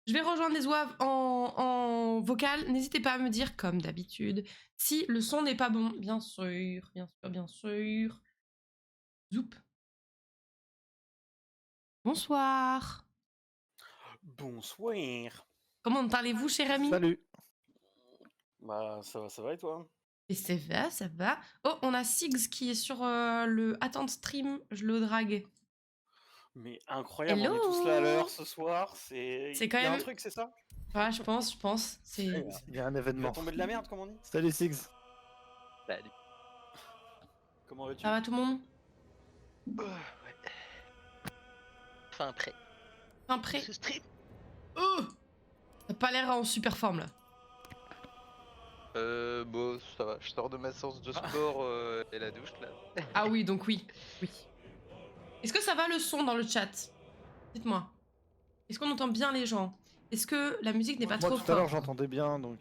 Je vais rejoindre les oeufs en vocal. N'hésitez pas à me dire, comme d'habitude, si le son n'est pas bon. Bien sûr, bien sûr, bien sûr. Zoup. Bonsoir. Bonsoir. Comment parlez-vous, cher ami? Salut. Bah ça va et toi? Et ça va, ça va. Oh, on a Sigs qui est sur le attente stream. Je le drague. Mais incroyable, Hello. on est tous là à l'heure ce soir, c'est... C'est quand Il y a un même... truc, c'est ça? Ouais, je pense. C'est... Il y a un Il va événement. tomber de la merde, comme on dit? Salut Sigs. Salut. Comment vas-tu? Ça va tout le monde? Ouais. Fin prêt. Fin prêt? Ce stream. Oh, t'as pas l'air en super forme là. Bon, ça va. Je sors de ma séance de sport et la douche là. Ah oui, donc oui. Oui. Est-ce que ça va le son dans le chat? Dites-moi. Est-ce qu'on entend bien les gens? Est-ce que la musique n'est pas Moi trop tout à l'heure forte? j'entendais bien donc.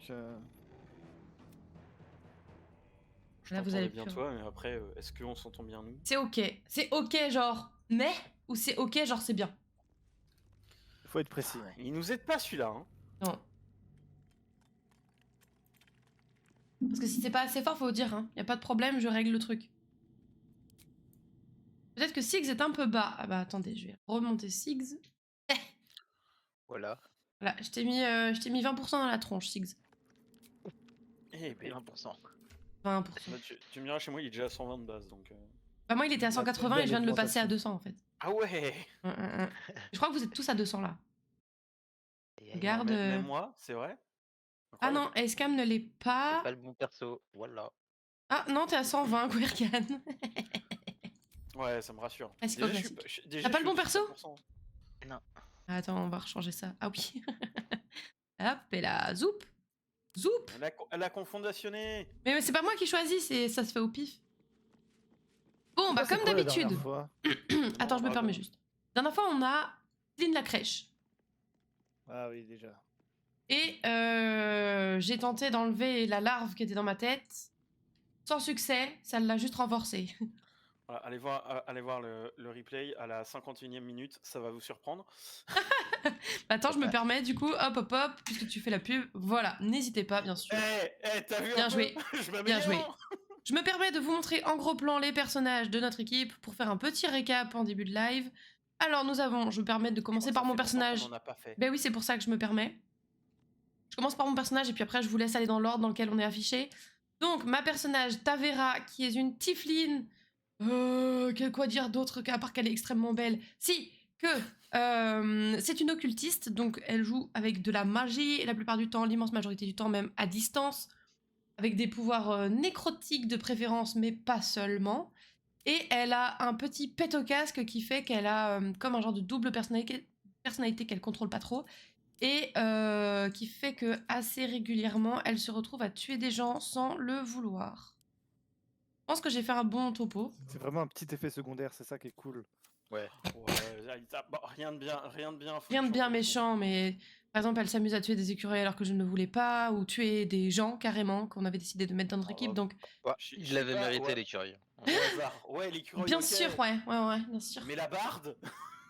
Je Là, vous t'entendais allez bien plus- toi, mais après, est-ce qu'on s'entend bien nous? C'est ok. C'est ok genre mais ou c'est ok genre c'est bien? Il faut être précis. Ouais. Il nous aide pas celui-là, hein? Non. Parce que si c'est pas assez fort, faut dire, hein. Y a pas de problème, je règle le truc. Peut-être que Sigs est un peu bas. Ah bah attendez, je vais remonter Sigs. Voilà. Voilà, je t'ai mis 20% dans la tronche, Sigs. Eh ben, 20%. 20%. bah, tu me diras, chez moi il est déjà à 120 de base, donc... Bah moi il était à 180 et je viens de le passer à 200 en fait. Ah ouais! Je crois que vous êtes tous à 200 là. Et Regarde. Même moi, c'est vrai? Ah non, Escam ne l'est pas. c'est pas le bon perso. Voilà. Ah non, t'es à 120, Quercan. Ouais, ça me rassure. Classique, Déjà, classique. déjà, T'as pas je le bon suis perso? 100%. Non. Attends, on va rechanger ça. Ah oui. Hop, et là, zoup. Zoup. Elle a confondationné! Mais c'est pas moi qui choisis, ça se fait au pif. Bon, bah Ça, c'est comme quoi, la d'habitude. dernière fois Attends, je me Ah, permets bon. juste. La dernière fois, on a Clean la crèche. Ah oui déjà. Et j'ai tenté d'enlever la larve qui était dans ma tête. Sans succès, ça l'a juste renforcé. Voilà, allez voir le replay à la 51e minute, ça va vous surprendre. Attends, je me permets du coup, hop, puisque tu fais la pub. Voilà, n'hésitez pas, bien sûr. T'as vu Bien un joué, peu? Je bien joué. m'améliore. Je me permets de vous montrer en gros plan les personnages de notre équipe pour faire un petit récap en début de live. Alors nous avons, je me permets de commencer par mon personnage. On en a pas fait. Ben oui, c'est pour ça que je me permets. Je commence par mon personnage et puis après je vous laisse aller dans l'ordre dans lequel on est affiché. Donc ma personnage Tavera qui est une Tifline. Quoi dire d'autre qu'à part qu'elle est extrêmement belle? Si, que c'est une occultiste, donc elle joue avec de la magie et la plupart du temps, l'immense majorité du temps même à distance, avec des pouvoirs nécrotiques de préférence, mais pas seulement. Et elle a un petit pet au casque qui fait qu'elle a comme un genre de double personnalité qu'elle contrôle pas trop, et qui fait que assez régulièrement, elle se retrouve à tuer des gens sans le vouloir. Je pense que j'ai fait un bon topo. C'est vraiment un petit effet secondaire, c'est ça qui est cool. Ouais. Rien de bien, Rien de bien folichon. méchant, mais par exemple, elle s'amuse à tuer des écureuils alors que je ne le voulais pas, ou tuer des gens carrément qu'on avait décidé de mettre dans notre équipe. Donc, Ouais, Je il sais l'avait pas, mérité ouais. l'écureuil. Au hasard. Ouais, l'écureuil. bien ok. sûr, ouais, bien sûr. Mais la barde?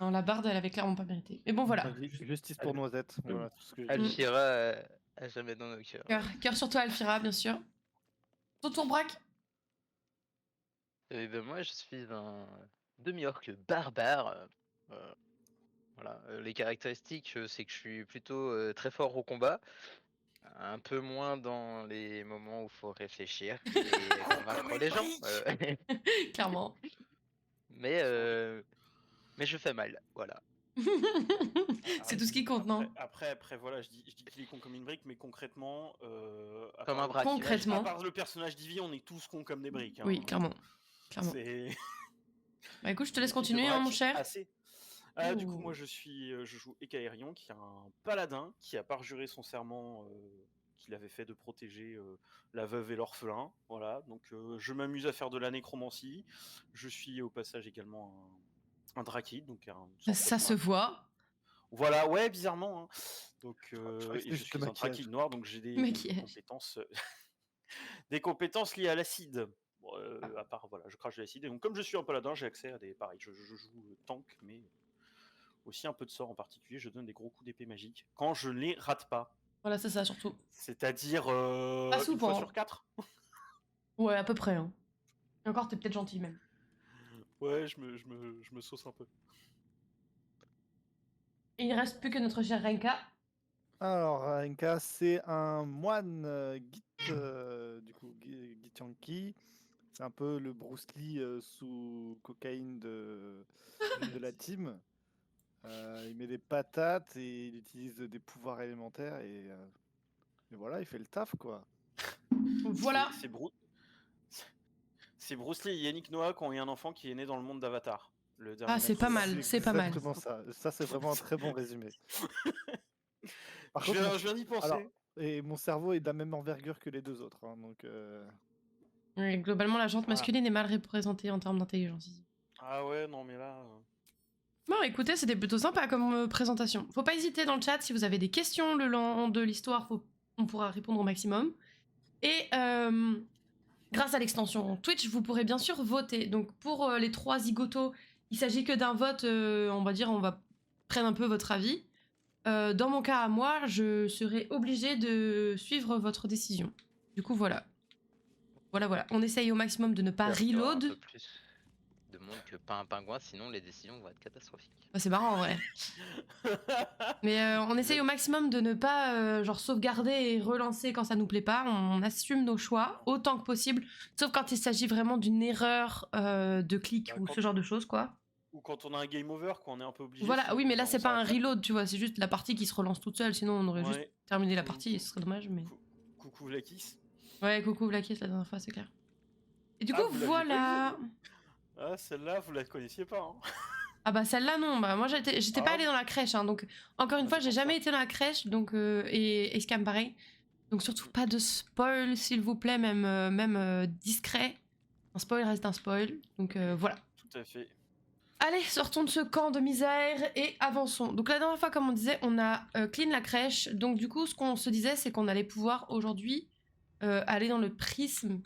Non, la barde, elle avait clairement pas mérité. Mais bon, voilà. Justice pour Noisette. Voilà tout ce que je dis. Alfira a jamais dans nos cœurs. Cœur sur toi, Alfira, bien sûr. Ton tour, Braque. Et ben moi je suis un demi-orc barbare. Voilà. Les caractéristiques, c'est que je suis plutôt très fort au combat. Un peu moins dans les moments où il faut réfléchir et convaincre les gens. Clairement. Mais je fais mal, voilà. C'est tout ce qui compte, non? Après, voilà, je dis qu'il est con comme une brique, mais concrètement, à Comme part un le- braque. Concrètement. À part le personnage d'Ivy, on est tous cons comme des briques. Hein. Oui, clairement. C'est... Bah écoute, je te laisse L'équipe de continuer, hein, braque, mon cher. Assez. Du coup, moi, je joue Ekaerion, qui est un paladin qui a parjuré son serment qu'il avait fait de protéger la veuve et l'orphelin. Voilà, donc je m'amuse à faire de la nécromancie. Je suis au passage également un Drakid, donc Ça se voit. Voilà, ouais, bizarrement. Hein. Donc, croyais que c'était je juste suis le un maquillage. Drakid noir, donc j'ai des Maquillage. compétences, des compétences liées à l'acide. Bon, à part, voilà, je crache de l'acide. Et donc, comme je suis un paladin, j'ai accès à des. Pareil, je joue tank, mais aussi un peu de sorts en particulier. Je donne des gros coups d'épée magique quand je ne les rate pas. Voilà, c'est ça surtout. C'est-à-dire Pas une souvent. fois sur 4. Ouais, à peu près. Hein. Et encore, t'es peut-être gentil même. Ouais, je me sauce un peu. Et il reste plus que notre cher Renka. Alors, Renka, c'est un moine du coup, Githyanki. C'est un peu le Bruce Lee sous cocaïne de la team. Il met des patates et il utilise des pouvoirs élémentaires et voilà, il fait le taf quoi. Voilà. C'est Bruce Lee et Yannick Noah qui ont eu un enfant qui est né dans le monde d'Avatar. Ah, c'est pas mal, c'est pas mal. Exactement ça. Ça, c'est vraiment un très bon résumé. Par Je contre, viens d'y penser. alors, et mon cerveau est de la même envergure que les deux autres. Hein, donc, Oui, globalement, la jante Voilà. masculine est mal représentée en termes d'intelligence ici. Ah ouais, non mais là... Bon, écoutez, c'était plutôt sympa comme présentation. Faut pas hésiter dans le chat si vous avez des questions le long de l'histoire, on pourra répondre au maximum. Et grâce à l'extension Twitch, vous pourrez bien sûr voter. Donc pour les 3 zigotos, il s'agit que d'un vote, on va dire, on va prendre un peu votre avis. Dans mon cas à moi, je serai obligée de suivre votre décision. Du coup, voilà. Voilà. On essaye au maximum de ne pas Il y aura un reload. peu plus de monde que pas un pingouin, sinon les décisions vont être catastrophiques. Bah, c'est marrant, ouais. Mais on essaye au maximum de ne pas genre sauvegarder et relancer quand ça nous plaît pas. On assume nos choix autant que possible, sauf quand il s'agit vraiment d'une erreur de clic ou ce genre de choses, quoi. Ou quand on a un game over, quoi, on est un peu obligé. Voilà, oui, mais là on c'est pas un s'arrête. reload, tu vois, c'est juste la partie qui se relance toute seule, sinon on aurait juste Ouais. terminé la partie, et ce serait dommage, mais... Coucou Vlakis. Ouais, coucou Blackis la dernière fois, c'est clair. Et du Ah, coup, vous l'aviez voilà... Ah, celle-là, vous la connaissiez pas. Hein. Ah bah celle-là non, bah moi j'étais pas Ah. allée dans la crèche, hein, donc encore une Ah, fois c'est j'ai pour jamais ça. été dans la crèche, donc et Scam pareil, donc surtout pas de spoil s'il vous plaît, même discret, un spoil reste un spoil, donc voilà. Tout à fait. Allez, sortons de ce camp de misère et avançons. Donc la dernière fois comme on disait, on a clean la crèche, donc du coup ce qu'on se disait c'est qu'on allait pouvoir aujourd'hui aller dans le prisme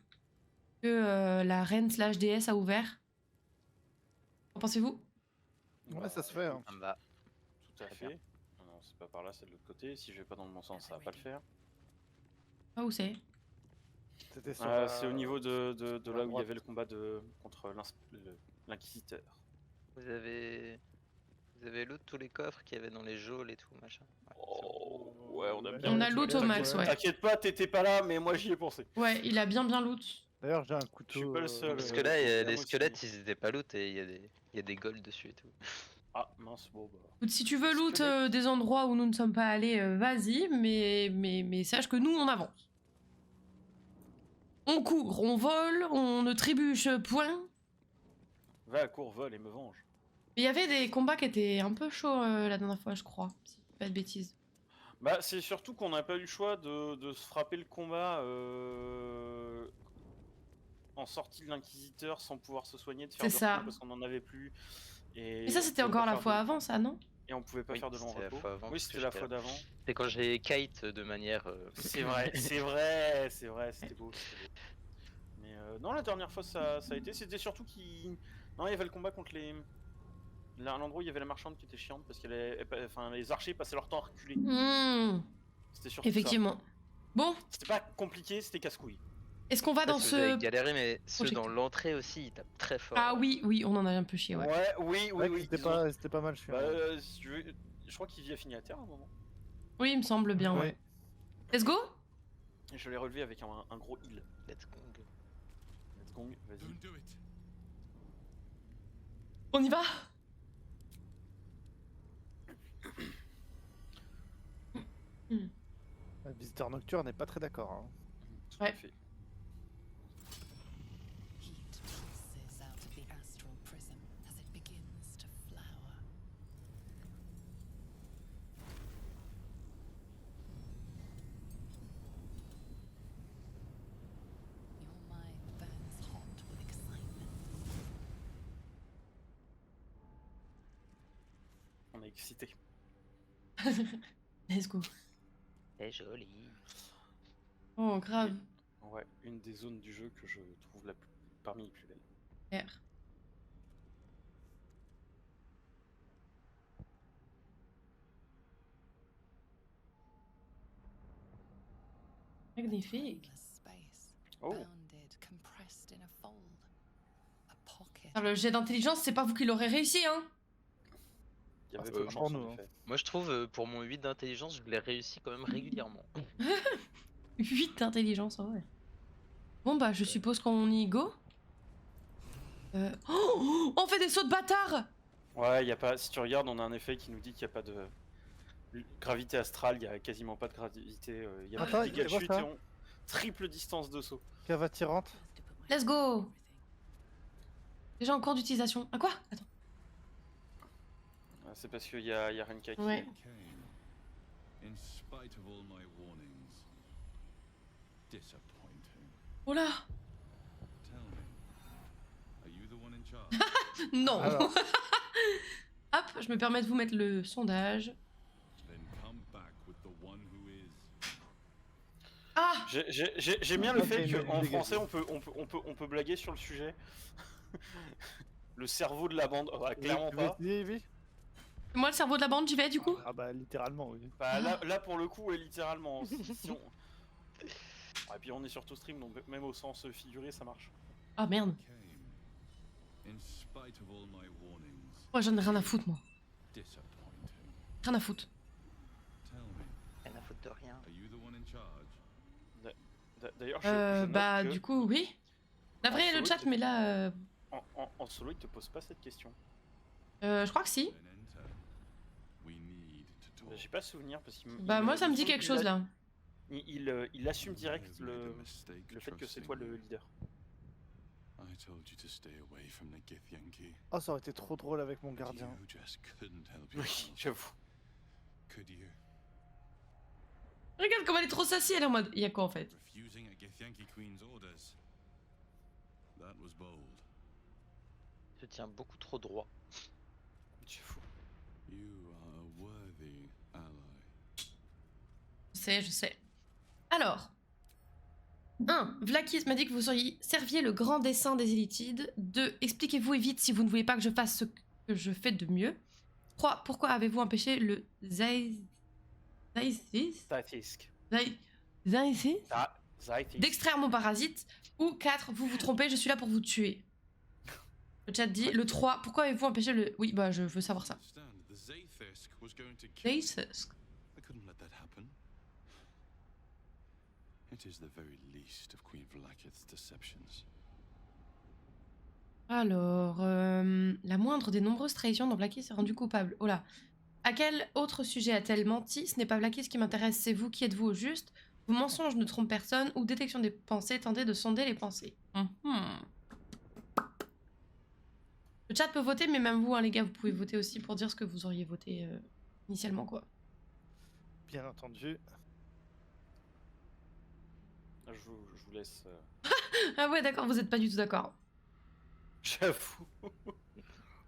que la reine / déesse a ouvert. Qu'en pensez-vous? ouais, ça se fait. Hein. Bah, Tout à Très fait. bien. Non, c'est pas par là, c'est de l'autre côté. Si je vais pas dans le bon sens, ça va pas le faire. Ah où c'est? C'était sur, C'est au niveau de sur là la où il y droite. avait le combat contre l'inquisiteur. vous avez loot tous les coffres qu'il y avait dans les geôles et tout, machin. Ouais, c'est bon. Oh, ouais, on a bien. On a loot au max, ouais. T'inquiète pas, t'étais pas là, mais moi j'y ai pensé. Ouais, il a bien loot. D'ailleurs, j'ai un couteau. Je suis pas le seul. Parce que là, il y a moi les aussi. squelettes, ils étaient pas loot et il y a des golds dessus et tout. Ah mince, bon bah. Écoute, si tu veux loot Squelette. des endroits où nous ne sommes pas allés, vas-y, mais sache que nous, on avance. On court, on vole, on ne trébuche point. Va à court, vole et me venge. Il y avait des combats qui étaient un peu chauds la dernière fois, je crois. Si je dis pas de bêtises. Bah, c'est surtout qu'on n'a pas eu le choix de se frapper le combat en sortie de l'inquisiteur sans pouvoir se soigner, de faire C'est de ça. repos parce qu'on en avait plus. Mais ça, on c'était pouvait encore pas la faire fois de- avant, ça, non? Et on pouvait pas Oui, faire de long c'était la repos. fois avant, Oui, parce c'était que la j'étais fois là. d'avant. C'est quand j'ai kite de manière. C'est vrai, c'était beau. C'était beau. Mais non, la dernière fois ça a été. C'était surtout qu'il. Non, il y avait le combat contre les. Là, à l'endroit où il y avait la marchande qui était chiante parce que les archers passaient leur temps à reculer. C'était surtout Effectivement. Bon, ça. C'était pas compliqué, c'était casse-couille. est-ce qu'on va dans Parce que vous avez ce... galéré, mais ceux project. dans l'entrée aussi, ils tapent très fort. Ah oui, on en a un peu chié, ouais. Oui. C'était ils ont- pas mal, je suis. Bah, si tu veux, je crois qu'il a fini à terre à un moment. Oui, il me semble bien, ouais. Let's go? Et je l'ai relevé avec un gros heal. Let's go. Let's go, vas-y. On y va? Le visiteur nocturne n'est pas très d'accord. Hein. Tout à Ouais. fait. Heat pulses out of the astral prism as it begins to flower. Your mind burns hot with excitement. On est excité. Let's go. C'est joli. Oh, grave. Ouais, une des zones du jeu que je trouve parmi les plus belles. R. Magnifique. endless space, Oh. bounded, compressed in a fold. A pocket. Alors, le jet d'intelligence, c'est pas vous qui l'aurez réussi, hein. Il y avait Ah, peu de c'est chance, pour en nous, hein. effet. Moi, je trouve, pour mon 8 d'intelligence, je l'ai réussi quand même régulièrement. 8 d'intelligence, ouais. Bon, bah, je suppose qu'on y go. Oh, on fait des sauts de bâtard. Ouais, y a pas. Si tu regardes, on a un effet qui nous dit qu'il n'y a pas de gravité astrale, il y a quasiment pas de gravité. Il y a Attends, plus de dégâts de vois chute ça. et on triple distance de saut. Cave attirante. Let's go. Déjà en cours d'utilisation. Ah quoi? Attends. C'est parce qu'il y a Renka qui. Ouais. Came, in spite of all my warnings. Disappointing. Oh là. Tell me, are you the one in charge? Non. Alors. Hop, je me permets de vous mettre le sondage. Then come back with the one who is. Ah. J'aime bien le Ok, fait mais qu'en dégagez. français on peut blaguer sur le sujet. Le cerveau de la bande, bah, clairement pas. Oui. Moi, le cerveau de la bande, j'y vais du coup. Ah bah littéralement oui. Bah, là pour le coup, ouais, littéralement. Si on... Et puis on est sur tout stream, donc même au sens figuré, ça marche. Ah merde. Came, in spite of all my warnings. Moi, j'en ai rien à foutre, moi. Disappointing. Rien à foutre. Tell me, Rien à foutre de rien. are you the one in charge? D'ailleurs, je note Bah, que du coup, oui. La vraie, En le solo, chat, il te- mais là. en solo, il te pose pas cette question. Je crois que si. Then enter. We need to Bah, talk. j'ai pas souvenir parce qu'il. Bah, moi, ça me dit quelque chose là. Il assume direct I made a le mistake fait que c'est trusting toi le you. leader. I told you to stay away from the Githyanki. Oh ça aurait été trop drôle avec mon But gardien. you just couldn't help Oui, yourself. j'avoue. Could you? Regarde comme elle est trop sassy, elle est en mode. Y'a quoi en fait? Refusing a Githyanki queen's orders. That was bold. Je tiens beaucoup trop droit. J'avoue. You are a worthy ally. Je sais. Alors. 1. Vlakis m'a dit que vous serviez le grand dessin des Élitides. 2. Expliquez-vous et vite si vous ne voulez pas que je fasse ce que je fais de mieux. 3. Pourquoi avez-vous empêché le Zaïsis Zaithis. Zaithis. d'extraire mon parasite? Ou 4. Vous vous trompez, je suis là pour vous tuer. Le chat dit. Le 3. Pourquoi avez-vous empêché le... Oui, bah je veux savoir ça. Understand, the Zaithis was going to kill me. Zaïsis. I couldn't let that happen. It is the very least of Queen Vlaakith's deceptions. Alors, la moindre des nombreuses trahisons dont Vlakis s'est rendu coupable. Oh là. À quel autre sujet a-t-elle menti? Ce n'est pas Vlakis qui m'intéresse, c'est vous. Qui êtes-vous au juste? Vos mensonges ne trompent personne ou détection des pensées, tentez de sonder les pensées. Le chat peut voter, mais même vous, hein, les gars, vous pouvez voter aussi pour dire ce que vous auriez voté initialement, quoi. Bien entendu. Je vous laisse. Ah ouais, d'accord, vous êtes pas du tout d'accord. J'avoue.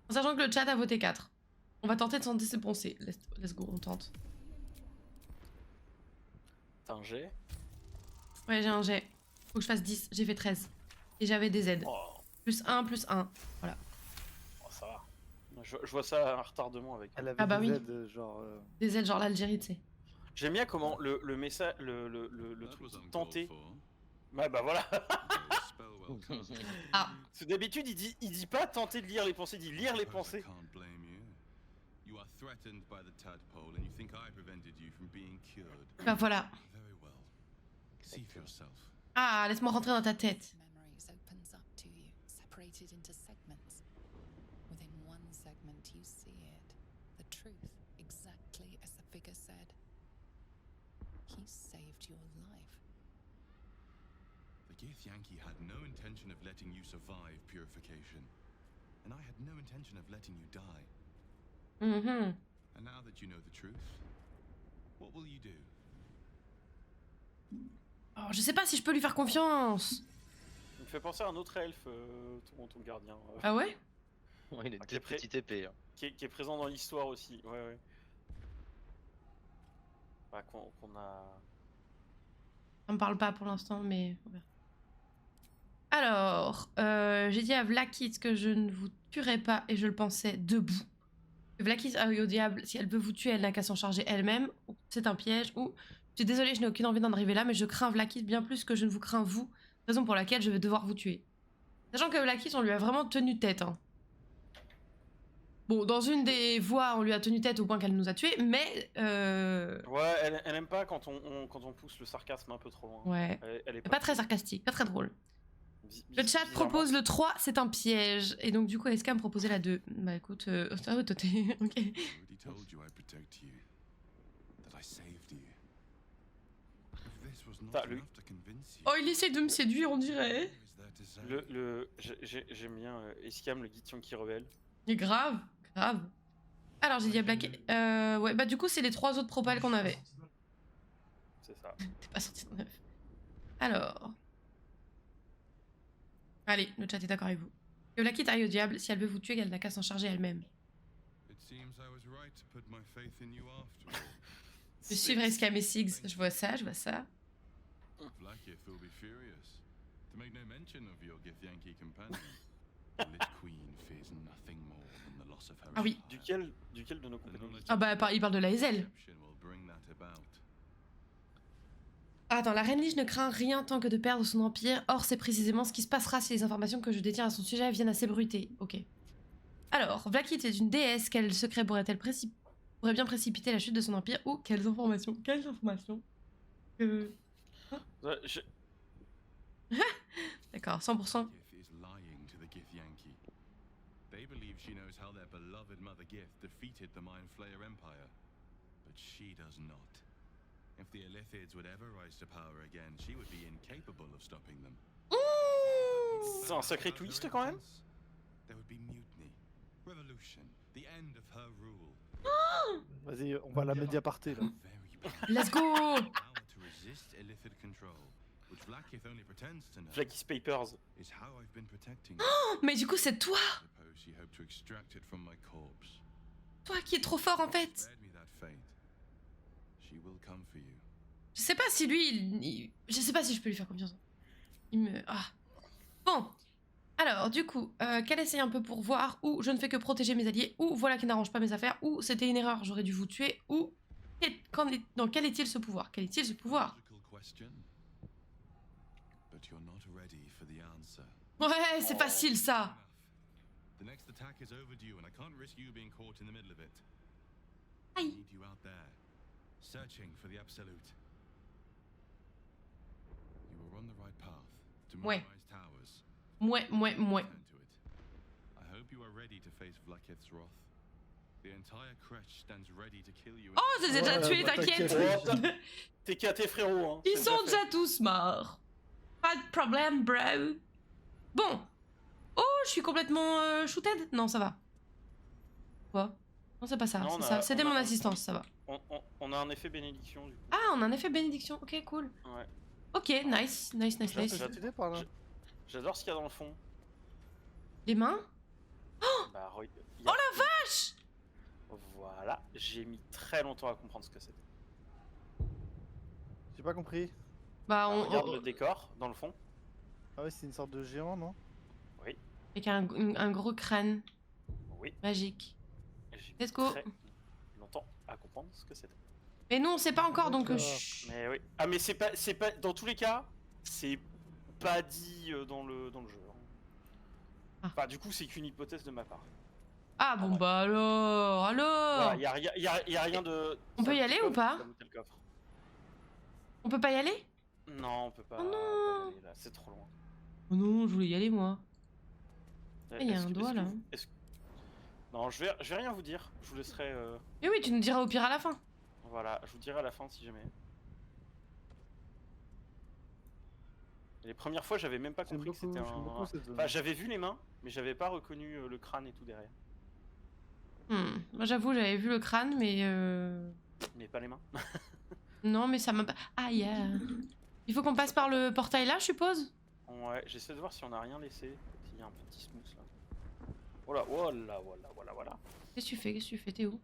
En sachant que le chat a voté 4. On va tenter de sonder ses pensées. Let's go, on tente. T'as un jet. Ouais, j'ai un jet. Faut que je fasse 10. J'ai fait 13. Et j'avais des Z. Oh, Plus 1, plus 1. oh, ça va. Je vois ça à un retardement avec. Elle avait Ah bah des oui. aides, genre. Des Z, genre l'Algérie, tu sais. J'aime bien comment le message, le That truc was uncalled tenté. for. Ouais, bah voilà. The spell well cast. Ah. Parce que d'habitude, il dit pas tenter de lire les pensées, il dit lire les Suppose I pensées. can't blame you. You are threatened by the tadpole, and you think I prevented you from being cured. Bah voilà. Very well. See for yourself. Ah, laisse-moi rentrer dans ta tête. Memories opens up to you, separated into segments. Within one segment, you see it. The truth, exactly as the figure said. He saved your life. The Githyanki had no intention of letting you survive purification, and I had no intention of letting you die. Mhm. And now that you know the truth, what will you do? Oh, je sais pas si je peux lui faire confiance. Il me fait penser à un autre elfe, ton gardien, Ah ouais? Ouais, il est Ok, deux après- petites épées. Hein. qui est présent dans l'histoire aussi. Ouais. Bah, qu'on a. On me parle pas pour l'instant, mais... on verra. Alors, j'ai dit à Vlakis que je ne vous tuerai pas et je le pensais debout. Que Vlakis a eu au diable, si elle veut vous tuer, elle n'a qu'à s'en charger elle-même. Ou c'est un piège, ou Je suis désolée, je n'ai aucune envie d'en arriver là, mais je crains Vlaakith bien plus que je ne vous crains vous, raison pour laquelle je vais devoir vous tuer. Sachant que Vlaakith, on lui a vraiment tenu tête. Hein. Bon, dans une des voies, on lui a tenu tête au point qu'elle nous a tués, mais... Ouais, elle aime pas quand on pousse le sarcasme un peu trop loin. Ouais. Elle est Pas très sarcastique, pas très drôle. Le chat bizarrement- propose le 3, c'est un piège. Et donc du coup, Eska me proposait la 2. Bah écoute, toi t'es... Ok. I already told you I protect you, that I saved you. If this was not Bah, lui- enough to convince you, Oh, il essaye de me séduire, on dirait. what is there to say? J'aime bien Escam, le Githyanki qui rebelle. Mais grave, grave. Alors j'ai dit à Black... ouais, bah du coup, c'est les 3 autres propals qu'on avait. C'est ça. T'es pas sorti de 9. Alors... Allez, le chat est d'accord avec vous. Que Blackit aille au diable, si elle veut vous tuer, elle n'a qu'à s'en charger elle-même. It seems I was right to put my faith in you after all. Je suis Escam et Sigs, je vois ça, je vois ça. Vlaakith will be furious. To make no mention of your Githyanki companion. The Lich Queen fears nothing more than the loss of her Ah oui. empire. Duquel de nos The compagnons knowledge Ah bah, of il parle de la Hazel. deception will bring that about. Attends, la reine Liche ne craint rien tant que de perdre son empire. Or, c'est précisément ce qui se passera si les informations que je détiens à son sujet viennent à s'ébruiter. Ok. Alors, Vlaakith est une déesse. Quel secret pourrait-elle pourrait bien précipiter la chute de son empire? Ou quelles informations? Quelles informations? Ouais, je- D'accord, 100%. Gith is lying to the Githyanki. They believe she knows how their beloved mother Gith defeated the Mind Flayer Empire. But she does not. If the Elithids would ever rise to power again, she would be incapable of stopping them. C'est un sacré twist quand même. There would be mutiny, revolution, the end of her rule. Vas-y, on va à la médiaparté là. Very bad. Let's go! Power to resist Illithid control, which Vlaakith only pretends to know, Flaky's Papers. is how I've been protecting you. Mais du coup, c'est toi! I suppose she hoped to extract it from my corpse. Toi qui es trop fort en fait! Spared me that fate. She will come for you. Je sais pas si lui, je sais pas si je peux lui faire confiance. Il me... Ah. Bon. Alors, du coup, qu'elle essaye un peu pour voir, ou je ne fais que protéger mes alliés, ou voilà qui n'arrange pas mes affaires, ou c'était une erreur, j'aurais dû vous tuer, ou... Non, quel est-il ce pouvoir? Quel est-il ce pouvoir? Logical question. But you're not ready for the answer. Ouais, c'est facile ça! Enough. The next attack is overdue and I can't risk you being caught in the middle of it. I Aïe. need you out there, searching for the absolute. You were on the right path to Ouais. Moonrise Towers. Mouais. Return to it. I hope you are ready to face Vlaakith's wrath. The entire Cretch stands ready to kill you. Oh, je les ai déjà Ouais, tués, bah, t'inquiète! t'inquiète. T'es qu'à tes frérots, hein. Ils c'est sont déjà déjà tous morts. Pas de problème, bro. Bon. Oh, je suis complètement shooted? Non, ça va. Quoi? Non, c'est pas ça. Non, c'est on a- ça. C'était on a- mon assistance, ça va. On a un effet bénédiction du coup. Ah, on a un effet bénédiction. Ok, cool. Ouais. Ok, nice. J'ai t'aider par là. J'adore ce qu'il y a dans le fond. Les mains? Bah, Oh la vache! Voilà, j'ai mis très longtemps à comprendre ce que c'était. J'ai pas compris. Bah, Alors, regarde le décor dans le fond. Ah ouais, c'est une sorte de géant, non? Avec un gros crâne Oui. magique. J'ai mis Let's go. très longtemps à comprendre ce que c'était. Mais nous, on sait pas encore, donc... D'accord. chut. Mais oui. Ah mais c'est pas dans tous les cas, c'est pas dit dans le jeu. hein. Ah. Enfin, du coup, c'est qu'une hypothèse de ma part. Ah bon, ouais. bah alors... Voilà, y a rien de. On peut y ça, aller comme- ou pas comme tel coffre. On peut pas y aller? Non, on peut pas. Oh non. pas y aller, là, c'est trop loin. Oh non, je voulais y aller, moi. Il y a Est-ce un que- doigt, est-ce que là. vous- est-ce- Non, je vais rien vous dire. Je vous laisserai. Mais oui, tu nous diras au pire à la fin. Voilà, je vous dirai à la fin si jamais. Et les premières fois, j'avais même pas J'aime compris que c'était j'aime beaucoup un. cette zone. Enfin, j'avais vu les mains, mais j'avais pas reconnu le crâne et tout derrière. Moi, j'avoue, j'avais vu le crâne, mais... Mais pas les mains. Non, mais ça m'a pas... Ah, yeah. Il faut qu'on passe par le portail là, je suppose? Ouais, j'essaie de voir si on a rien laissé. S'il y a un petit smooth là. Voilà, voilà. Qu'est-ce que tu fais? Qu'est-ce que tu fais? T'es où?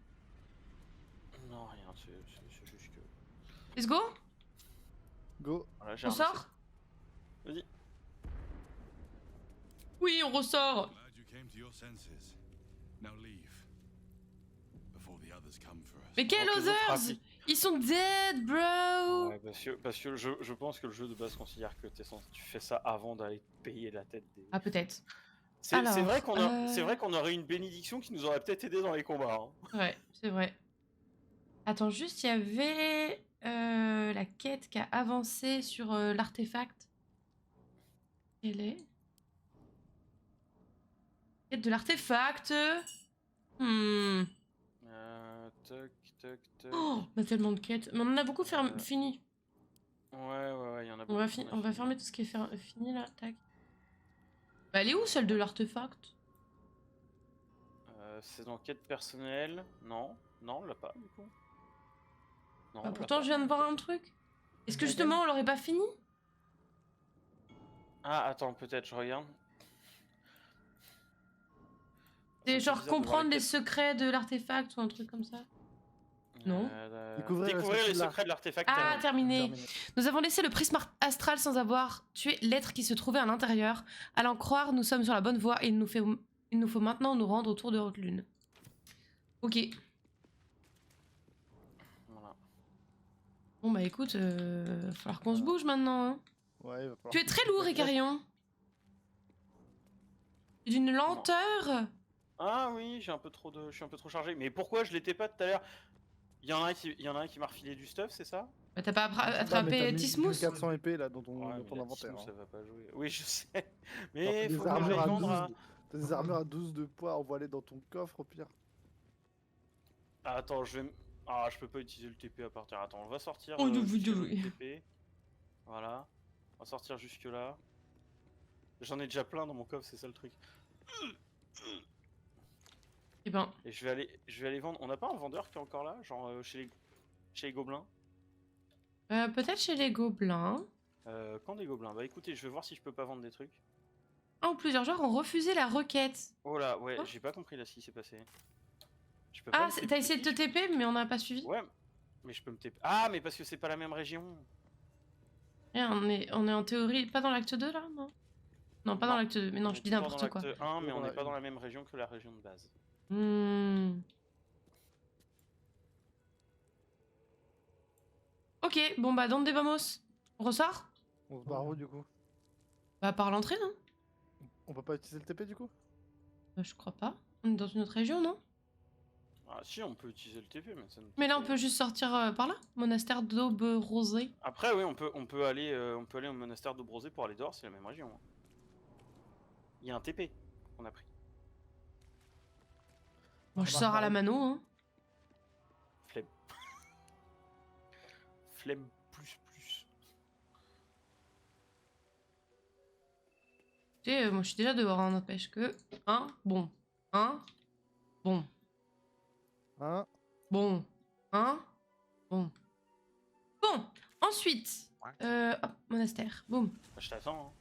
Non, rien, c'est juste que. Let's go? Go. Voilà, j'ai On ramassé. sort? Vas-y. Oui, on ressort. Glad you came to your senses. Now leave. Before the others come for us. Mais quel Donc, les autres others? rapides. Ils sont dead, bro. Ouais, parce que je pense que le jeu de base considère que tu fais ça avant d'aller te payer la tête des. Ah, peut-être. C'est Alors, c'est vrai qu'on aurait une bénédiction qui nous aurait peut-être aidé dans les combats. Hein. Ouais, c'est vrai. Attends, juste, il y avait la quête qui a avancé sur l'artefact. Quelle est? Quête de l'artefact. Hmm. Toc, toc, toc. Oh, on a tellement de quêtes. Mais on en a beaucoup fini. Ouais, il y en a On beaucoup. va, qu'on a on va fini. fermer tout ce qui est fini là. Tac. Bah, elle est où celle de l'artefact? C'est dans quête personnelle. Non, on l'a pas du coup. Non, Bah, on l'a pourtant, pas. je viens de voir un truc. Est-ce que Laquelle? justement on l'aurait pas fini? Ah, attends, peut-être, je regarde. C'est Ça me genre fait bizarre de voir comprendre les quêtes. secrets de l'artefact ou un truc comme ça. Non. Découvrir le Découvrir les secret de l'art. secrets de l'artefact. Ah, terminé. Terminé. Nous avons laissé le prisme astral sans avoir tué l'être qui se trouvait à l'intérieur. À l'en croire, nous sommes sur la bonne voie et il nous faut maintenant nous rendre autour de Haute Lune. Ok. Voilà. Bon bah écoute, va falloir qu'on se bouge maintenant. Hein. Ouais, il va falloir Tu es qu'on très se lourd, bouge. Icarion. D'une lenteur. Ah oui, je suis un peu trop chargé. Mais pourquoi je l'étais pas tout à l'heure? Il y en a un qui m'a refilé du stuff, c'est ça? Bah, t'as pas Non, mais t'as attrapé mis Tismouth? 400 épées là dans ton, Ouais, dans mais ton la inventaire. Tismouth, Hein. ça va pas jouer. Oui, je sais. Alors, Mais t'as faut des que armures j'aille à vendre 12. à... T'as des armures à 12 de poids envoilées dans ton coffre au pire. Ah, attends, je vais... Ah, je peux pas utiliser le TP à partir. Attends, on va sortir Oh, jusque oui. le TP. Voilà. On va sortir jusque là. J'en ai déjà plein dans mon coffre, c'est ça le truc. Eh ben, Et je vais aller vendre. On n'a pas un vendeur qui est encore là? Genre chez les gobelins? peut-être chez les gobelins. Quand des gobelins? Bah écoutez, je vais voir si je peux pas vendre des trucs. Un ou plusieurs joueurs ont refusé la requête. Oh là, ouais, Oh. j'ai pas compris là ce qui s'est passé. Je peux pas Ah, me TP t'as essayé de te ici, TP, mais on n'a pas suivi. Ouais, mais je peux me TP. Ah, mais parce que c'est pas la même région. Eh, on est en théorie pas dans l'acte 2 là, non? Non, pas dans Non. l'acte 2, mais non, On je est dis toujours n'importe quoi. dans l'acte 1, mais on Dans n'est la pas dans une. la même région que la région de base. Ok, bon bah, donde vamos? On ressort? On se barre où du coup? Bah, par l'entrée, non? On peut pas utiliser le TP du coup? Je crois pas. On est dans une autre région, non? Ah si, on peut utiliser le TP, mais ça nous Mais là, on TP. peut juste sortir par là. Monastère d'Aube Rosée. Après, oui, on peut aller au monastère d'Aubrosé pour aller dehors, c'est la même région. Hein. Il y a un TP qu'on a pris. Bon, je Ça sors à marche la pas. mano, hein. Flemme. Flemme plus. Tu sais, moi, je suis déjà dehors, hein, n'empêche que... Hein? Bon. Hein? Bon. Hein? Bon. Hein? Bon. Bon. Ensuite. Hop, monastère. Boum. Bah, Bah, je t'attends, hein.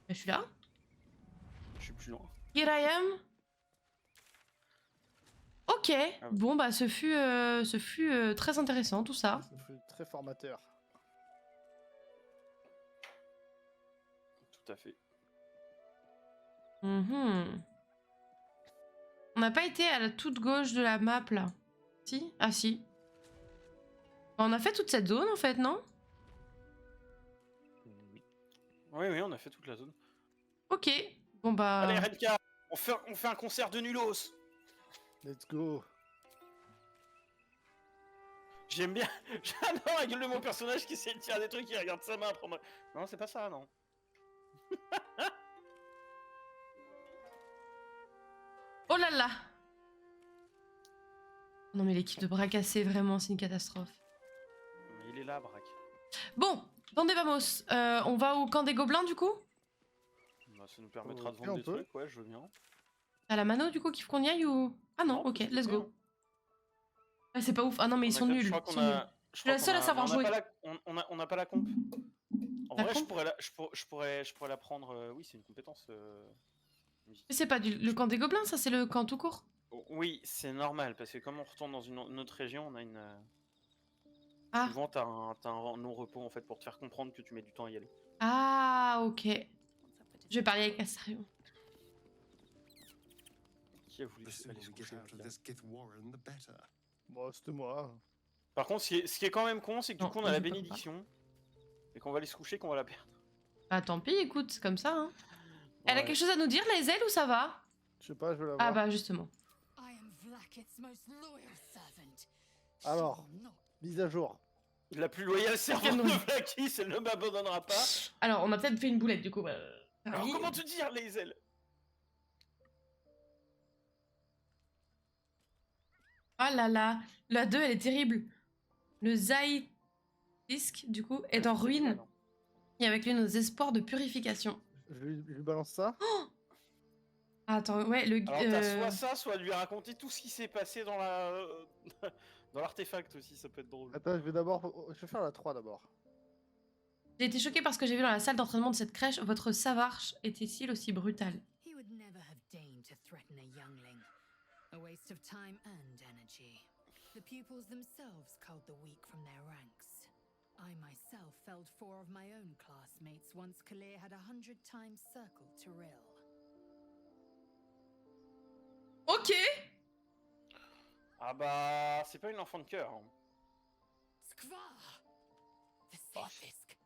je suis là. Je suis plus loin. Here I am. Ok. Ah. Bon, bah, ce fut très intéressant, tout ça. Ça fait très formateur. Tout à fait. Mhm. On n'a pas été à la toute gauche de la map, là. Si? Ah, si. Bah, on a fait toute cette zone, en fait, non? Oui, on a fait toute la zone. Ok. Bon, bah... Allez, Renka, on fait un concert de nulos. Let's go. J'aime bien. J'adore la gueule de mon personnage qui essaie de tirer des trucs, qui regarde sa main prendre. Non, c'est pas ça, non. Oh là là! Non mais l'équipe de Bracassé, vraiment, c'est une catastrophe. Mais il est là, Braque. Bon, Vendée Vamos, on va au camp des gobelins du coup? Bah, ça nous permettra de Ok, vendre on des peut. trucs, ouais, je veux bien. À la mano du coup qu'il faut qu'on y aille ou... Ah non, ok, let's go. Ah, c'est pas ouf, ah non mais ils sont nuls. Je crois ils qu'on sont nuls. a. Je suis la seule à savoir jouer. On n'a pas la comp. En La vrai, comp je pourrais la prendre. Oui, c'est une compétence. Mais c'est pas le camp des gobelins, ça c'est le camp tout court. Oui, c'est normal, parce que comme on retourne dans une autre région, on a une. Ah. Souvent, t'as un non-repos en fait pour te faire comprendre que tu mets du temps à y aller. Ah, ok. Je vais parler avec Astarion. Qui a voulu The sooner aller se we get coucher out of là this Gith Warren, the better. Bon, c'était moi. Par contre, ce qui est quand même con, c'est que du Non, coup, on a la je peux pas. bénédiction. Et qu'on va aller se coucher, qu'on va la perdre. Ah, tant pis, écoute, c'est comme ça. Hein. Elle a Ouais. quelque chose à nous dire, les ailes, ou ça va? Je sais pas, je veux la Ah voir. bah, justement. I am Vlaakith's most loyal servant. She Alors. will not Mise à jour. La plus loyale servante Canon. de Vlaakith, elle ne m'abandonnera pas. Alors, on a peut-être fait une boulette, du coup. Alors, oui. comment te dire, les ailes? Oh là là, la 2, elle est terrible. Le Zaïtisk, du coup, est en ruine. Et avec lui, nos espoirs de purification. Je lui balance ça. Ah, attends, ouais, le... Alors, t'as soit ça, soit lui raconter tout ce qui s'est passé dans la... dans l'artefact aussi, ça peut être drôle. Attends, je vais faire la 3 d'abord. J'ai été choquée parce que j'ai vu dans la salle d'entraînement de cette crèche, votre Savarch était-il aussi brutal? He would never have deigned to threaten a youngling. A waste of time and energy. The pupils themselves culled the weak from their ranks. I myself felled 4 of my own classmates once Kalir had 100 times circled Tyrell. Ok. Ah bah, c'est pas une enfant de cœur. Hein. Skvar! The Safefisk.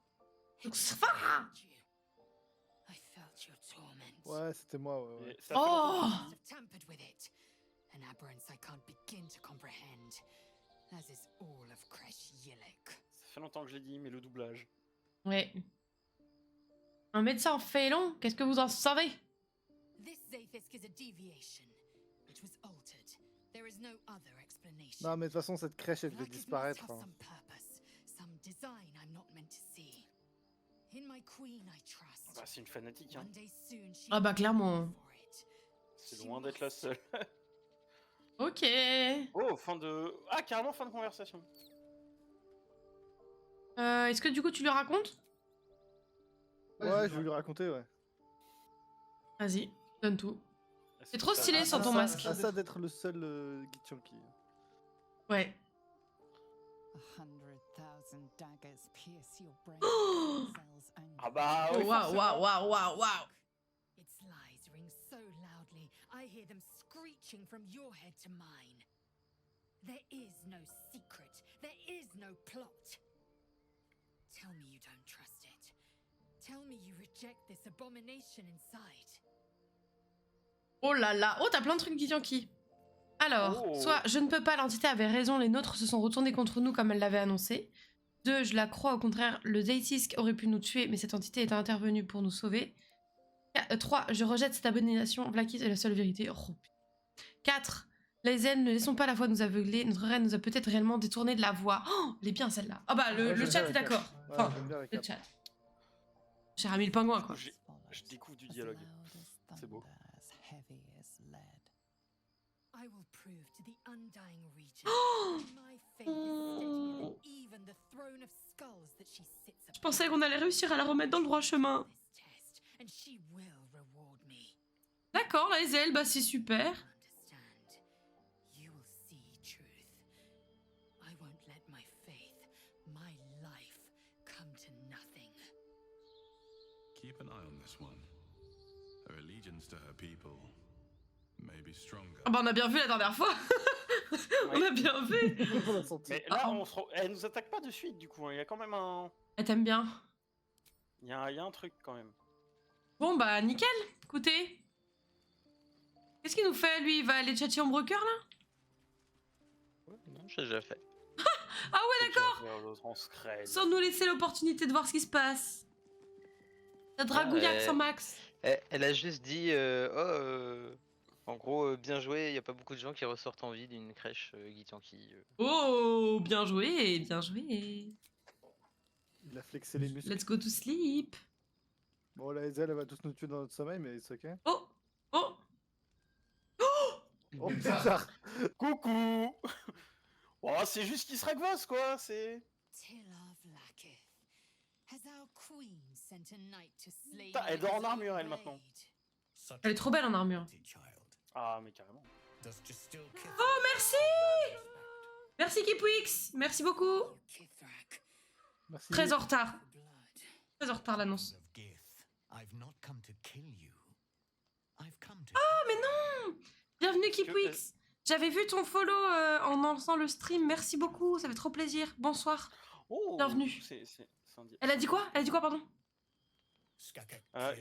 Skvar! I felt your torment. Ouais, c'était moi, ouais. Et ça fait longtemps que je Oh! dis. Have tampered with it. An aberrance I can't begin to comprehend. As is all of Kresh Yillik. Ça fait longtemps que je l'ai dit, mais le doublage. Ouais. Un médecin en félon, qu'est-ce que vous en savez? This Zafisk is a deviation. It was altered. There is no other explanation. Non, mais de toute façon, cette crèche, elle devait Black must disparaître. have hein. some purpose, some design I'm not meant to see. In my queen I trust. Bah, c'est une fanatique, hein. One day soon she Ah bah, will clairement. pay for it. C'est She loin d'être la must. seule. Ok. Oh, fin de... Ah, carrément fin de conversation. Est-ce que du coup, tu lui racontes? Ouais, je vais lui raconter, ouais. Vas-y, donne tout. Est-ce C'est que trop ça- stylé sans ton ça, masque. à ça d'être le seul Githyanki. Ouais. 100,000 daggers pierce your brain. Oh cells and Ah bah, Oh, oui, waouh, forcément. waouh, waouh, waouh, waouh. Its lies ring so loudly, I hear them screeching from your head to mine. There is no secret. There is no plot. Tell me you don't trust it. Tell me you reject this abomination inside. Oh là là. Oh, t'as plein de trucs Githyanki. Alors, Oh. soit je ne peux pas, l'entité avait raison, les nôtres se sont retournés contre nous comme elle l'avait annoncé. 2, je la crois, au contraire, le Zaïtisk aurait pu nous tuer, mais cette entité est intervenue pour nous sauver. 3, je rejette cette abomination, Vlaakith est la seule vérité. Oh, 4, les ailes, ne laissons pas la foi nous aveugler, notre reine nous a peut-être réellement détourné de la voie. Oh, elle est bien celle-là. Ah bah, Ouais, le j'aime chat bien est la d'accord. carte. Ouais, Enfin, j'aime bien la le carte. chat. J'ai remis le pingouin, quoi. Je découvre du dialogue. C'est beau. I will prove to the undying region that my faith is steadier than even the throne of skulls that she sits Je upon. pensais qu'on allait réussir à la remettre dans le droit chemin. This test, and she will reward me. D'accord, les ailes, bah c'est super. Understand. You will see truth. I won't let my faith, my life, come to nothing. Keep an eye on this one. Her allegiance to her people may be stronger. Ah bah on a bien vu la dernière fois. On a bien vu. On l'a senti. Mais là, Ah, elle nous attaque pas de suite, du coup. hein. Il y a quand même un... Elle t'aime bien. Il y a un truc, quand même. Bon bah nickel, écoutez. Qu'est-ce qu'il nous fait lui? Il va aller tchatcher Ombrecoeur là? Non, j'ai déjà fait. Ah ouais d'accord. Vers l'autre, on se crée. Sans nous laisser l'opportunité de voir ce qui se passe. Ça dragouillac sans max. Elle a juste dit en gros, bien joué, il n'y a pas beaucoup de gens qui ressortent en vie d'une crèche Githyanki. Oh, bien joué, bien joué. Il a flexé les muscles. Let's go to sleep. Bon, la Hazel, elle va tous nous tuer dans notre sommeil, mais c'est ok. Oh, oh. Oh putain. Coucou. Oh, c'est juste qu'il se ragvosse, quoi. C'est... Tilla Vlaakith. Has our queen sent a knight to slay Putain, elle you dort en as armure, you elle, maintenant. raid? Elle est trop belle en armure. Ah, mais carrément. Oh merci. Merci Kipwix, merci beaucoup. You Kithrak, Merci. Très en retard. the blood. Très en retard l'annonce. I've not come to kill you. I've come to Ah mais non. Bienvenue Kipwix. J'avais vu ton follow en lançant le stream. Merci beaucoup, ça fait trop plaisir. Bonsoir. Oh, Bienvenue. c'est Elle a dit quoi? Elle a dit quoi, pardon?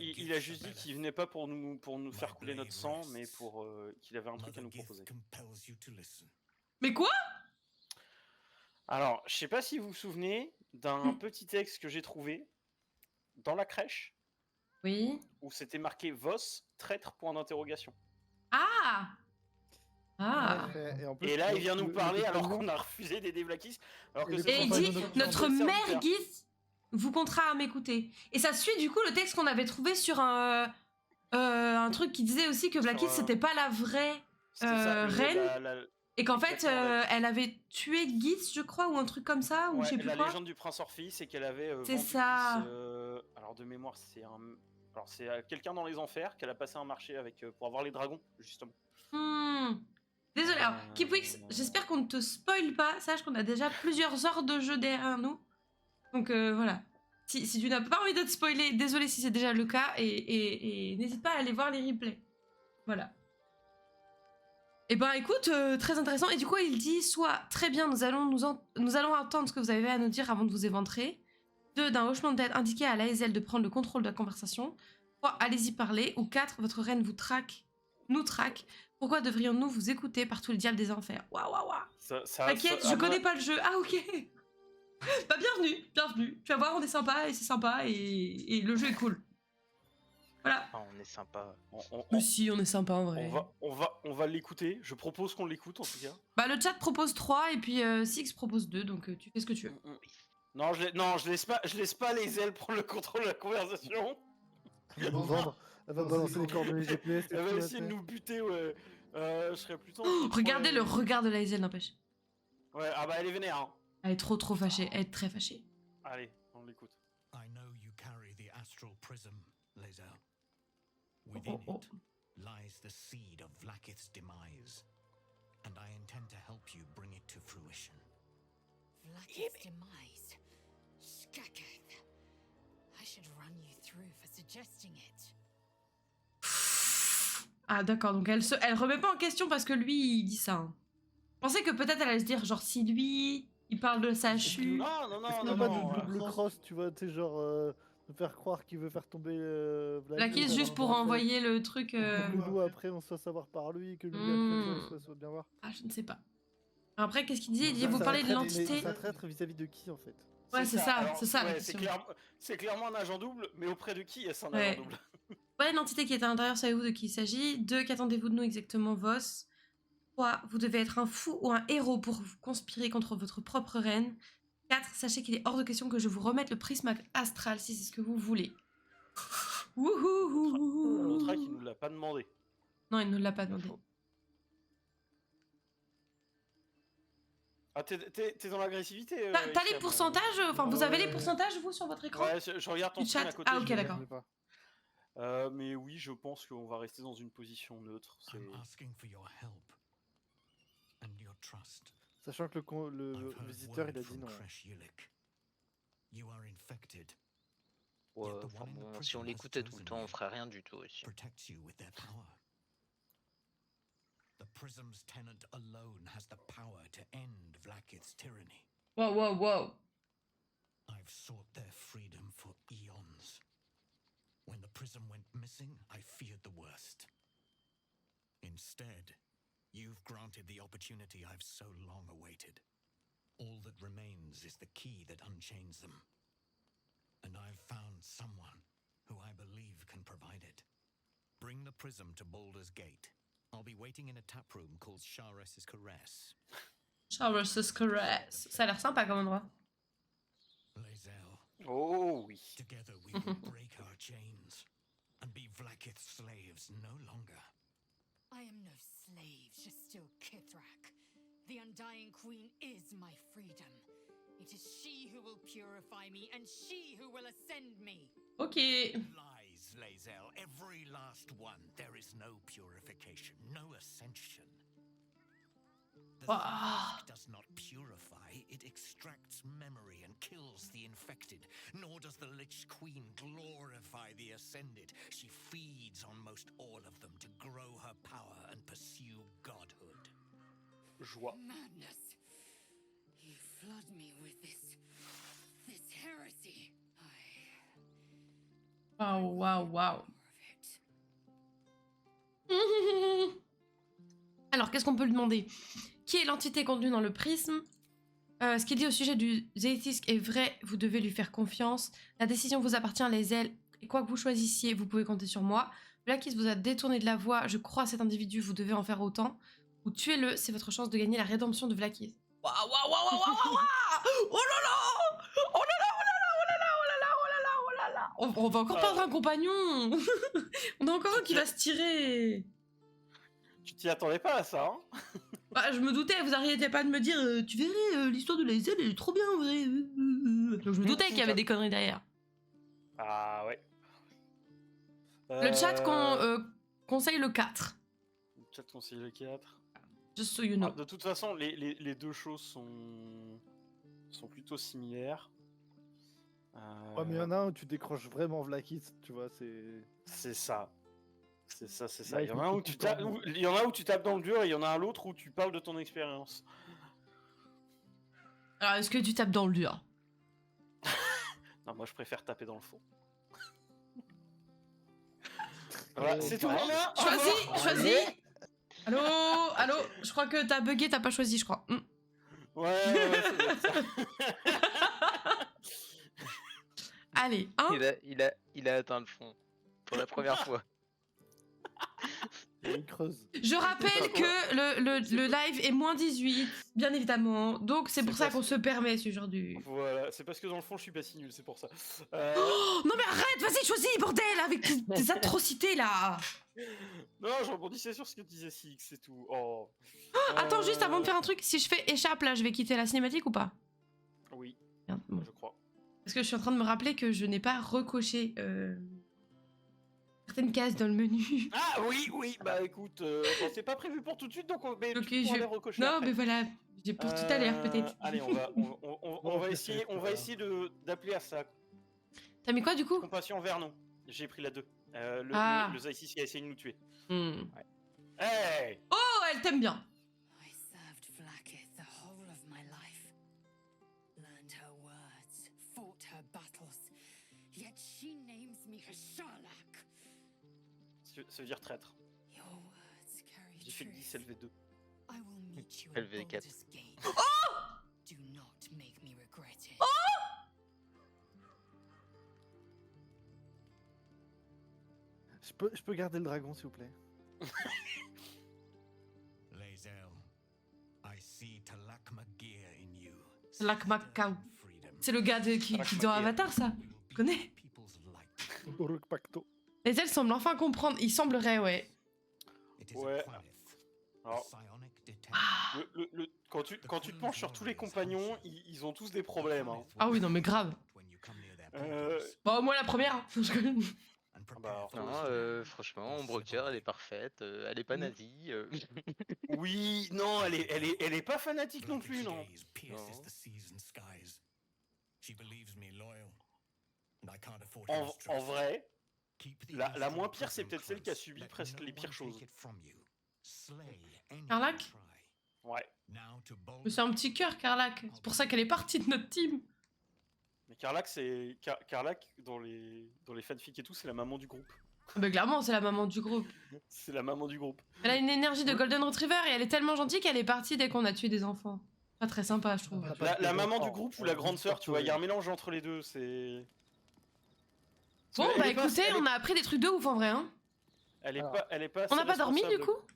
il a juste dit qu'il venait pas pour nous faire couler notre sang, mais pour qu'il avait un truc à nous proposer. Mais quoi? Alors, je sais pas si vous vous souvenez d'un petit texte que j'ai trouvé dans la crèche Oui. où c'était marqué Vos, traître, point d'interrogation. Ah! Ah! Et, en plus, Et là, il vient le- nous le parler alors compagnon- qu'on a refusé d'aider Blackis. Alors que Et le c'est Et il son dit compagnon serviteur. notre mère Guise vous comptera à m'écouter. Et ça suit du coup le texte qu'on avait trouvé sur un truc qui disait aussi que Sur, Blackis c'était pas la vraie C'était ça, reine et qu'en fait exactement, elle avait tué Guise, je crois, ou un truc comme ça, ou je sais plus la quoi. légende du prince Orpheus, c'est qu'elle avait C'est vendu ça. Guise, alors de mémoire, c'est quelqu'un dans les enfers qu'elle a passé un marché avec pour avoir les dragons justement. Désolé. Alors, Keepwix, j'espère qu'on ne te spoil pas. Sache qu'on a déjà plusieurs heures de jeu derrière nous. Donc voilà. Si tu n'as pas envie d'être spoilé, désolé si c'est déjà le cas. Et n'hésite pas à aller voir les replays. Voilà. Et ben écoute, très intéressant. Et du coup, il dit soit très bien, nous allons entendre ce que vous avez à nous dire avant de vous éventrer. 2. D'un hochement de tête, indiquer à l'ASL de prendre le contrôle de la conversation. 3. Allez-y parler. Ou 4. Votre reine vous traque. Nous traque. Pourquoi devrions-nous vous écouter par tous les diables des enfers? Waouh, waouh, waouh. T'inquiète, je connais pas le jeu. Ah, ok. Bah, bienvenue. Tu vas voir, on est sympa et c'est sympa et le jeu est cool. Voilà. Ah, on est sympa. Mais si, on est sympa en vrai. On va l'écouter. Je propose qu'on l'écoute en tout cas. Bah, le chat propose 3 et puis Six propose 2, donc tu fais ce que tu veux. Non, je laisse pas les ailes prendre le contrôle de la conversation. Elle va nous vendre, elle va balancer les coordonnées GPS. Elle va essayer de nous buter, ouais. Je serais plutôt. Regardez le regard de l'ASL, n'empêche. Ouais, ah bah elle est vénère, hein. Elle est trop fâchée, elle est très fâchée. Allez, on l'écoute. I know you carry the astral prism, Lae'zel. Oh, Within oh. it lies the seed of Vlaakith's demise, and I intend to help you bring it to fruition. Vlaakith's demise. Skaketh. I should run you through for suggesting it. Ah d'accord, donc elle remet pas en question parce que lui, il dit ça. Hein. Je pensais que peut-être elle allait se dire, genre, si lui, il parle de sa chute... Non. Est-ce qu'il n'y a pas de double cross, tu vois, tu sais, genre, de faire croire qu'il veut faire tomber Blackis juste pour envoyer le truc... Que nous, après, on se fasse savoir par lui, que lui, après, on se fasse bien voir. Ah, je ne sais pas. Après, qu'est-ce qu'il dit? Il dit, vous Ça parlez de traître, l'entité... mais ça traître vis-à-vis de qui, en fait? Ouais, c'est ça, Alors, c'est ça la ouais, question. c'est clairement un agent double, mais auprès de qui est-ce un Ouais. agent double? Ouais, l'entité qui est à l'intérieur, savez-vous de qui il s'agit? 2. Qu'attendez-vous de nous exactement, Vos? 3. Vous devez être un fou ou un héros pour vous conspirer contre votre propre reine. 4. Sachez qu'il est hors de question que je vous remette le prisme astral si c'est ce que vous voulez. Wouhou. L'autre qui nous l'a pas demandé. Non, il ne l'a pas demandé. Ah, t'es dans l'agressivité. T'as les pourcentages? Enfin, vous avez les pourcentages, vous, sur votre écran? Ouais, je regarde ton Du stream chat. à côté. Ah, ok, je- d'accord. Mais oui, je pense qu'on va rester dans une position neutre. I'm asking for your help and your trust. Sachant que le I've heard visiteur, il a word dit from non. Kresh Yulik. You are infected. Ouais, Yet the enfin one in the bon, si prison on has l'écoutait tout le chosen temps, on you, ferait rien du tout aussi. protects you with their power. The prism's tenant alone has the power to end Vlaakith's tyranny. Wow. I've sought their freedom for eons. When the prism went missing, I feared the worst. Instead, you've granted the opportunity I've so long awaited. All that remains is the key that unchains them. And I've found someone who I believe can provide it. Bring the prism to Baldur's Gate. I'll be waiting in a tap room called Shares's Caress. Charles' Caress. Ça a l'air sympa comme endroit. Lae'zel, Oh oui. together we will break our chains and be Vlaakith's slaves no longer. I am no slave, still Kithrak. The Undying Queen is my freedom. It is she who will purify me, and she who will ascend me. Ok. Lies, Lae'zel, every last one. There is no purification, no ascension. The Ah. Thark does not purify, it extracts memory and kills the infected. Nor does the Lich Queen glorify the ascended. She feeds on most all of them to grow her power and pursue godhood. joie. Madness. You flood me with this heresy. Waouh, waouh, waouh. More of it. Alors, qu'est-ce qu'on peut lui demander? Qui est l'entité contenue dans le prisme? Ce qu'il dit au sujet du Zétisque est vrai, vous devez lui faire confiance. La décision vous appartient, les ailes. Et quoi que vous choisissiez, vous pouvez compter sur moi. Blackis vous a détourné de la voie, je crois à cet individu, vous devez en faire autant. Ou tuez-le, c'est votre chance de gagner la rédemption de Blackis. Waouh, waouh, waouh, waouh, waouh, waouh. Oh là là. Oh là là, oh là là, oh là là, oh là là, oh là là, oh là là. On va encore perdre un compagnon. On a encore un qui va se tirer. Tu t'y attendais pas à ça, hein? Bah, je me doutais, vous arrêtez pas de me dire tu verrais, l'histoire de la SL, elle est trop bien en vrai. Donc je me doutais qu'il y avait des conneries derrière. Ah ouais. Le chat conseille le 4. Le chat conseille le 4. Just so you know. De toute façon, les deux choses sont plutôt similaires. Ouais, mais il y en a un où tu décroches vraiment Vlakis, tu vois, c'est... C'est ça. C'est ça. Là, Il y en a un où tu tapes, il y en a où tu tapes dans le dur et il y en a un l'autre où tu parles de ton expérience. Alors, est-ce que tu tapes dans le dur? Non, moi je préfère taper dans le fond. Voilà, c'est tout pour moi. Choisis. Allô, je crois que t'as bugué, t'as pas choisi, je crois. Ouais, c'est bien ça. Allez, hein. Il a atteint le fond. Pour la première fois. Il y a une creuse. Je rappelle que le live est moins 18, bien évidemment. Donc c'est pour C'est ça pas qu'on se permet ce genre de... Voilà, c'est parce que dans le fond je suis pas si nul, c'est pour ça. Oh, non mais arrête, vas-y, choisis, bordel, avec tes atrocités là. Non, je rebondissais sur ce que disait Six, c'est tout. Oh. Attends, juste avant de faire un truc, si je fais échappe là, je vais quitter la cinématique ou pas? Oui, Merde, bon. je crois. Parce que je suis en train de me rappeler que je n'ai pas recoché certaines cases dans le menu. Ah oui, bah écoute, bon, c'est pas prévu pour tout de suite, donc mais Ok, tu pourras les recocher Non, après. mais voilà, j'ai pour tout à l'heure peut-être. Allez, on va essayer d'appeler à ça. T'as mis quoi du coup? Compassion Vernon. J'ai pris la 2. Le Zaïsis qui a essayé de nous tuer. Hey! Oh, elle t'aime bien. I served Vlaakith the whole of my life. Learned her words, fought her battles. Yet she names me her Sherlock. Ça veut dire traître. Your words carry J'ai fait le 10 truth. LV2. I will meet you at LV4. Baldur's Gate. Do not make me regret it. Je peux garder le dragon, s'il vous plaît? Lae'zel, I see Talak Magir in you. Talak Makau. Freedom. C'est le gars qui dans Avatar, ça. Tu connais? People's light. Uruk Pacto. Les ailes semblent enfin comprendre. Il semblerait, ouais. It is Ouais. a Qualith, Alors, psionic detector. Ah, quand tu te penches sur tous les compagnons, ils ont tous des problèmes. Hein. ah oui, non, mais grave. When you come near their Euh, portals, Bon, moi la première. and prepare bah, for Non, the franchement, Ombreutière, elle est parfaite. Elle est pas nazie. Oui, non, elle est pas fanatique non plus, non. gaze pierces the seas and skies. She believes me loyal, and I can't afford to En mistrust. vrai, Keep the la oath moins of pire, c'est Brooklyn peut-être celle qui a close. subi Let presque no les pires one choses. take it from you. Slay any Carlac who try. Ouais. Now to Mais c'est un petit cœur, Carlac. C'est pour ça qu'elle est partie de notre team. Mais Carlac dans les fanfics et tout, c'est la maman du groupe. Bah, clairement, c'est la maman du groupe. C'est la maman du groupe. Elle a une énergie de Golden Retriever et elle est tellement gentille qu'elle est partie dès qu'on a tué des enfants. Pas très sympa, je trouve. La maman du groupe ou la grande sœur, tu vois, il y a un mélange entre les deux, c'est... Bon, Elle bah est pas- écoutez, elle est- on a appris des trucs de ouf en vrai, hein. Elle est Alors, pas On n'a assez pas dormi du responsable. coup?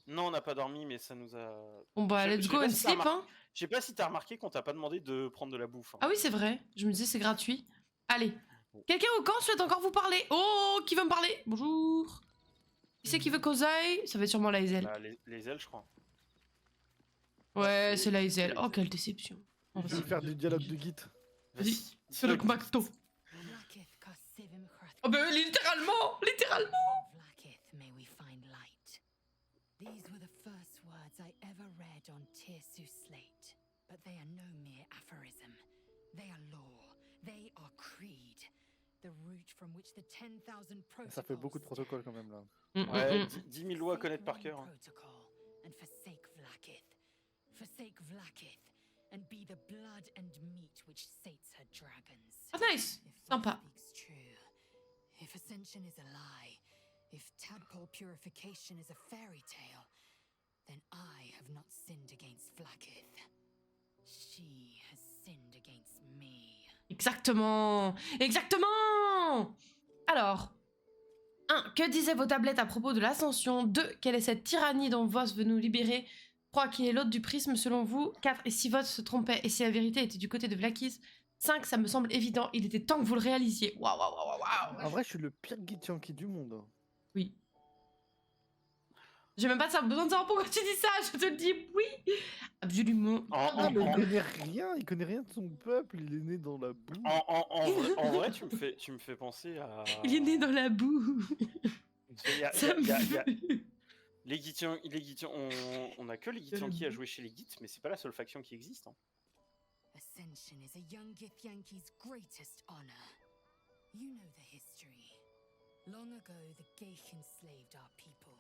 Non, on n'a pas dormi, mais ça nous a... Bon bah, Je- let's je go sais pas and si t'as sleep, hein. Je sais pas si t'as remarqué qu'on t'a pas demandé de prendre de la bouffe. Hein. Ah oui, c'est vrai. Je me disais, c'est gratuit. Allez. Quelqu'un au camp souhaite encore vous parler? Oh, qui veut me parler? Bonjour. Qui c'est qui veut causer? Ça va être sûrement la Hazel. Bah, les ailes, je crois. Ouais, c'est la Hazel. Oh, quelle déception. Oh, Je vais faire du dialogue de Git. Vas-y, c'est le Macto. Vlaakith Kosivim Hrath. Oh bah, littéralement. Vlaakith, may we find light. These were the first words I ever read on Tirsu slate, but they are no mere aphorism. They are law. They are creed. The root from which the 10,000 protocols Ça fait beaucoup de protocoles quand même là. Ouais, 10 000 lois à connaître par cœur. Hein. Protocol and forsake Vlaakith. forsake Vlaakith, and be the blood and meat which sates her dragons. Ah, nice. If Sympa. Voss speaks true, if ascension is a lie, if tadpole purification is a fairy tale, then I have not sinned against Vlaakith. She has sinned against me. Exactement. Exactement. Alors, 1. Que disaient vos tablettes à propos de l'ascension? 2. Quelle est cette tyrannie dont Voss veut nous libérer? 3. Qui est l'hôte du prisme selon vous? 4. Et si Voss se trompait et si la vérité était du côté de Vlaakith? 5. Ça me semble évident, il était temps que vous le réalisiez. Waouh, waouh, waouh, waouh. En vrai, je suis le pire Githyanki du monde. Oui. J'ai même pas besoin de savoir pourquoi tu dis ça, je te le dis oui. Absolument. Non, mais il connaît rien de son peuple, il est né dans la boue. En vrai, tu me fais penser à. Il est né dans la boue. Ça me fait- Les Githyanki, on a que les Githyanki à jouer chez les Giths, mais c'est pas la seule faction qui existe. Hein. Ascension is a young Githyanki's greatest honor. You know the history. Long ago, the Geich enslaved our people.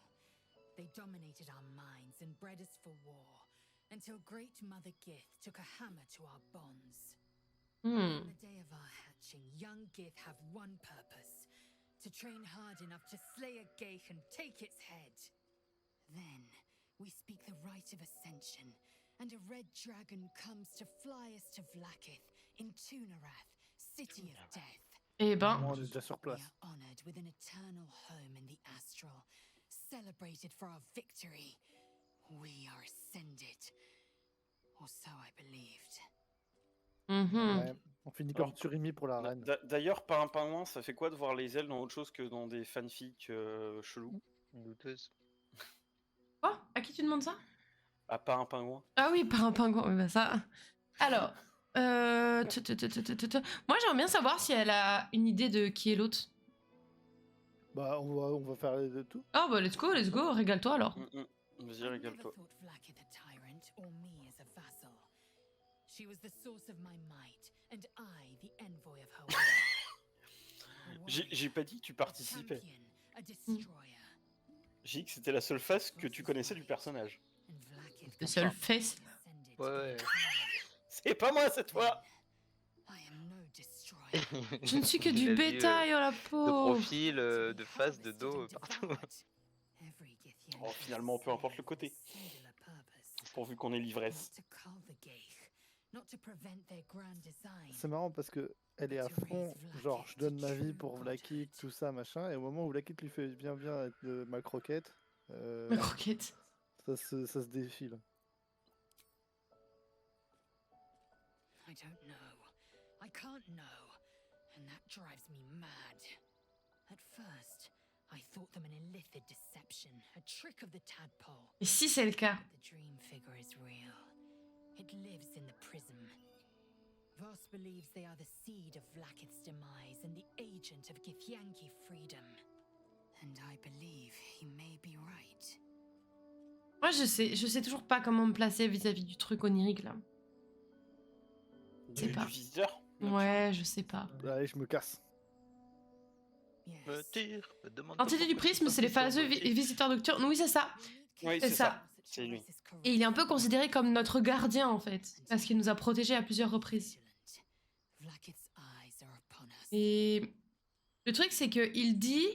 They dominated our minds and bred us for war, until Great Mother Gith took a hammer to our bonds. On the day of our hatching, young Gith have one purpose: to train hard enough to slay a Geich and take its head. Then, we speak the rite of ascension, and a red dragon comes to fly us to Vlaakith, in Tunarath, city of death. Eh ben, On est déjà sur We place. are honored with an eternal home in the astral, celebrated for our victory. We are ascended. Or so I believed. Ouais, on finit comme Alors, Tsurimi pour la reine. D'ailleurs, par un pingouin, ça fait quoi de voir les ailes dans autre chose que dans des fanfics chelous? Douteuse. quoi? À qui tu demandes ça? Ah, pas un pingouin. Ah oui, par un pingouin, oui, bah ça. Alors, moi j'aimerais bien savoir si elle a une idée de qui est l'autre. Bah, on va faire de tout. Ah bah let's go, régale-toi alors. Vas-y, I never régale-toi. thought Vlaakith a tyrant or me as a vassal. She was the source of my might, and I the envoy of her will. A J'ai warrior, pas dit que tu a participais. champion, a destroyer. J'ai dit que c'était la seule face que tu connaissais du personnage. And Vlaakith Le seul face. ascended Ouais, to ouais. the throne. C'est pas moi cette fois! I am no destroyer. Je ne suis que Il du a vu, bétail, oh la de pauvre. profil, de face, de dos, partout. Every Githyanki Oh, finalement, peu importe le côté. has a singular purpose. Pourvu qu'on ait l'ivresse. Not to cull the Geich, not to prevent their grand design. C'est marrant parce que elle est à fond, genre je donne ma vie pour Vlaakith, tout ça, machin, et au moment où Vlaakith lui fait bien être ma croquette, Ma croquette. ça se défile. I don't know. I can't know. And that drives me mad. At first, I thought them an illithid deception, a trick of the tadpole. Et si c'est le cas? But the dream figure is real. It lives in the prism. Voss believes they are the seed of Vlaakith's demise and the agent of Githyanki freedom. And I believe he may be right. Moi je sais toujours pas comment me placer vis-à-vis du truc onirique là. Du pas. visiteur? Ouais, je sais pas. Allez, je me casse. Yes. Me tire, me demande. L'entité du prisme, c'est les phaseux visiteurs nocturnes. Oui, c'est ça. Oui, c'est ça. C'est lui. Et il est un peu considéré comme notre gardien en fait, parce qu'il nous a protégés à plusieurs reprises. Vlaakith's eyes are upon us. Et le truc, c'est que il dit,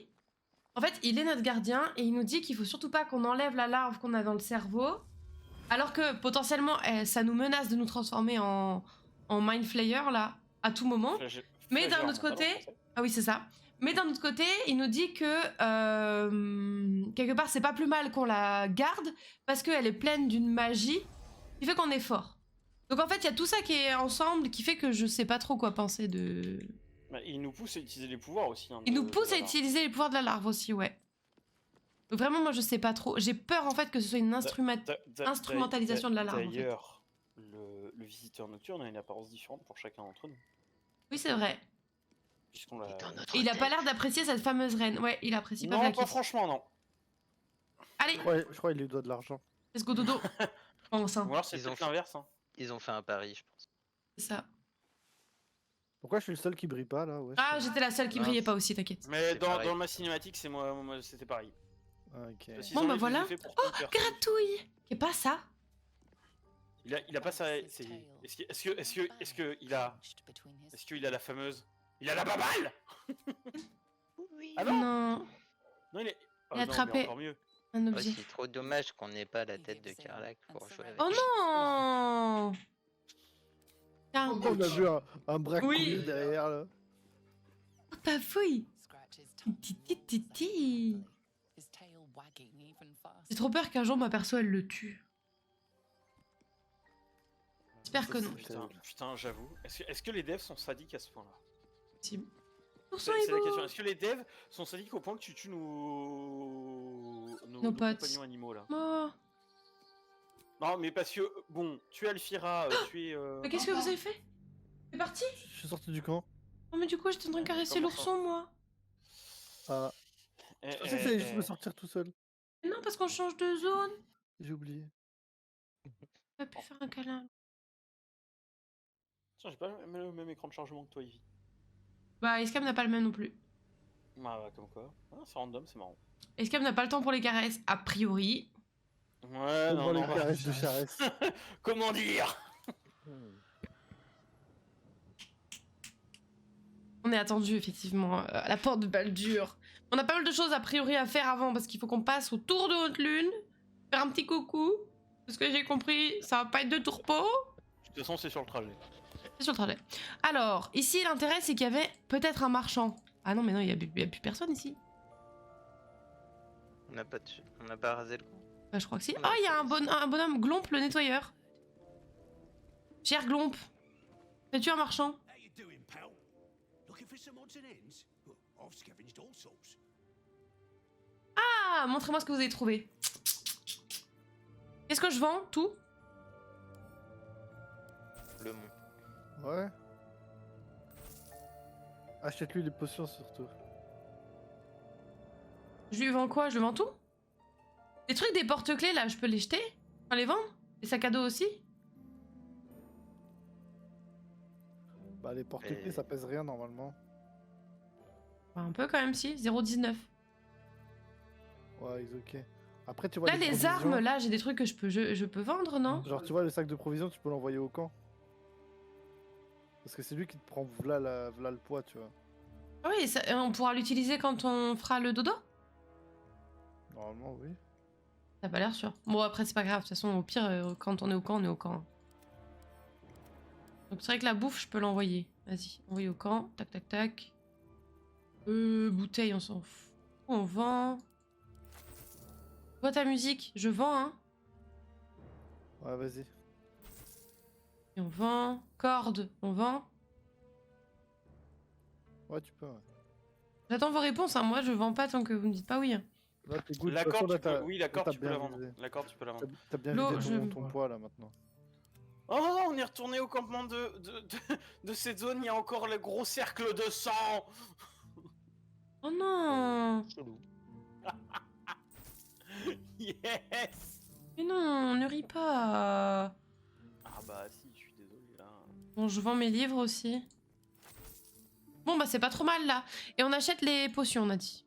en fait, il est notre gardien et il nous dit qu'il faut surtout pas qu'on enlève la larve qu'on a dans le cerveau, alors que potentiellement, ça nous menace de nous transformer en Mind Flayer là à tout moment. Mais d'un autre côté, ah oui, c'est ça. Mais d'un autre côté, il nous dit que quelque part, c'est pas plus mal qu'on la garde parce qu'elle est pleine d'une magie qui fait qu'on est fort. Donc en fait, il y a tout ça qui est ensemble qui fait que je sais pas trop quoi penser de. Bah, il nous pousse à utiliser les pouvoirs aussi. Hein, Il nous de pousse à la larve. utiliser les pouvoirs de la larve aussi, ouais. Donc vraiment, moi, je sais pas trop. J'ai peur en fait que ce soit une instrumentalisation de la larve. En fait. D'ailleurs, le visiteur nocturne a une apparence différente pour chacun d'entre nous. Oui, c'est vrai. Puisqu'on l'a. Et il a pas l'air d'apprécier cette fameuse reine. Ouais, il apprécie pas Non, Vlaakith. pas franchement, non. Allez, Je crois qu'il lui doit de l'argent. let's go dodo. Pense, hein. Ou alors c'est Ils ont peut-être fait- l'inverse. Hein. Ils ont fait un pari, je pense. C'est ça. Pourquoi je suis le seul qui brille pas là? Ouais, Ah, j'étais la seule qui Mince. brillait pas aussi, t'inquiète. Mais C'est dans pareil. ma cinématique, c'est moi c'était pareil. ok. Parce qu'ils Bon, ont bah les voilà. effets pour Oh, tout le perso. gratouille. Qu'est pas ça? Il a pas sa. Est-ce qu'il a la fameuse. Il a la baballe. Oui. Ah non. Non, Non, il est. Il a non, mais attrapé. encore mieux. un Ouais, objet. c'est trop dommage qu'on n'ait pas la tête de Karlak pour jouer avec. Oh non! Tiens, On a vu un bras Oui. couru derrière là. oh, ta fouille! Titi. J'ai trop peur qu'un jour ma perso elle le tue. J'espère que non. Putain, j'avoue. Est-ce que les devs sont sadiques à ce point-là? Si. C'est la question. Est-ce que les devs sont sadiques au point que tu tues nos potes. compagnons animaux là? Oh. Non, mais parce que, bon, tu es Alfira, tu es. Mais qu'est-ce que vous avez fait? C'est parti? Je suis sorti du camp. Oh mais du coup j'étais en train de caresser Comment ça? l'ourson moi. Ah, je pensais que ça allait juste me sortir tout seul. Mais non parce qu'on change de zone. J'ai oublié. On va pu faire un câlin. Tiens, j'ai pas le même écran de chargement que toi, Ivy. Bah Escam n'a pas le même non plus. Bah, comme quoi. Ah, c'est random, c'est marrant. Escam n'a pas le temps pour les caresses, a priori. Ouais, On non, prend les non. caresses de Charès. Comment dire? On est attendu effectivement à la porte de Baldur. On a pas mal de choses a priori à faire avant parce qu'il faut qu'on passe au tour de Haute Lune, faire un petit coucou. Parce que j'ai compris, ça va pas être de tourpeau. De toute façon, c'est sur le trajet. C'est sur le trajet. Alors, ici l'intérêt c'est qu'il y avait peut-être un marchand. Ah non mais non, il y a plus personne ici. On n'a pas rasé le camp. Bah je crois que si. Ah il y a un bonhomme, Glomp le nettoyeur. Cher Glomp, es-tu un marchand? How you doing, pal? Looking for some odds and ends? I've scavenged all sorts. Ah, montrez-moi ce que vous avez trouvé. Qu'est-ce que je vends? Tout? Le mont. Ouais. Achète-lui les potions surtout. Je lui vends quoi? Je lui vends tout? Les trucs des porte-clés là, je peux les jeter? Enfin les vendre? Les sacs à dos aussi? Bah les porte-clés Et- ça pèse rien normalement. Bah, un peu quand même si, 0,19. Ouais, ils ok. Après tu vois Là les provisions, armes, là j'ai des trucs que je peux vendre, non? Genre tu vois le sac de provisions, tu peux l'envoyer au camp. Parce que c'est lui qui te prend v'là le poids, tu vois. Ah oui, on pourra l'utiliser quand on fera le dodo? Normalement oui. Ça a pas l'air sûr. Bon après c'est pas grave, de toute façon au pire quand on est au camp, on est au camp. Donc c'est vrai que la bouffe je peux l'envoyer. Vas-y, envoyer au camp, tac tac tac. Bouteille on s'en fout. On vend. Boîte à musique, je vends hein. Ouais vas-y. Et on vend. Corde, on vend. Ouais tu peux ouais. J'attends vos réponses, hein. Moi je vends pas tant que vous me dites pas oui. Là t'es good. La de toute façon, corde, là, tu peux... t'as- oui, la là, corde, t'as tu peux la bien vendre. visé. La corde, tu peux la vendre. T'as bien L'eau, visé je- ton poids là maintenant. Oh non, non, on est retourné au campement de cette zone, il y a encore le gros cercle de sang. Oh non. Chelou. Yes. Mais non, ne ris pas. Ah bah si, je suis désolé là. Bon, je vends mes livres aussi. Bon bah c'est pas trop mal là. Et on achète les potions, on a dit.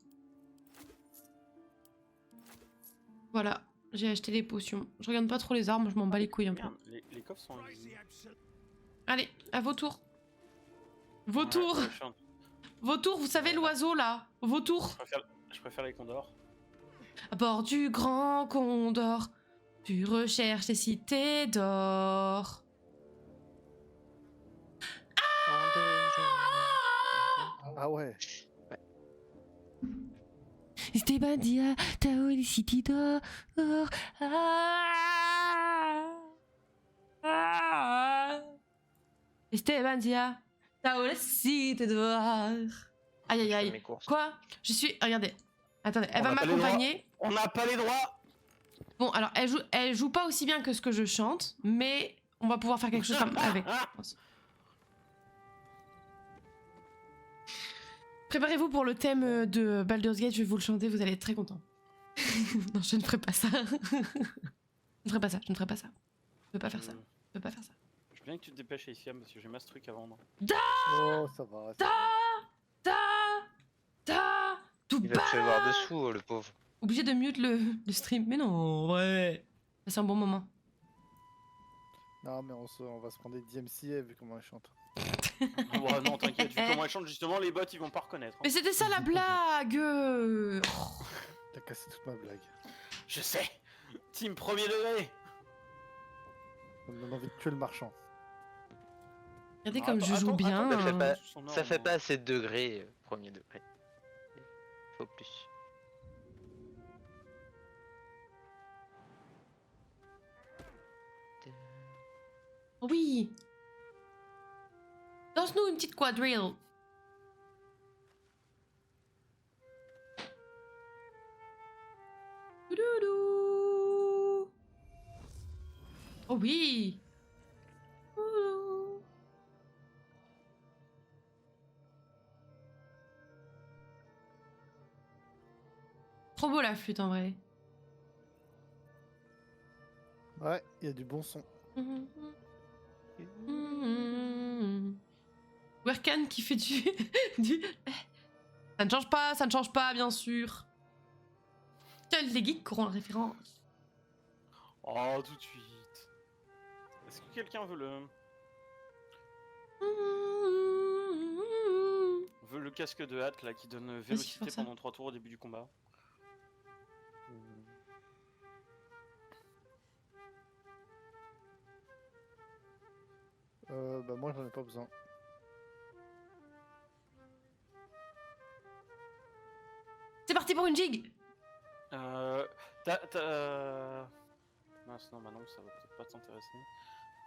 Voilà, j'ai acheté les potions. Je regarde pas trop les armes, je m'en bats les couilles un peu. Merde, les coffres sont invisibles. Allez, à vos tours. Vos Ouais, tours. ouais, Vos tours, vous savez l'oiseau là. Vos tours. je préfère les condors. À bord du grand condor, tu recherches les cités d'or. Ah ouais. Esteban Dia, Tao les cités d'or. Esteban Dia, Tao les cités d'or. Aïe aïe aïe. Mes courses. Quoi? Je suis. Regardez. Attendez, elle On va n'a pas les m'accompagner. On n'a pas les droits. Bon, alors elle joue pas aussi bien que ce que je chante, mais on va pouvoir faire quelque chose avec. je pense. Préparez-vous pour le thème de Baldur's Gate, je vais vous le chanter, vous allez être très contents. Non, je ne ferai pas ça. Je ne ferai pas ça, je ne ferai pas ça. Je peux pas faire ça. Je peux pas faire ça. Je veux bien que tu te dépêches, Isiam, parce que j'ai masse truc à vendre. Oh ça va. Tout Il va te faire voir dessous, le pauvre. Obligé de mute le stream. Mais non, ouais. C'est un bon moment. Non, mais on va se prendre des DMCA vu comment elle chante. Oh, non, t'inquiète, vu comment elle chante, justement, les bots ils vont pas reconnaître. hein. Mais c'était ça la blague. T'as cassé toute ma blague. Je sais. Team premier degré. Ça me donne envie de tuer le marchand. Regardez Non, comme je joue bien. Ça fait hein. pas, Tous en ça ordre, fait hein. pas assez de degrés, premier degré. Faut plus. Oui. Danse-nous une petite quadrille. Doudou. Oh oui. Doudou. Trop beau la flûte en vrai. Ouais, il y a du bon son. Werkan qui fait du... Ça ne change pas, bien sûr. Seuls les geeks auront la référence. Oh, tout de suite. Est-ce que quelqu'un veut le casque de hâte là qui donne vélocité faire ça. pendant 3 tours au début du combat? Bah moi j'en ai pas besoin. C'est parti pour une jig. Mince, non, bah non, ça va peut-être pas t'intéresser.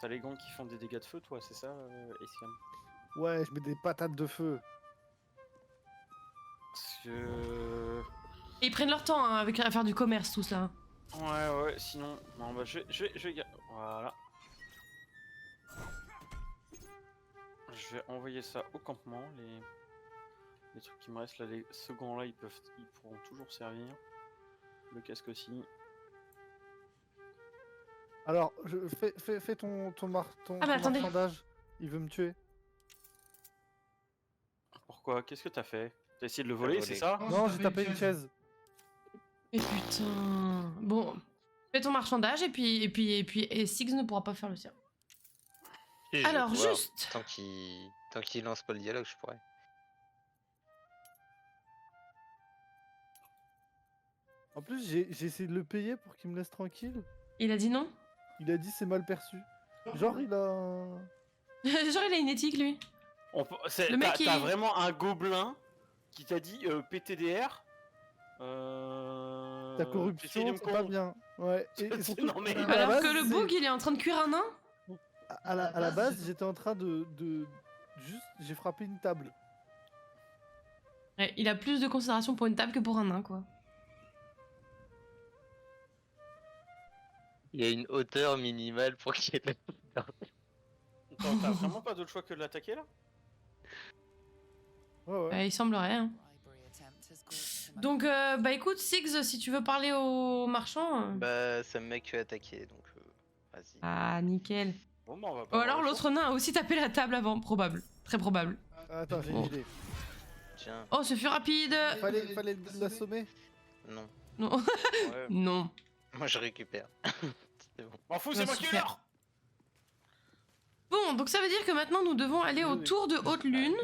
T'as les gants qui font des dégâts de feu, toi, c'est ça, Esiam? Ouais, je mets des patates de feu. Parce que... Et ils prennent leur temps hein, avec à faire du commerce tout ça. Ouais, sinon... Non, bah je vais... Voilà. Je vais envoyer ça au campement, les trucs qui me restent là, ce gant là, ils pourront toujours servir. Le casque aussi. Alors, fais ton Ah bah attendez. marchandage. Il veut me tuer. Pourquoi? Qu'est-ce que t'as fait? T'as essayé de le voler, volé. c'est ça? Non, j'ai tapé une chaise. Mais putain. Bon, fais ton marchandage et Six ne pourra pas faire le sien. Si, je vais Alors pouvoir. juste. Tant qu'il lance pas le dialogue, je pourrais. En plus, j'ai essayé de le payer pour qu'il me laisse tranquille. Il a dit non. Il a dit c'est mal perçu. Genre, il a... Genre il a une éthique lui. Le mec, T'as il- vraiment un gobelin qui t'a dit PTDR. Ta corruption, t'essayes de me c'est pas corrompre. bien. Ouais. Et surtout, Non, mais- à la Alors base, que le c'est- boug il est en train de cuire un nain. à la base, j'étais en train de... Juste, j'ai frappé une table. Ouais, il a plus de considération pour une table que pour un nain quoi. Il y a une hauteur minimale pour qu'il y ait T'as vraiment pas d'autre choix que de l'attaquer là? Ouais. Il semblerait. Hein. Donc bah écoute Six, si tu veux parler aux marchands. Bah, ça me met que attaquer, donc vas-y. Ah nickel. Bon, bah on va Ou pas. alors avoir le l'autre nain a aussi tapé la table avant, probable. Très probable. Attends, j'ai Oh. une idée. Tiens, Oh ce fut rapide. Fallait l'assommer. non. Non. choix. Ouais. Non. Moi, je récupère. C'est bon. M'en fous, Ouais, c'est moi qui ai super. l'heure. Bon, donc ça veut dire que maintenant nous devons aller au Oui. tour de haute lune.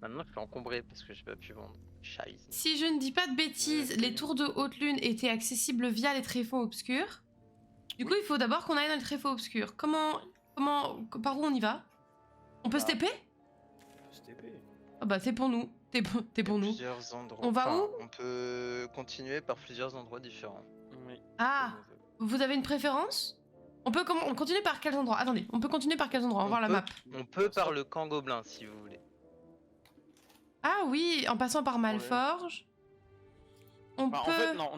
Maintenant, je suis encombré parce que j'ai pas pu vendre. Scheiße. Si je ne dis pas de bêtises, les tours de haute lune étaient accessibles via les tréfonds obscurs. Du coup, il faut d'abord qu'on aille dans les tréfonds obscurs. Par où on y va? On peut se TP? Ah bah c'est pour nous. T'es pour nous. Plusieurs endroits. On va Enfin, où? On peut continuer par plusieurs endroits différents. Oui. Ah, vous avez une préférence? On peut on continue par quels endroits? Attendez, on peut continuer par quels endroits? On va voir la map. On peut par le camp gobelin si vous voulez. Ah oui, en passant par Malforge. On Bah, peut... En fait, non,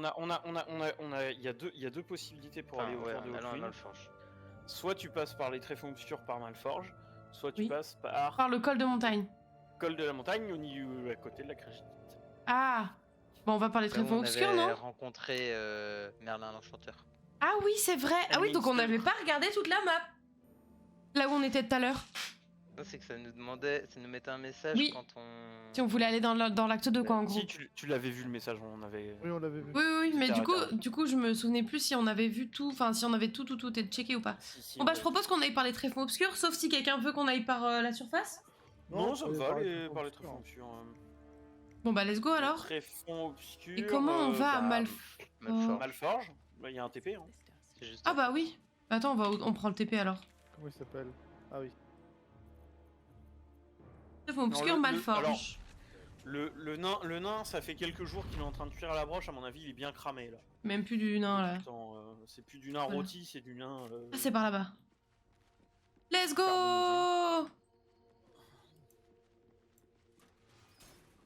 il y a deux possibilités pour aller au ouais, tour de en allant à Haute-Lune. Malforge. Soit tu passes par les tréfonds obscurs par Malforge, soit tu Oui. passes par Par le col de montagne. col de la montagne au niveau à côté de la Crégite. Ah, bon, on va par les Là où tréfonds on obscurs, avait non? rencontré Merlin l'Enchanteur. Ah oui, c'est vrai. Ah oui, donc on Elminster. n'avait pas regardé toute la map. Là où on était tout à l'heure. Non, c'est que ça nous mettait un message Oui. quand on. Si on voulait aller dans l'acte 2, quoi, en gros. Si, tu l'avais vu le message, on avait. Oui, on l'avait vu. Oui, mais C'était arrêté. du coup, je me souvenais plus si on avait vu tout, enfin, si on avait tout et checké ou pas. Si, Bon, bah, je propose qu'on aille par les tréfonds obscurs, sauf si quelqu'un veut qu'on aille par la surface. Non, ça me va par par les obscurs. tréfonds obscurs. Bon, bah, let's go alors. Tréfonds obscurs. Et comment on va à Malforge. Malforge. Il y a un TP. Hein. C'est juste Ah, bah oui. Attends, on prend le TP alors. Comment il s'appelle? Ah oui. Tréfonds obscurs, alors, Malforge. le nain, ça fait quelques jours qu'il est en train de cuire à la broche. À mon avis, il est bien cramé là. Même plus du nain là. Attends, c'est plus du nain Voilà. rôti, c'est du nain. Ah, c'est par là-bas. Let's go! Carbonisé.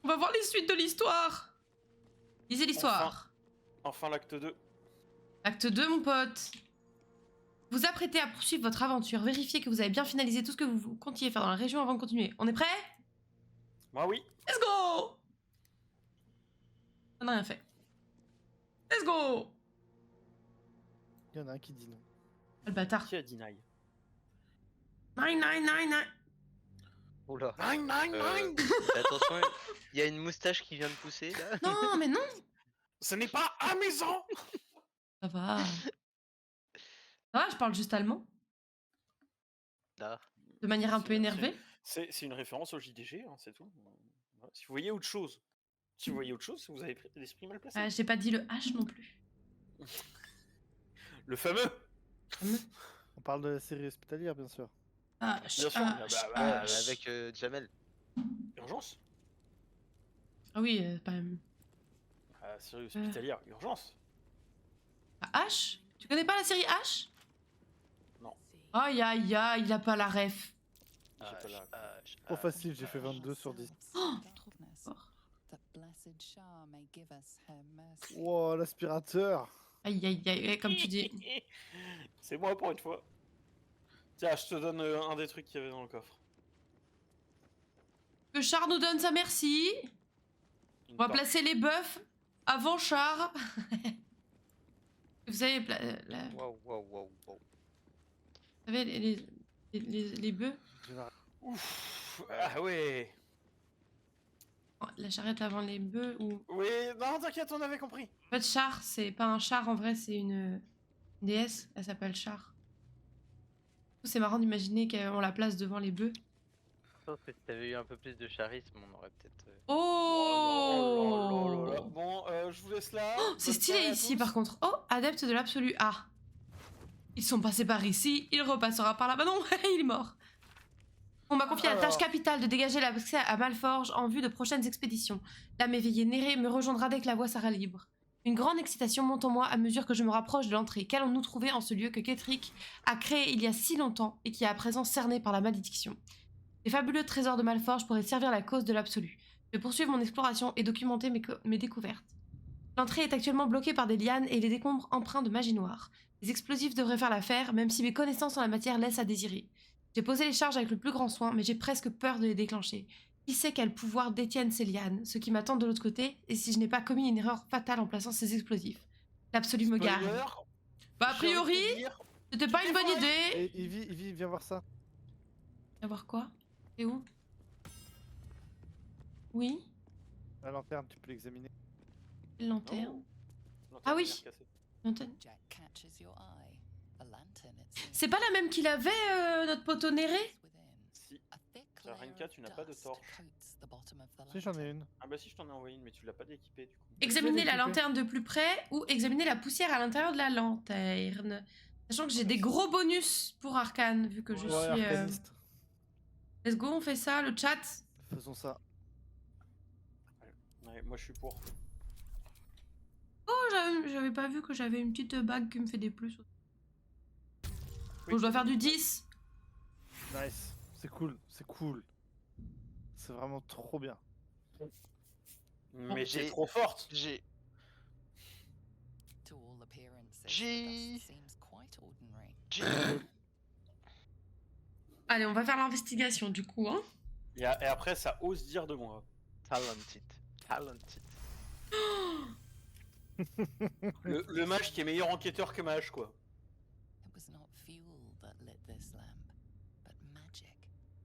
On va voir les suites de l'histoire. Lisez l'histoire. Enfin, l'acte 2. Acte 2, mon pote. Vous apprêtez à poursuivre votre aventure. Vérifiez que vous avez bien finalisé tout ce que vous comptiez faire dans la région avant de continuer. On est prêt? Moi, oui. Let's go! On n'a rien fait. Let's go! Il y en a un qui dit non. Ah, le bâtard. Qui a dit nine? Nine. Oula. Nine. Attention, il y a une moustache qui vient de pousser là. Non, mais non. Ce n'est pas amusant. Ça va. Ça va, je parle juste allemand. Là. De manière un peu énervée. C'est une référence au JDG, hein, c'est tout. Voilà. Si vous voyez autre chose, c'est que vous avez l'esprit mal placé. J'ai pas dit le H non plus. Le fameux. On parle de la série hospitalière, bien sûr. Bien sûr. Avec Jamel. Urgence. Ah oui, pas... Série hospitalière, urgence. H? Tu connais pas la série H? Non. Aïe, il a pas la ref. J'ai pas la- Trop facile, j'ai fait 22 sur 10. Wow, l'aspirateur. Aïe, comme tu dis. C'est moi pour une fois. Tiens, je te donne un des trucs qu'il y avait dans le coffre. Que Char nous donne sa merci. Une On va torche. placer les bœufs avant Char. Vous savez, Waouh. vous savez les bœufs. Ouf. Ah ouais. Oh, la charrette avant les bœufs ou... Oui, non, t'inquiète, on avait compris. En fait, Char, c'est pas un char en vrai, c'est une déesse. Elle s'appelle Char. C'est marrant d'imaginer qu'on la place devant les bœufs. Sauf que si t'avais eu un peu plus de charisme, on aurait peut-être. Oh, là là. Bon, je vous laisse là. c'est Bonne stylé soirée à ici tous. par contre. Oh, adepte de l'absolu. Ah. Ils sont passés par ici, il repassera par là. Bah non, il est mort. On m'a confié la tâche capitale de dégager l'accès à Malforge en vue de prochaines expéditions. L'âme éveillée Néré me rejoindra dès que la voie sera libre. Une grande excitation monte en moi à mesure que je me rapproche de l'entrée. Qu'allons-nous trouver en ce lieu que Ketrick a créé il y a si longtemps et qui est à présent cerné par la malédiction? Les fabuleux trésors de Malforge pourraient servir la cause de l'absolu. Je vais poursuivre mon exploration et documenter mes découvertes. L'entrée est actuellement bloquée par des lianes et les décombres empreints de magie noire. Les explosifs devraient faire l'affaire, même si mes connaissances en la matière laissent à désirer. J'ai posé les charges avec le plus grand soin, mais j'ai presque peur de les déclencher. Qui sait quel pouvoir détiennent ces lianes, ce qui m'attend de l'autre côté, et si je n'ai pas commis une erreur fatale en plaçant ces explosifs. L'absolu me garde. Spoiler, Bah a j'ai envie de priori, dire, c'était pas une bonne vrai. idée. Et Ivy, viens voir ça. À voir quoi? Et où? Oui, La lanterne, tu peux l'examiner. quelle lanterne. Non, Ah oui. l'antenne est cassée. Lanterne. Jack catches your eye. A lantern, it seems, C'est pas la même qu'il avait, notre poteau Néré? is within. Si. A thick Ça, layer Renka, of tu n'as pas de dust torche. coats the bottom of the Si, j'en ai lantern. une. Ah bah si, je t'en ai envoyé une, mais tu l'as pas dééquipée du coup. Examiner la équipé. lanterne de plus près ou examiner la poussière à l'intérieur de la lanterne. Sachant que j'ai des gros bonus pour Arcane, vu que je Ouais, suis... arcaniste. Let's go, on fait ça, le chat. Faisons ça. Ouais, moi je suis pour. Oh, j'avais pas vu que j'avais une petite bague qui me fait des plus. Oui, Bon, je dois faire du 10. Nice. C'est cool, c'est cool. C'est vraiment trop bien. Mais j'ai- t'es trop forte. J'ai. To all appearances, the Gee. dust seems quite ordinary. Allez, on va faire l'investigation du coup, hein. Et après, ça ose dire de moi. Talented. Le mage qui est meilleur enquêteur que mage, quoi. It was not fuel that lit this lamp, but magic.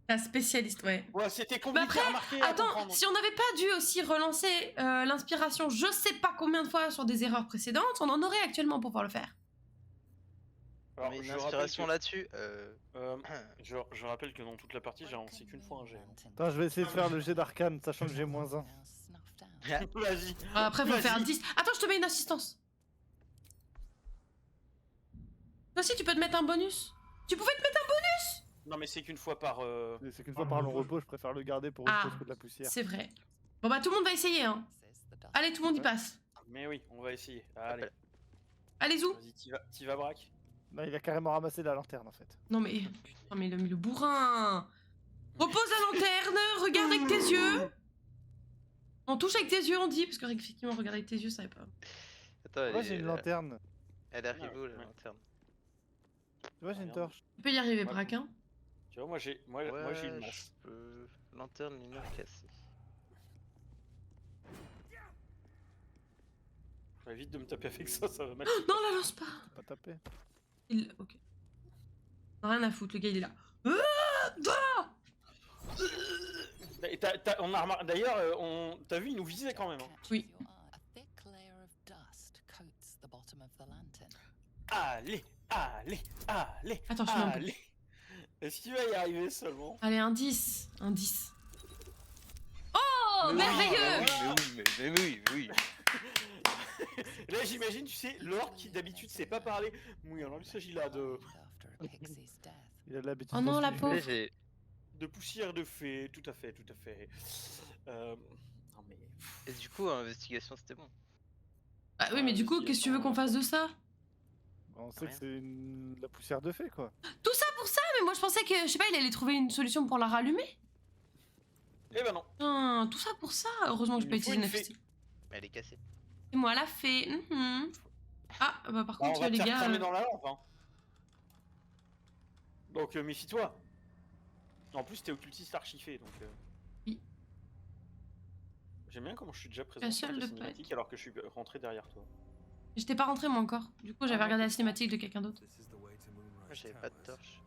La spécialiste, ouais. Ouais, c'était Mais compliqué après, à remarquer. à attends, comprendre. si on n'avait pas dû aussi relancer l'inspiration, je sais pas combien de fois sur des erreurs précédentes, on en aurait actuellement pour pouvoir le faire. Alors, Mais une je rappelle inspiration que- là-dessus. je rappelle que dans toute la partie, j'ai lancé qu'une fois un jet. Attends, je vais essayer de faire le jet d'arcane, sachant que j'ai moins 1. Vas-y. Après, faut Vas-y. faire 10. Attends, je te mets une assistance. Toi aussi, tu peux te mettre un bonus. Tu pouvais te mettre un bonus. Non, mais c'est qu'une fois par. C'est qu'une fois par long repos, je préfère le garder pour Ah, autre chose que de la poussière. C'est vrai. Bon bah tout le monde va essayer, hein. Allez, tout le monde y passe. Mais oui, on va essayer. Allez, Allez, Zou. vas-y, t'y vas, Braque. Non, il a carrément ramassé la lanterne en fait. Non mais le bourrin. Repose la lanterne, regarde avec tes yeux. On touche avec tes yeux, on dit, parce que effectivement, regarder avec tes yeux, ça va pas. Attends, Moi j'ai une lanterne. Elle arrive où la Ouais. lanterne? Tu vois, j'ai une torche. Tu peux y arriver, Braque, hein. Tu vois, moi j'ai une Ouais, masse. je peux. Lanterne lumière cassée. Faut évite de me taper avec ça, ça va mal. Non, la lance pas. Pas tapé. Ok. Rien à foutre, le gars il est là. Et on a remarqué. D'ailleurs, t'as vu, il nous visait quand même. Hein. Oui. A thick layer of dust coats the bottom of the lantern. Allez, allez, allez. Attends, je fais un peu. allez. Est-ce qu'il va y arriver seulement? Allez, un 10. Un 10. Oh, Mais oui, merveilleux. Mais oui, mais oui. Là, j'imagine, tu sais, l'orque qui d'habitude sait pas parler. Oui, alors il s'agit là After a pixie's death. Il a de l'habitude. Oh non, la de- pauvre. Là, j'ai. de poussière de fée, tout à fait, tout à fait. Non mais. Et du coup, investigation, c'était bon. Ah oui, mais du coup, qu'est-ce que tu veux qu'on fasse de ça? On sait que Rien. c'est de la poussière de fée quoi. Tout ça pour ça? Mais moi je pensais que, je sais pas, il allait trouver une solution pour la rallumer. Eh ben non. Putain, tout ça pour ça? Heureusement que j'ai Il pas nous faut utilisé une une fée. FST. Mais elle est cassée. C'est moi la fée. Ah, bah par Bah, on contre, va te les faire gars. cramer dans la lampe. Hein. Donc méfie-toi. En plus, t'es occultiste archifé, donc. Oui. J'aime bien comment je suis déjà présent La sur seule ta de pas cinématique alors que je suis rentré derrière toi. J'étais pas rentré moi encore. Du coup, j'avais regardé la cinématique de quelqu'un d'autre. Moi, j'avais pas de torche.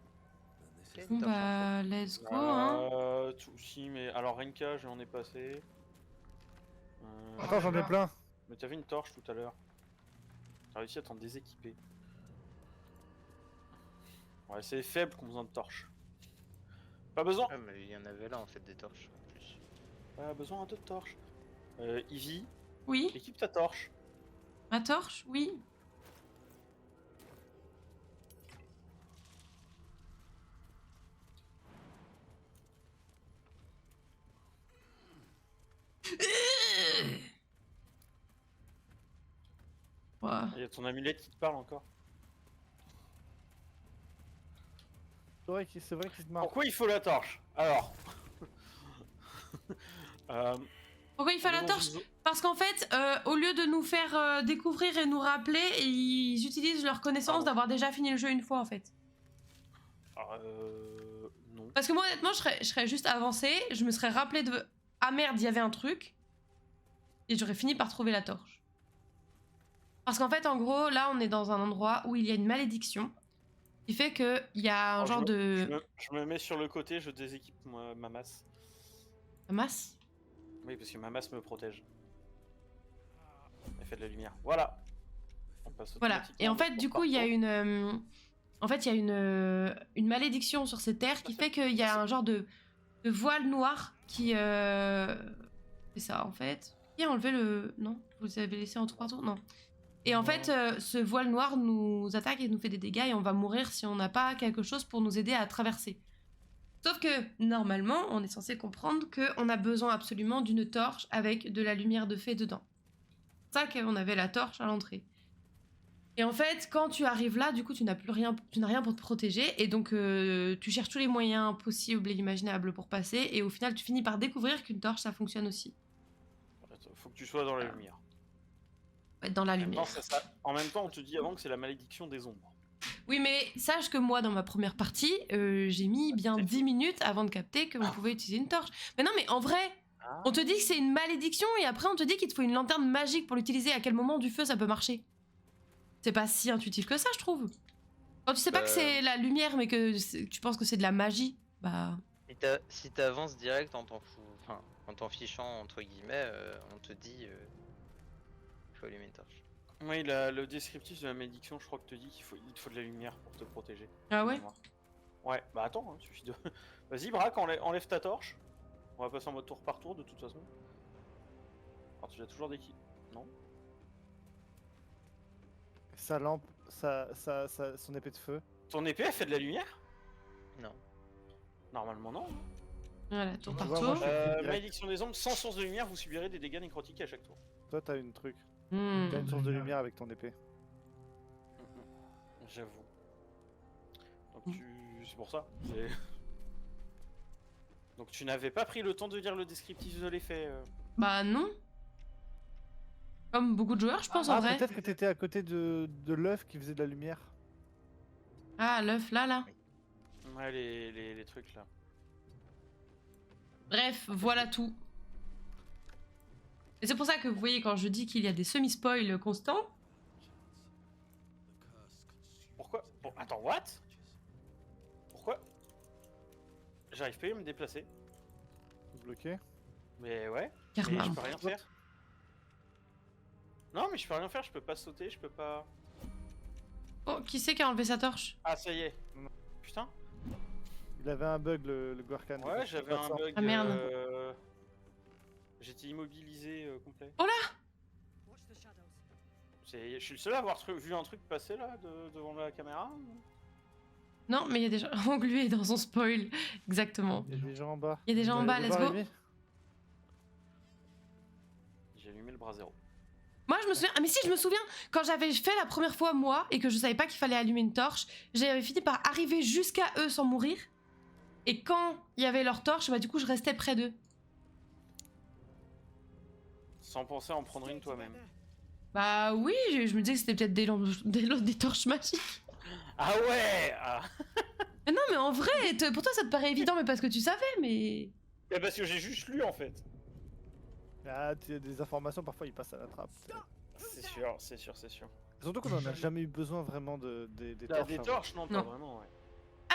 Ok, Bon torche en bah, let's go, hein. Si, mais alors Renka, j'en ai passé. Attends, j'en ai plein. Mais t'avais une torche tout à l'heure. T'as réussi à t'en déséquiper. Ouais, c'est faible qu'on a besoin de torches. Pas besoin. Ah, mais il y en avait là en fait des torches en plus. Pas besoin de torches. Ivy, Oui, équipe ta torche. ma torche, oui. Ouais. Il y a ton amulette qui te parle encore. C'est vrai qu'il se marre. Pourquoi il faut la torche? Alors. Pourquoi il fait la Dans torche? une zo- Parce qu'en fait, au lieu de nous faire découvrir et nous rappeler, ils utilisent leur connaissance Ah. d'avoir déjà fini le jeu une fois en fait. Non. Parce que moi honnêtement, je serais juste avancé, je me serais rappelé de ah merde, il y avait un truc, et j'aurais fini par trouver la torche. Parce qu'en fait, en gros, là, on est dans un endroit où il y a une malédiction qui fait que il y a un Alors, genre de Je me mets sur le côté, je déséquipe ma masse. masse. Oui, parce que ma masse me protège. Elle fait de la lumière. Voilà. On passe Voilà. automatiquement Et en fait, pour du coup, il y a parcours. une malédiction sur ces terres qui fait qu'il y a un genre de voile noir qui c'est ça en fait. Qui a enlevé le non, vous avez laissé en 3 tours non. Et en fait, ce voile noir nous attaque et nous fait des dégâts et on va mourir si on n'a pas quelque chose pour nous aider à traverser. Sauf que normalement, on est censé comprendre qu'on a besoin absolument d'une torche avec de la lumière de fée dedans. C'est ça qu'on avait la torche à l'entrée. Et en fait, quand tu arrives là, du coup, tu n'as rien pour te protéger, et donc tu cherches tous les moyens possibles et imaginables pour passer, et au final, tu finis par découvrir qu'une torche, ça fonctionne aussi. Faut que tu sois dans la Voilà. lumière. Faut être dans la En même lumière. temps, en même temps, on te dit avant que c'est la malédiction des ombres. Oui, mais sache que moi, dans ma première partie, j'ai mis bien 10 minutes avant de capter qu'on pouvait utiliser une torche. Mais non, mais en vrai, on te dit que c'est une malédiction, et après, on te dit qu'il te faut une lanterne magique pour l'utiliser. À quel moment du feu ça peut marcher? C'est pas si intuitif que ça, je trouve. Quand tu sais pas que c'est la lumière, mais que tu penses que c'est de la magie, bah... Et si t'avances direct en t'en fichant entre guillemets, on te dit faut allumer une torche. Oui, le descriptif de la malédiction, je crois que te dit il te faut de la lumière pour te protéger. Ah ouais? Ouais, bah attends, hein, suffit de. Vas-y, Braque, enlève ta torche. On va passer en mode tour par tour de toute façon. Alors, tu as toujours des kills. Non? Sa lampe, son épée de feu. Ton épée, elle fait de la lumière? Non. Normalement, non. Voilà, tour Tu par vois, tour. moi, je fais direct. Malédiction des ombres, sans source de lumière, vous subirez des dégâts nécrotiques à chaque tour. Toi, t'as une truc. Hmm. T'as une source de lumière avec ton épée. J'avoue. Donc c'est pour ça. Donc tu n'avais pas pris le temps de lire le descriptif de l'effet. Bah non. Comme beaucoup de joueurs, je pense, en Ah, vrai. peut-être que t'étais à côté de l'œuf qui faisait de la lumière. Ah, l'œuf, là. Ouais, les trucs là. Bref, voilà tout. Et c'est pour ça que vous voyez, quand je dis qu'il y a des semi-spoils constants, Pourquoi Attends, what? Pourquoi? J'arrive pas à me déplacer. Bloqué. Mais ouais. karma. Mais je peux rien faire. Non, mais je peux rien faire, je peux pas sauter, je peux pas. Oh, qui c'est qui a enlevé sa torche? Ah, ça y est. Putain. Il avait un bug, le Gorkan. Ouais, j'avais un bug. Ah, merde. J'étais immobilisé complet. Oh là! Je suis le seul à avoir vu un truc passer là devant la caméra. Non, mais il y a des gens englués dans son spoil. Exactement. Il y a des gens en bas. Il y a des gens en bas, let's go. J'ai allumé le bras zéro. Moi, je me souviens. Ah, mais si, je me souviens, quand j'avais fait la première fois, moi, et que je savais pas qu'il fallait allumer une torche, j'avais fini par arriver jusqu'à eux sans mourir. Et quand il y avait leur torche, bah, du coup, je restais près d'eux. Sans penser à en prendre une toi-même. Bah oui, je me disais que c'était peut-être des torches magiques. Ah ouais ah. Mais non, mais en vrai, pour toi, ça te paraît évident, mais parce que tu savais, mais. Mais parce que j'ai juste lu en fait. Ah, des informations, parfois ils passent à la trappe. C'est sûr, c'est sûr, c'est sûr. Surtout qu'on en a jamais eu besoin vraiment des Là, torches. des avant. torches, non, pas Non. vraiment, ouais.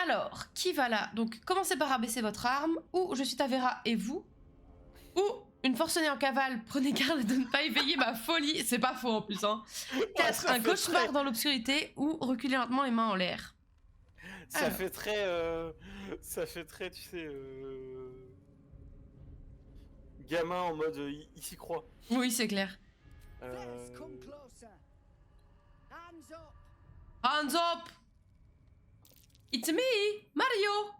Alors, qui va là? Donc, commencez par abaisser votre arme, ou je suis Tavera et vous, ou une forcenée en cavale, prenez garde de ne pas éveiller ma folie, c'est pas faux en plus, hein. 4, ça un fait cauchemar très- dans l'obscurité, ou reculer lentement les mains en l'air. Ça Alors. fait très. Ça fait très, tu sais. Gamin en mode il s'y croit. Oui, c'est clair. Hands up! It's me, Mario!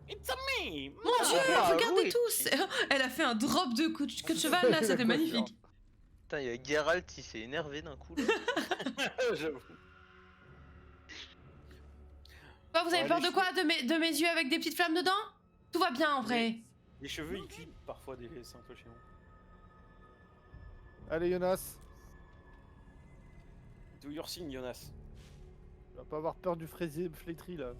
It's a me! Mon dieu, regardez tous! Elle a fait un drop de queue de cheval là, c'était magnifique. Putain, il y a Geralt, il s'est énervé d'un coup là. J'avoue. Quoi, vous avez Ouais, peur les de quoi? De mes yeux avec des petites flammes dedans? Tout va bien en vrai. Les cheveux ils clipent parfois c'est un peu chiant. Allez, Jonas. Do your thing, Jonas. Tu vas pas avoir peur du fraisier flétri là.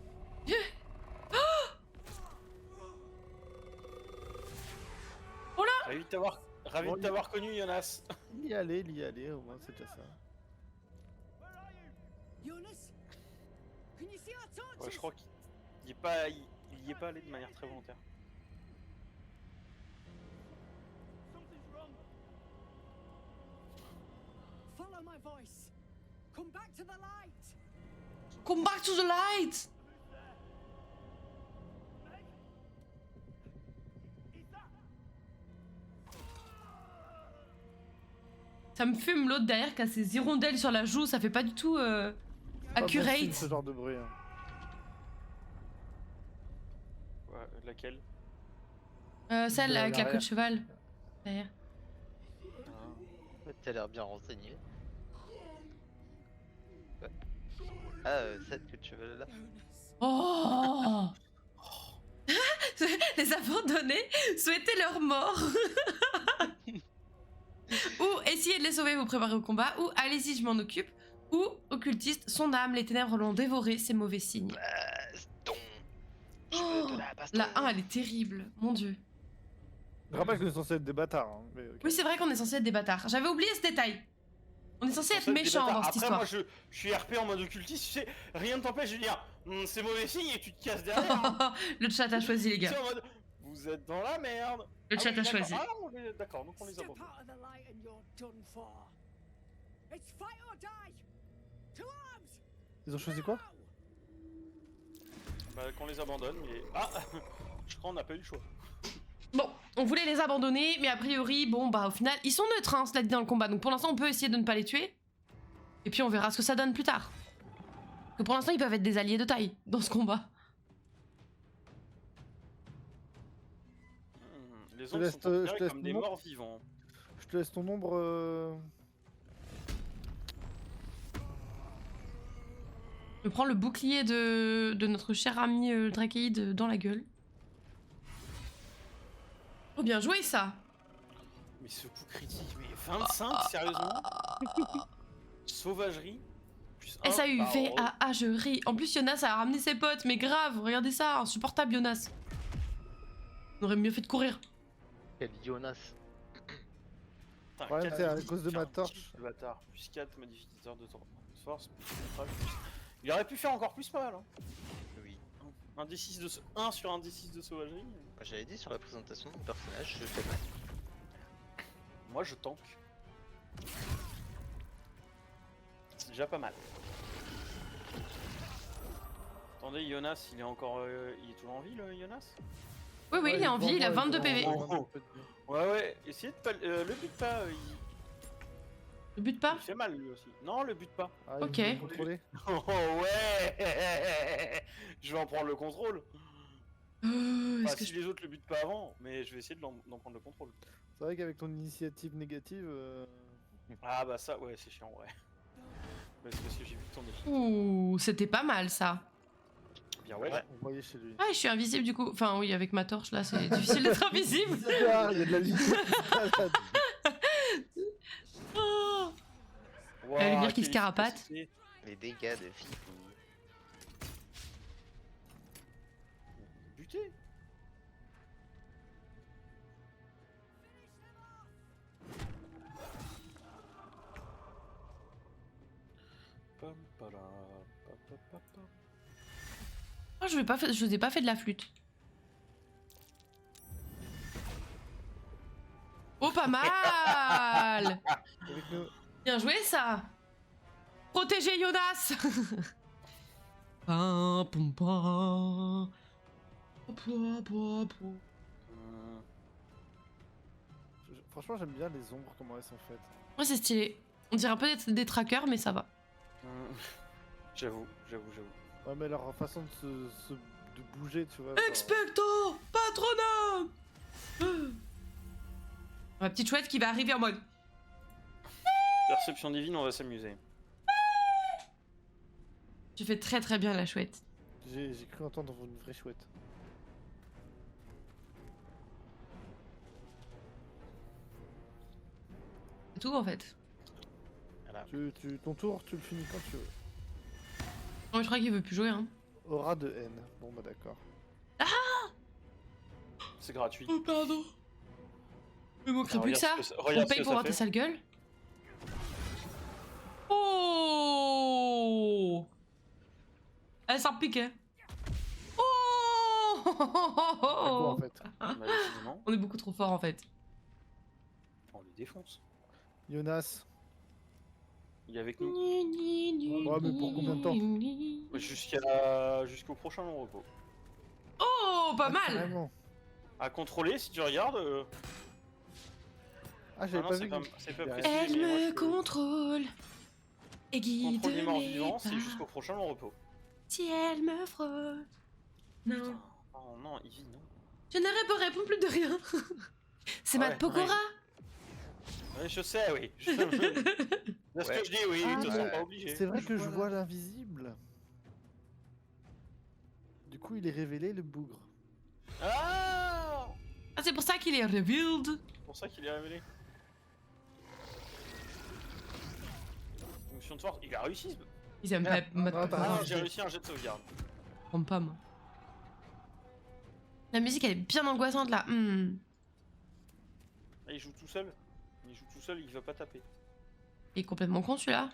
Ravi de t'avoir connu, Jonas. Il y aller, au moins c'est déjà ça. Ouais, je crois qu'il y est pas allé de manière très volontaire. Follow my voice. Come back to the light. Come back to the light! Ça me fume l'autre derrière qui a ses hirondelles sur la joue, ça fait pas du tout Pas bon signe, accurate. ce genre de bruit. Hein. Ouais, laquelle? Celle avec la queue de l'arrière. cheval. Derrière. T'as l'air bien renseigné. Ouais. Ah, cette que tu veux là. Oh! Les abandonnés, souhaitez leur mort. Ou essayez de les sauver, vous préparez au combat. Ou allez-y, je m'en occupe. Ou occultiste, son âme, les ténèbres l'ont dévoré, c'est mauvais signe. Baston. Je veux Oh, de la baston. la 1, elle est terrible, mon dieu. Je rappelle que nous sommes censés être des bâtards. Hein, mais, ok. Oui, c'est vrai qu'on est censé être des bâtards. J'avais oublié ce détail. On est censé être Seul des méchant bâtards. dans cette Après, histoire. moi, je suis RP en mode occultiste, tu sais, rien ne t'empêche de dire c'est mauvais signe et tu te casses derrière. Hein. Le chat a choisi, les Tu sais, gars. en mode vous êtes dans la merde. Le chat a d'accord. choisi. Ah, d'accord, donc on les Step abandonne. out of the light and you're done for. It's fight or die. To arms. Ils ont choisi quoi? Bah, qu'on les abandonne, mais. Ah je crois qu'on n'a pas eu le choix. Bon, on voulait les abandonner, mais a priori, bon, bah au final, ils sont neutres, hein, cela dit, dans le combat. Donc pour l'instant, on peut essayer de ne pas les tuer. Et puis on verra ce que ça donne plus tard. Parce que pour l'instant, ils peuvent être des alliés de taille dans ce combat. Les te autres laisse sont te- je te considérés laisse comme ton des nom. morts vivants. Je te laisse ton nombre. Je prends le bouclier de notre cher ami Drakeid dans la gueule. Oh, bien joué ça! Mais ce coup critique, mais 25, sérieusement? Sauvagerie plus 1 SAUVAAGERI. En plus, Jonas a ramené ses potes, mais grave, regardez ça, insupportable, Jonas. On aurait mieux fait de courir. Quel Jonas. Putain, Ouais, 4 c'est à modifications cause de ma de torche. type, le bâtard. Plus 4 modificateurs de force, plus outrage, plus... Il aurait pu faire encore plus mal. Hein. Oui. Un D6 de 1 sur un D6 de sauvagerie. J'avais dit sur la présentation de mon personnage, je fais mal. Moi je tank. C'est déjà pas mal. Attendez, Jonas, il est encore. Il est toujours en vie, le Jonas? Oui, oui, il est en vie, il a 22 PV. Ouais, essayez de pas. Le but pas, Le but pas? il fait mal lui aussi. Non, le but pas. Ah, ils Ok. vont contrôler. Oh ouais. Je vais en prendre le contrôle. Est-ce Enfin, que si les autres le butent pas avant, mais je vais essayer d'en prendre le contrôle. C'est vrai qu'avec ton initiative négative. Ah bah ça, ouais, c'est chiant, ouais. Ouais, c'est parce que j'ai vu ton défi. Ouh, c'était pas mal ça. Bien ouais. On voyait chez lui. Ah, je suis invisible du coup. Enfin, oui, avec ma torche là, c'est difficile d'être invisible. Ah, il y a de la lumière. Oh. Wow, La lumière qui quelle se carapate. efficacité. Les dégâts de Fifou. Buté. Pam, pala, pa, pa, pa, pa. Oh, je vous ai pas fait de la flûte. Oh, pas mal. Avec nous. Bien joué ça. Protégez Jonas. Pam, pam, pam. Po, po, po. Franchement, j'aime bien les ombres, comment elles sont faites. Ouais, c'est stylé. On dirait un peu des trackers, mais ça va. J'avoue. Ouais, mais leur façon de bouger, tu vois. Expecto Patronum. Ma petite chouette qui va arriver en mode. Perception divine, on va s'amuser. Tu fais très très bien la chouette. J'ai cru entendre une vraie chouette. C'est tout en fait. Voilà. Ton tour, tu le finis quand tu veux. Oh, je crois qu'il veut plus jouer, hein. Aura de haine. Bon, bah d'accord. C'est gratuit. Oh, pardon. Il manquerait Ah, plus que ça. regarde ce que ça- On regarde ce paye que pour ça voir tes fait. sales gueules. Oh, elle s'en pique, hein. C'est quoi en Oh. fait? Bah, décidément, On est beaucoup trop fort en fait. on les défonce. Jonas. Il est avec nous. Ouais, mais pour combien de temps? Jusqu'au prochain long repos. Oh, pas mal. Carrément. À contrôler si tu regardes. Ah, j'avais non, pas c'est vu. pas- que- c'est pas derrière. précis. Elle mais moi, me je- contrôle et guide Contrôle des morts mes vivants, pas. c'est jusqu'au prochain long repos. Si elle me frôle. Non, Putain, oh non, Ivy, non. je ne réponds plus de rien. C'est Ah ma ouais, Pokora. Ouais, je sais, oui. C'est ce que je dis, oui, Ah, de toute façon, ouais. pas obligé. C'est vrai que je vois l'invisible. Du coup, il est révélé le bougre. Ah, Ah, c'est pour ça qu'il est revealed. c'est pour ça qu'il est révélé. Fonction de force, il a réussi. Ils aiment Merde. pas ma Non, t'as Pokora. raison. J'ai réussi un jet de sauvegarde. Je comprends pas moi. La musique elle est bien angoissante là. Ah, il joue tout seul. Il joue tout seul, il va pas taper. Il est complètement con celui-là.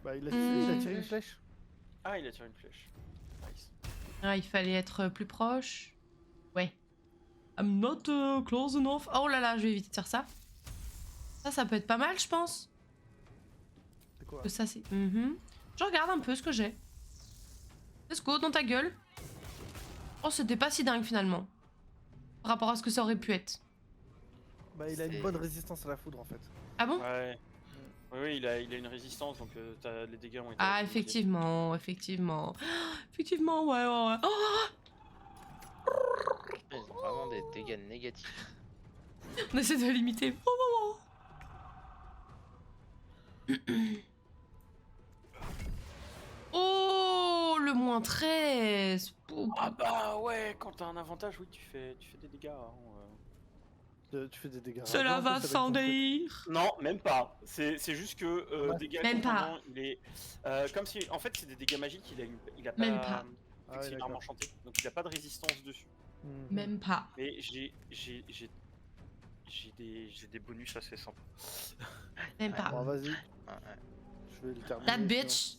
Bah, il a tiré une flèche. Ah, il a tiré une flèche. Nice. Ah, il fallait être plus proche. Ouais. I'm not close enough. Oh là là, je vais éviter de faire ça. Ça peut être pas mal, je pense. C'est quoi? Que ça, c'est... Je regarde un peu ce que j'ai. Let's go, dans ta gueule. Oh, c'était pas si dingue, finalement. Par rapport à ce que ça aurait pu être. Bah, il a une bonne résistance à la foudre, en fait. Ah bon? Ouais. Oui, il a une résistance, donc les dégâts ont été... Ah, optimisés. effectivement. Effectivement, ouais. Oh, Ils ont vraiment des dégâts négatifs. on essaie de limiter. Oh, le moins 13. Ah bah ouais, quand t'as un avantage, oui, tu fais des dégâts. Hein, Tu fais des dégâts. Cela radiants, va ça sans être ton truc. dire. Non, même pas. C'est juste que dégâts Même pas. contondants, il est comme si en fait c'est des dégâts magiques. Il a pas. Même pas. Ah C'est oui, une arme d'accord. enchantée, donc il a pas de résistance dessus. Mhm. Même pas. Mais j'ai des bonus assez sympas. Même pas. Bon, vas-y, Ouais. je vais le terminer. That bitch.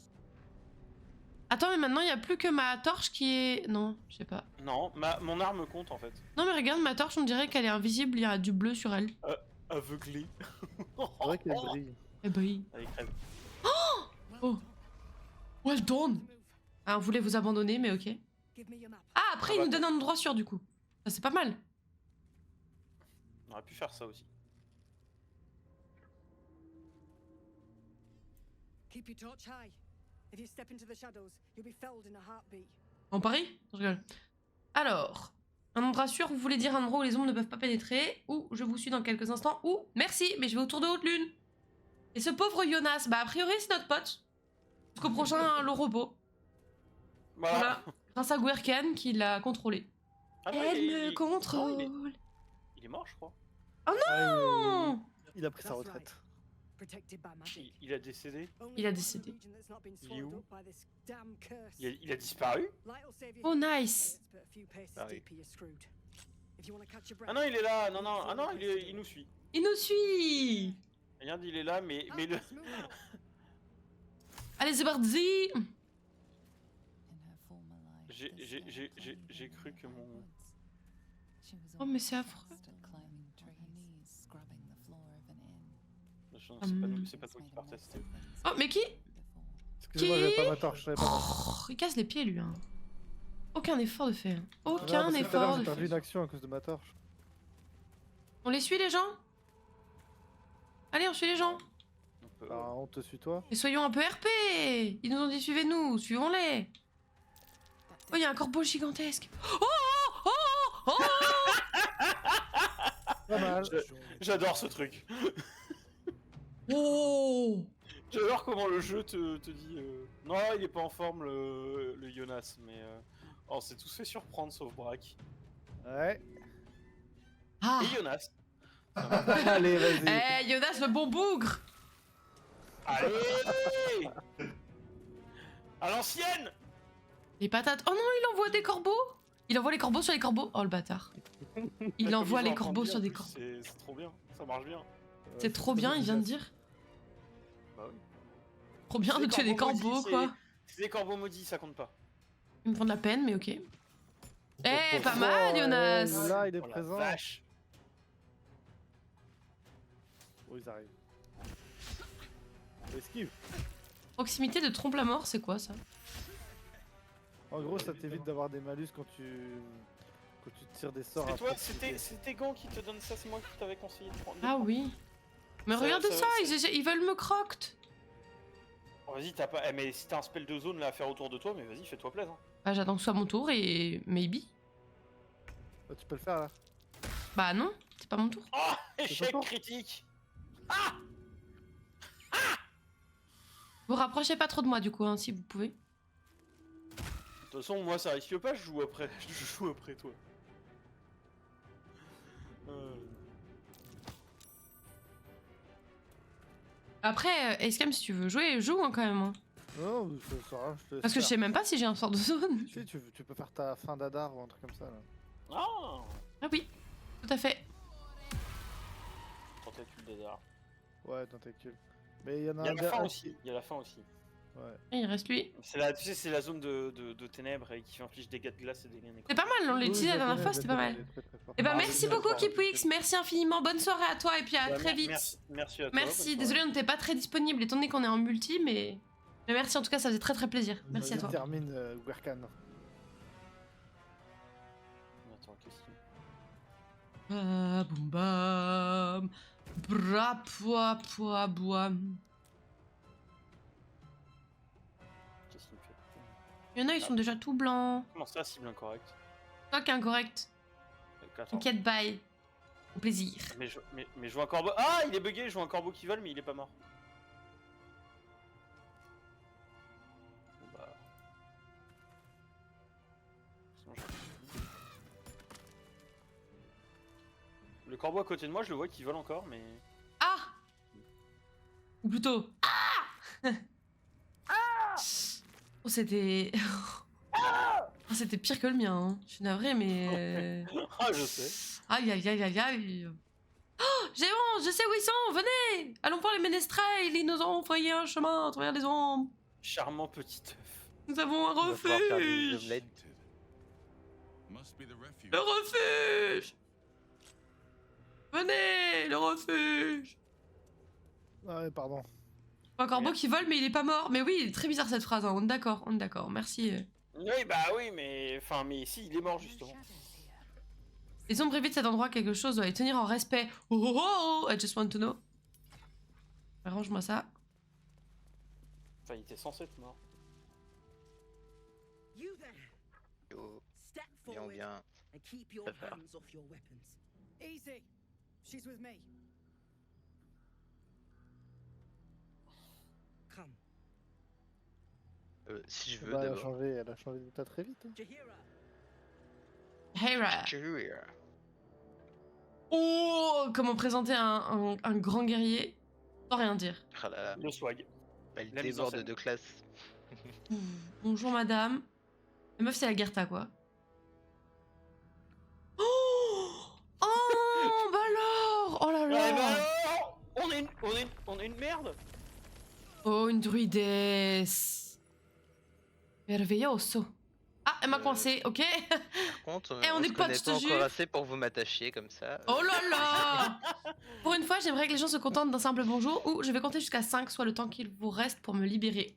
Attends, mais maintenant il y a plus que ma torche qui est. Non, je sais pas. Non, mon arme compte en fait. Non, mais regarde, ma torche, on dirait qu'elle est invisible, il y a du bleu sur elle. Aveuglé. C'est vrai qu'elle brille. Eh bah oui. Allez, crève. Oh. Well done. Ah, on voulait vous abandonner, mais ok. Give me your map. Ah, après, Ah il bah, nous donne un endroit sûr, du coup. Ça, c'est pas mal. On aurait pu faire ça aussi. Keep your torch high. If you step into the shadows, you'll be felled in a heartbeat. On parie? Je rigole. Alors, un endroit sûr, vous voulez dire un endroit où les ombres ne peuvent pas pénétrer, ou je vous suis dans quelques instants, ou merci, mais je vais autour de Haute-Lune. Et ce pauvre Jonas, bah a priori c'est notre pote. Jusqu'au prochain le robot. Voilà. Grâce à Gwerken qui l'a contrôlé. Ah non, Elle il- me il- contrôle. non, il est mort, je crois. Ah, Non. il a pris sa That's retraite. right. Protected by magic. Il a décédé. Only Il a one décédé. region that's not been Il est swallowed où? up by this damn curse. Il a disparu. Light will save you Oh from the nice. but a few paces Ah oui. deeper, you're screwed. If you want to catch your breath. Ah non, il est là. Non, non. Ah non, il nous suit. Il nous suit. Regarde, il est là, mais le. Let's move out. Allez, c'est parti. In her former life, J'ai cru que mon. Oh, mais c'est affreux. C'est pas toi qui partais, c'était eux. Oh, mais qui? Excusez-moi, j'avais pas ma torche. j'avais pas ma torche. Oh, il casse les pieds, lui. Hein. Aucun effort de fait. Ah, Aucun parce que tout à l'heure, effort j'ai de perdu fait. une action à cause de ma torche. On les suit, les gens? Allez, on suit les gens. On peut- Alors, on te suit toi. Et soyons un peu RP. Ils nous ont dit suivez-nous, suivons-les. Oh, il y a un corbeau gigantesque. Oh, oh, oh, oh. Pas mal. J'adore ce truc. Oh. J'adore comment le jeu te dit. Non, il est pas en forme le Jonas, mais. On s'est tous fait surprendre sauf Braque. Ouais. Ah. Et Jonas. Allez, vas-y. Eh, Jonas, le bon bougre. Allez à l'ancienne. Les patates. Oh non, il envoie des corbeaux. Il envoie les corbeaux sur les corbeaux. Oh, le bâtard. Il envoie Comme ils les en corbeaux rendent sur bien, des en plus, corbeaux. C'est trop bien, ça marche bien. C'est trop bien, il vient de dire. Bah oui. Trop bien de C'est tuer des corbeaux corbeaux, maudits, quoi. C'est des corbeaux maudits, ça compte pas. Ils me font de la peine, mais ok. Eh, pas Oh, mal, ouais, Jonas. Là, il est Oh la présent. vache. Oh, ils arrivent. Esquive. Proximité de trompe la mort, c'est quoi ça? En gros, ça t'évite d'avoir des malus quand tu tires des sorts. C'est à toi, proximité. c'était Gant qui te donne ça, c'est moi qui t'avais conseillé de prendre. Ah oui. Mais Ça- regarde ça, ça- ils veulent me crocte. Oh, vas-y, t'as pas. Mais si t'as un spell de zone là à faire autour de toi, mais vas-y, fais-toi plaisir. Bah j'attends que ce soit mon tour et maybe. Bah, tu peux le faire là. Bah non, c'est pas mon tour. Oh, échec ton tour. critique. Vous rapprochez pas trop de moi du coup, hein, si vous pouvez. De toute façon, moi ça risque pas, je joue après, je joue après toi. Après, Escam, si tu veux jouer, joue hein, quand même. Hein. Non, je saurai, je te laisse Parce que je faire. sais même pas si j'ai un sort de zone. Tu sais, tu peux faire ta fin d'Adar ou un truc comme ça là. Ah, Ah oui, tout à fait. tentacule d'Adar. Ouais, tentacule. Mais il y en a Il y a un la fin dernier. aussi. Il y a la fin aussi. Ouais. Et il reste lui. C'est la, tu sais, c'est la zone de ténèbres et qui inflige des dégâts de glace et des dégâts C'est pas mal, on l'a Oui, utilisé je la dernière connais, fois, je c'était la pas connais, mal. elle est très, très forte. Eh ben Ah, merci c'est beaucoup d'accord. Kipwix, merci infiniment, bonne soirée à toi et puis à Bah, très vite. Merci à toi. Merci, bonne désolé soirée. on n'était pas très disponible étant donné qu'on est en multi, mais merci en tout cas, ça faisait très très plaisir. Merci à Vas-y, toi. termine Werkan. Attends, qu'est-ce qu'il Ba, boum, bam. Bra, poa, poa, boam. qu'est-ce qu'il me fait? Il y en a, ils sont déjà tout blancs. Comment ça, cible incorrecte? Toi qui est incorrect. Attends. T'inquiète, bye. Au plaisir. Mais je vois un corbeau. Ah, il est bugué, je vois un corbeau qui vole, mais il est pas mort. Bon, bah. Sinon, le corbeau à côté de moi, je le vois qui vole encore, mais. Ah! Ou plutôt. Ah! Oh, c'était. Oh, c'était pire que le mien. Hein. Je suis navrée, mais. Ah, je sais. Aïe, aïe, aïe, aïe, aïe. Oh, Géant, je sais où ils sont, venez! Allons voir les ménestrels, ils nous ont envoyé un chemin à travers les ombres. Charmant petit œuf. Nous avons un On va pouvoir faire des refuge! omelettes. Must be the refuge. Le refuge! Venez, le refuge! Ouais, pardon. Un corbeau qui vole, mais il est pas mort. Mais oui, il est très bizarre cette phrase, hein. On est d'accord, merci. Oui, bah oui, mais. Enfin, mais si, il est mort justement. Les ombres évitent cet endroit, quelque chose doit les tenir en respect. Oh oh oh! I just want to know. Arrange-moi ça. Enfin, il était censé être mort. You there. Yo, Step bien, forward bien. and keep your Préfère. hands off your weapons. Easy. She's with me. Come. Si je veux Bah, elle d'abord. a changé d'état très vite. Hein. Jahira. Hera. Jahira. Oh! Comment présenter un grand guerrier sans rien dire. Ah là là, Le swag. elle La mise en déborde scène. de classe. Bonjour madame. La meuf, c'est la Gerta, quoi. Oh! Oh! Bah alors! Oh là Ouais, bah là! alors on est une merde. Oh, une druidesse. Merveilloso. Ah, elle m'a coincé, ok? Par contre, Eh, on est se potes, connaît je te pas jure. encore assez pour vous m'attacher comme ça. Oh là là! Pour une fois, j'aimerais que les gens se contentent d'un simple bonjour ou je vais compter jusqu'à 5, soit le temps qu'il vous reste pour me libérer.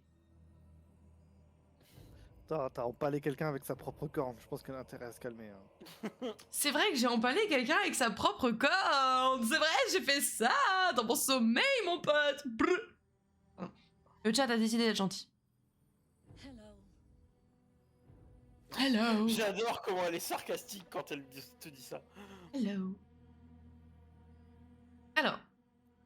T'as empalé quelqu'un avec sa propre corne. Je pense qu'elle a intérêt à se calmer. Hein. C'est vrai que j'ai empalé quelqu'un avec sa propre corne. C'est vrai, j'ai fait ça dans mon sommeil, mon pote. Brr. Le chat a décidé d'être gentil. Hello. Hello. J'adore comment elle est sarcastique quand elle te dit ça. Hello. Alors,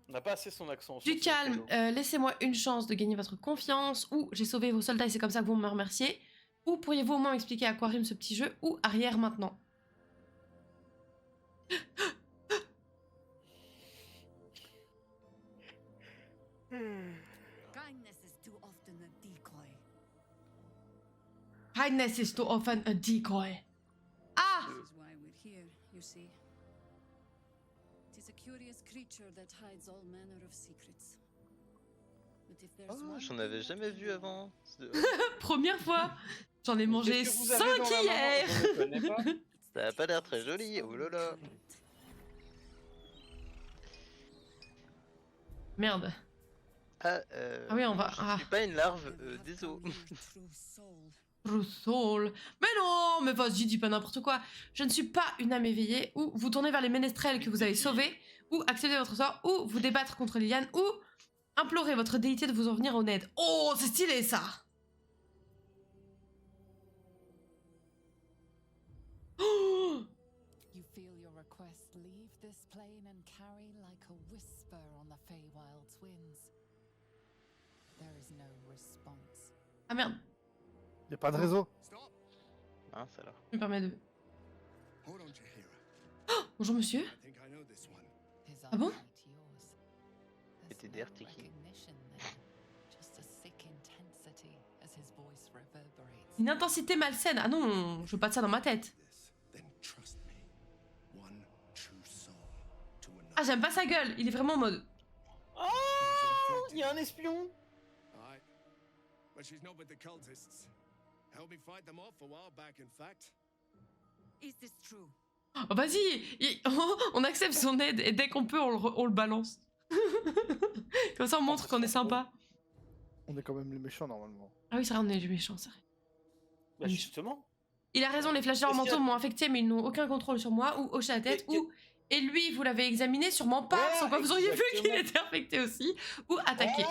On n'a pas assez son accent. du sur ce calme, cadeau. laissez-moi une chance de gagner votre confiance, ou j'ai sauvé vos soldats et c'est comme ça que vous me remerciez, ou pourriez-vous au moins m'expliquer à quoi rime ce petit jeu, ou arrière maintenant. Kindness is too often a decoy. Kindness is too often a decoy. Ah! This is why we're here, you see. It is a curious creature that hides all manner of secrets. But if there's Oh, one j'en thing avais that jamais we vu know, avant. Première fois. J'en ai mangé Qu'est-ce que vous avez 5 dans la main? hier. Je ne connais pas. Ça a pas l'air très joli. Oh là là. Merde. Ah, Ah oui, on va- Je ah. suis pas une larve, never have désolé. found your true soul. Rousseau. Mais non, mais vas-y, dis pas n'importe quoi. Je ne suis pas une âme éveillée, ou vous tournez vers les ménestrels que vous avez sauvés, ou accepter votre sort, ou vous débattre contre Liliane, ou implorer votre déité de vous en venir en aide. Oh, c'est stylé ça. Oh, You feel your request leave this plane and carry like a whisper on the Feywild's winds. There is no response. ah merde, Y a pas de réseau. Stop! Mince alors. je me permets de... Hold on, Jahira. Bonjour monsieur. I think I know this one. His Ah bon? eyes meet yours. There's C'était no d'Artiki. recognition there, just a sick intensity as his voice reverberates. Une intensité malsaine. Ah non, je veux pas de ça dans ma tête. This, then trust me. One true soul to another. Ah, j'aime pas sa gueule. Il est vraiment en mode... Oh, il y a un espion. Aye. But she's not with the cultists. Helped me fight them off a while back, in fact. Is this true? Oh, vas-y, on accepte son aide et dès qu'on peut, on le balance. Comme ça, on montre qu'on est sympa. On est quand même les méchants normalement. Ah oui, c'est vrai, on est du méchant, c'est vrai. Bah justement. Il a raison, les flashers Est-ce qu'il y a- mentaux m'ont affecté, mais ils n'ont aucun contrôle sur moi ou hoché la tête ou. Et lui, vous l'avez examiné, sûrement pas, Voilà, sans quoi vous auriez vu qu'il exactement. était affecté aussi, ou attaqué.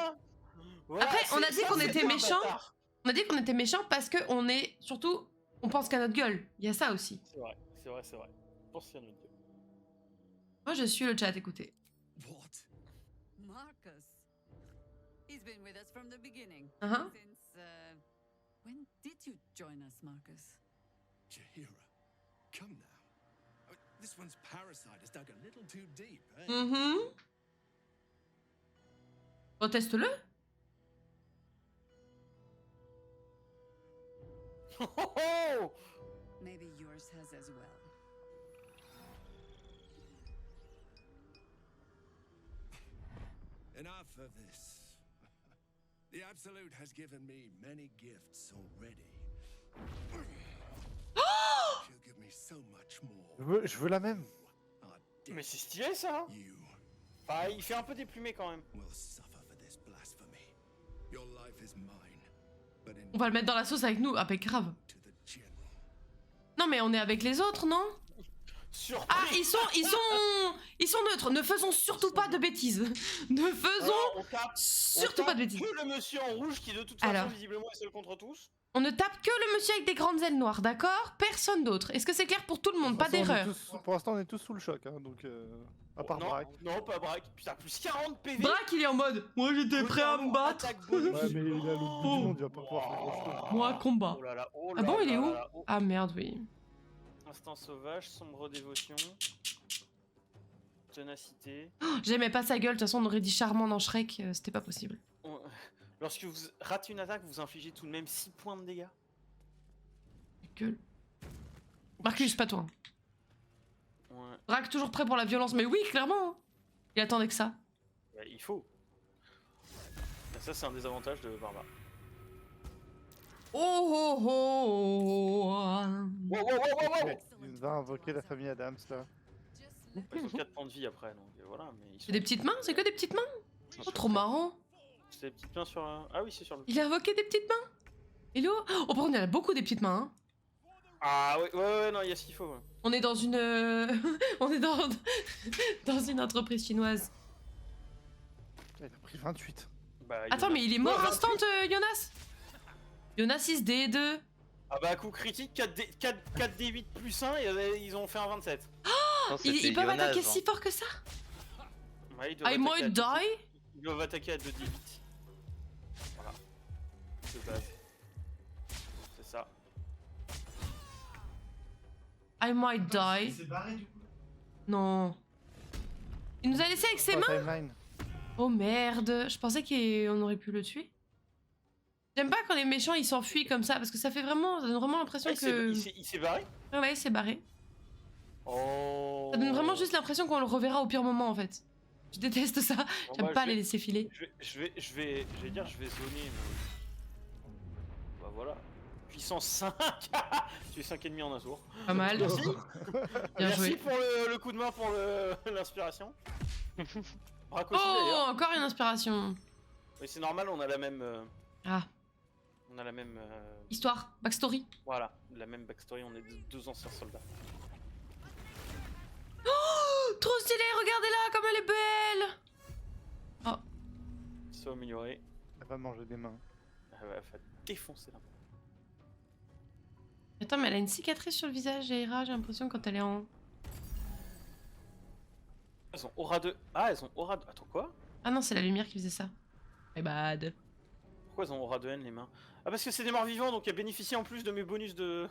Voilà, Après, on a c'est- dit ça, qu'on c'est était un méchants. bâtard. On a dit qu'on était méchants parce que on est surtout, on pense qu'à notre gueule. Il y a ça aussi. C'est vrai, c'est vrai, c'est vrai. Je pense qu'il y a notre gueule. Moi, je suis le chat, écoutez. What? Marcus. He's been with us from the beginning. Uh-huh. Since, when did you join us, Marcus? Jahira, come now. I mean, this one's parasite has dug a little too deep, eh? Reteste-le. Oh, oh. Maybe yours has as well. Enough of this. The Absolute has given me many gifts already. She'll give me so much more. Je veux la même. Our Mais c'est stylé ça. You Enfin, il fait un peu déplumé quand même. will suffer for this blasphemy. Your life is mine, but in On va le mettre dans la sauce avec nous. Ah, bah grave. to the general. Non, mais on est avec les autres, non? Surpris. Ah, ils sont neutres. Ne faisons surtout pas de bêtises. Ne faisons Alors, on tape, surtout on pas tape de bêtises. que le monsieur en rouge qui de toute façon Alors. visiblement est seul contre tous. On ne tape que le monsieur avec des grandes ailes noires, d'accord? Personne d'autre. Est-ce que c'est clair pour tout le monde? Pas Pour l'instant, on est d'erreur. tous- Pour l'instant, on est tous sous le choc, hein, donc à part non, Braque. non, pas Braque. Putain, plus 40 PV. Braque, il est en mode. Moi, j'étais prêt à me battre. Attaque bonus. Ouais, mais il a le bout du monde, il va pas pouvoir faire grand-chose. Moi, combat. Oh là là, oh Ah là bon, il là est où? là là, oh. Ah merde, oui. Instinct sauvage, sombre dévotion. Ténacité. J'aimais pas sa gueule, de toute façon, on aurait dit charmant dans Shrek, c'était pas possible. Lorsque vous ratez une attaque, vous infligez tout de même 6 points de dégâts. Gueule. Marcus, pas toi. Ouais, Braque toujours prêt pour la violence, mais oui, clairement. hein. Il attendait que ça. bah, il faut. Et ça, c'est un désavantage de Barbare. Oh oh oh. Wow, wow, wow, wow, wow. Ouais, il va invoquer la famille Adams là. Ils ont 4 points de vie après, donc voilà. Mais ils sont... C'est des petites mains? C'est que des petites mains? Oh, trop marrant. C'est des petites mains sur. Ah oui, c'est sur le. Il a invoqué des petites mains? Hello? Oh, par contre, il y en a beaucoup des petites mains. Hein. Ah ouais, non, il y a ce qu'il faut. Ouais. On est dans une. On est dans une entreprise chinoise. Il a pris 28. Bah, Attends, Jonas- mais il est mort Ouais, instant, Jonas? Jonas 6D2. Ah bah, coup critique, 4D8 plus 1, et ils ont fait un 27. Non, Ils c'était peuvent Jonas, attaquer hein. si fort que ça? Ouais, ils doivent I attaquer might à- die? Ils doivent attaquer à 2D8. Voilà. De base. C'est ça. I might die. Non. Il nous a laissé avec ses Pas mains? timeline. Oh merde. Je pensais qu'on aurait pu le tuer. J'aime pas quand les méchants ils s'enfuient comme ça parce que ça donne vraiment l'impression Ah, que. il s'est barré. Ah ouais, il s'est barré. Oh. Ça donne vraiment juste l'impression qu'on le reverra au pire moment en fait. Je déteste ça. Bon, J'aime bah, pas je les vais- laisser filer. Je vais zoner. Mais... Bah voilà. Puissance 5. Tu es 5 ennemis en un tour. Pas mal. Merci. Bien Merci joué. pour le coup de main pour l'inspiration. Braque aussi Oh, d'ailleurs. encore une inspiration. Mais c'est normal, on a la même. Ah, On a la même. histoire, backstory. Voilà, la même backstory. On est deux anciens soldats. Oh, trop stylé, regardez-la comme elle est belle. Oh, Ils sont améliorés. Elle va manger des mains. Elle va défoncer la main. attends, mais elle a une cicatrice sur le visage, Jaira, j'ai l'impression quand elle est en. Elles ont aura de. Ah, elles ont aura de. Attends, quoi? Ah non, c'est la lumière qui faisait ça. My bad. Pourquoi elles ont aura de haine les mains? Ah, parce que c'est des morts vivants, donc elles bénéficient en plus de mes bonus de.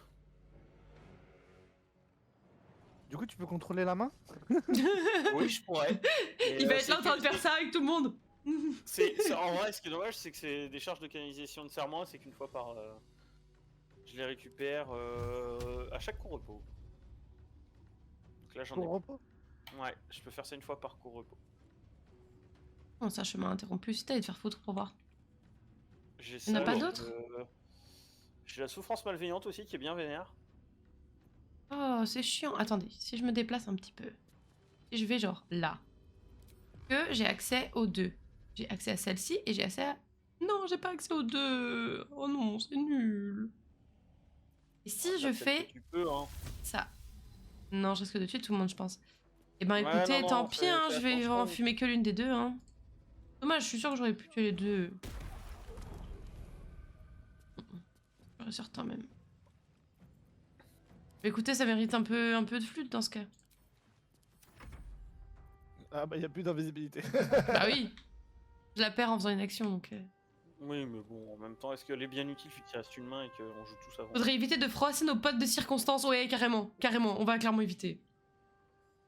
Du coup, tu peux contrôler la main? Oui, je pourrais. Mais, Il va être c'est là en train que- de faire ça avec tout le monde. En vrai, ce qui est dommage, c'est que c'est des charges de canalisation de serment, c'est qu'une fois par. Je les récupère à chaque court repos. Donc là, j'en ai. Pour repos? Ouais, je peux faire ça une fois par court repos. Comment ça, chemin interrompu? Si t'allais te faire foutre pour voir. J'ai Il y en a ça, pas j'ai, d'autres? j'ai la souffrance malveillante aussi qui est bien vénère. Oh, c'est chiant. Attendez, si je me déplace un petit peu. Si je vais genre là. Que j'ai accès aux deux. J'ai accès à celle-ci et j'ai accès à... Non, j'ai pas accès aux deux. Oh non, c'est nul. Et si Ah, je peut-être fais que tu peux, hein. ça? Non, je risque de tuer tout le monde, je pense. Eh ben Ouais, écoutez, non, tant non, pis, fais, hein, fais je vais attention. en fumer que l'une des deux. Hein. Dommage, je suis sûre que j'aurais pu tuer les deux. J'aurais certain même. Mais écoutez, ça mérite un peu de flûte dans ce cas. Ah bah, il n'y a plus d'invisibilité. Bah oui. Je la perds en faisant une action, donc... Oui, mais bon, en même temps, est-ce qu'elle est bien utile vu qu'il reste une main et qu'on joue tous avant? Faudrait éviter de froisser nos potes de circonstances. Ouais, carrément. Carrément, on va clairement éviter.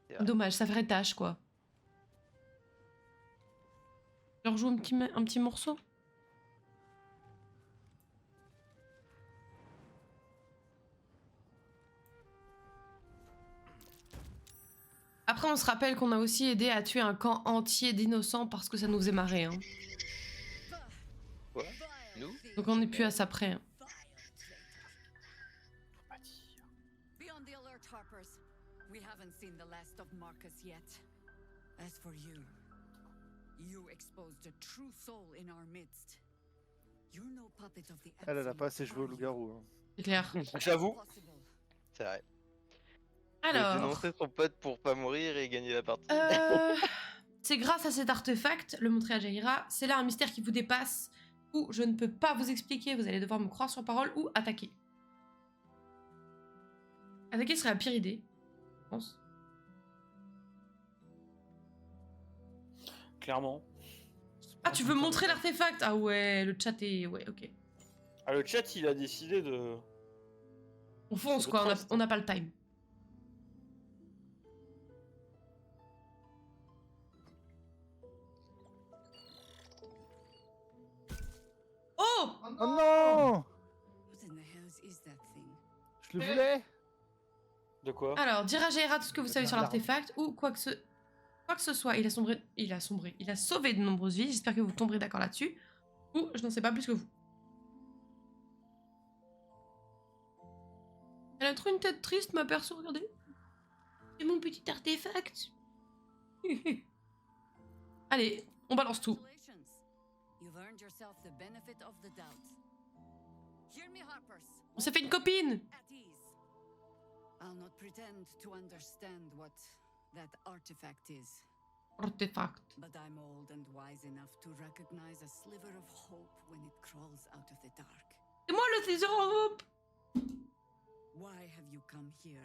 C'est vrai. Dommage, ça ferait tâche, quoi. Je leur joue un petit morceau. Après, on se rappelle qu'on a aussi aidé à tuer un camp entier d'innocents parce que ça nous faisait marrer. Hein. Quoi? Nous? Donc on n'est plus à ça près. Hein. Faut pas dire. Be on the alert, Harpers. We haven't seen the last of Marcus yet. As for you, you exposed a true soul in our midst. You're no puppet of the Elle a pas assez Absolute, joué au are you? loup-garou. Hein. C'est clair. J'avoue. Impossible. C'est vrai. Il a Alors, dénoncé son pote pour pas mourir et gagner la partie. c'est grâce à cet artefact, le montrer à Jaira, c'est là un mystère qui vous dépasse, où je ne peux pas vous expliquer, vous allez devoir me croire sur parole ou attaquer. Attaquer serait la pire idée, je pense. Clairement. Ah, tu veux montrer l'artefact? Ah ouais, le chat est... Ouais, ok. Ah, le chat, il a décidé de... On fonce, C'est quoi, le trust. on n'a pas le time. Oh! Oh non! What in the hells is that thing? Je le voulais! De quoi? Alors, dire à Jaira tout ce que vous savez sur L'arme. l'artefact, ou quoi que ce soit, il a sauvé de nombreuses vies, j'espère que vous tomberez d'accord là-dessus, ou je n'en sais pas plus que vous. Elle a trop une tête triste, ma perso, regardez. C'est mon petit artefact. Allez, on balance tout. Congratulations. You've earned yourself the benefit of the doubt. Hear me, Harpers. On s'est fait une copine. At ease. I'll not pretend to understand what that artifact is, Artefact. but I'm old and wise enough to recognize a sliver of hope when it crawls out of the dark. C'est moi le Caesar Hope. Why have you come here?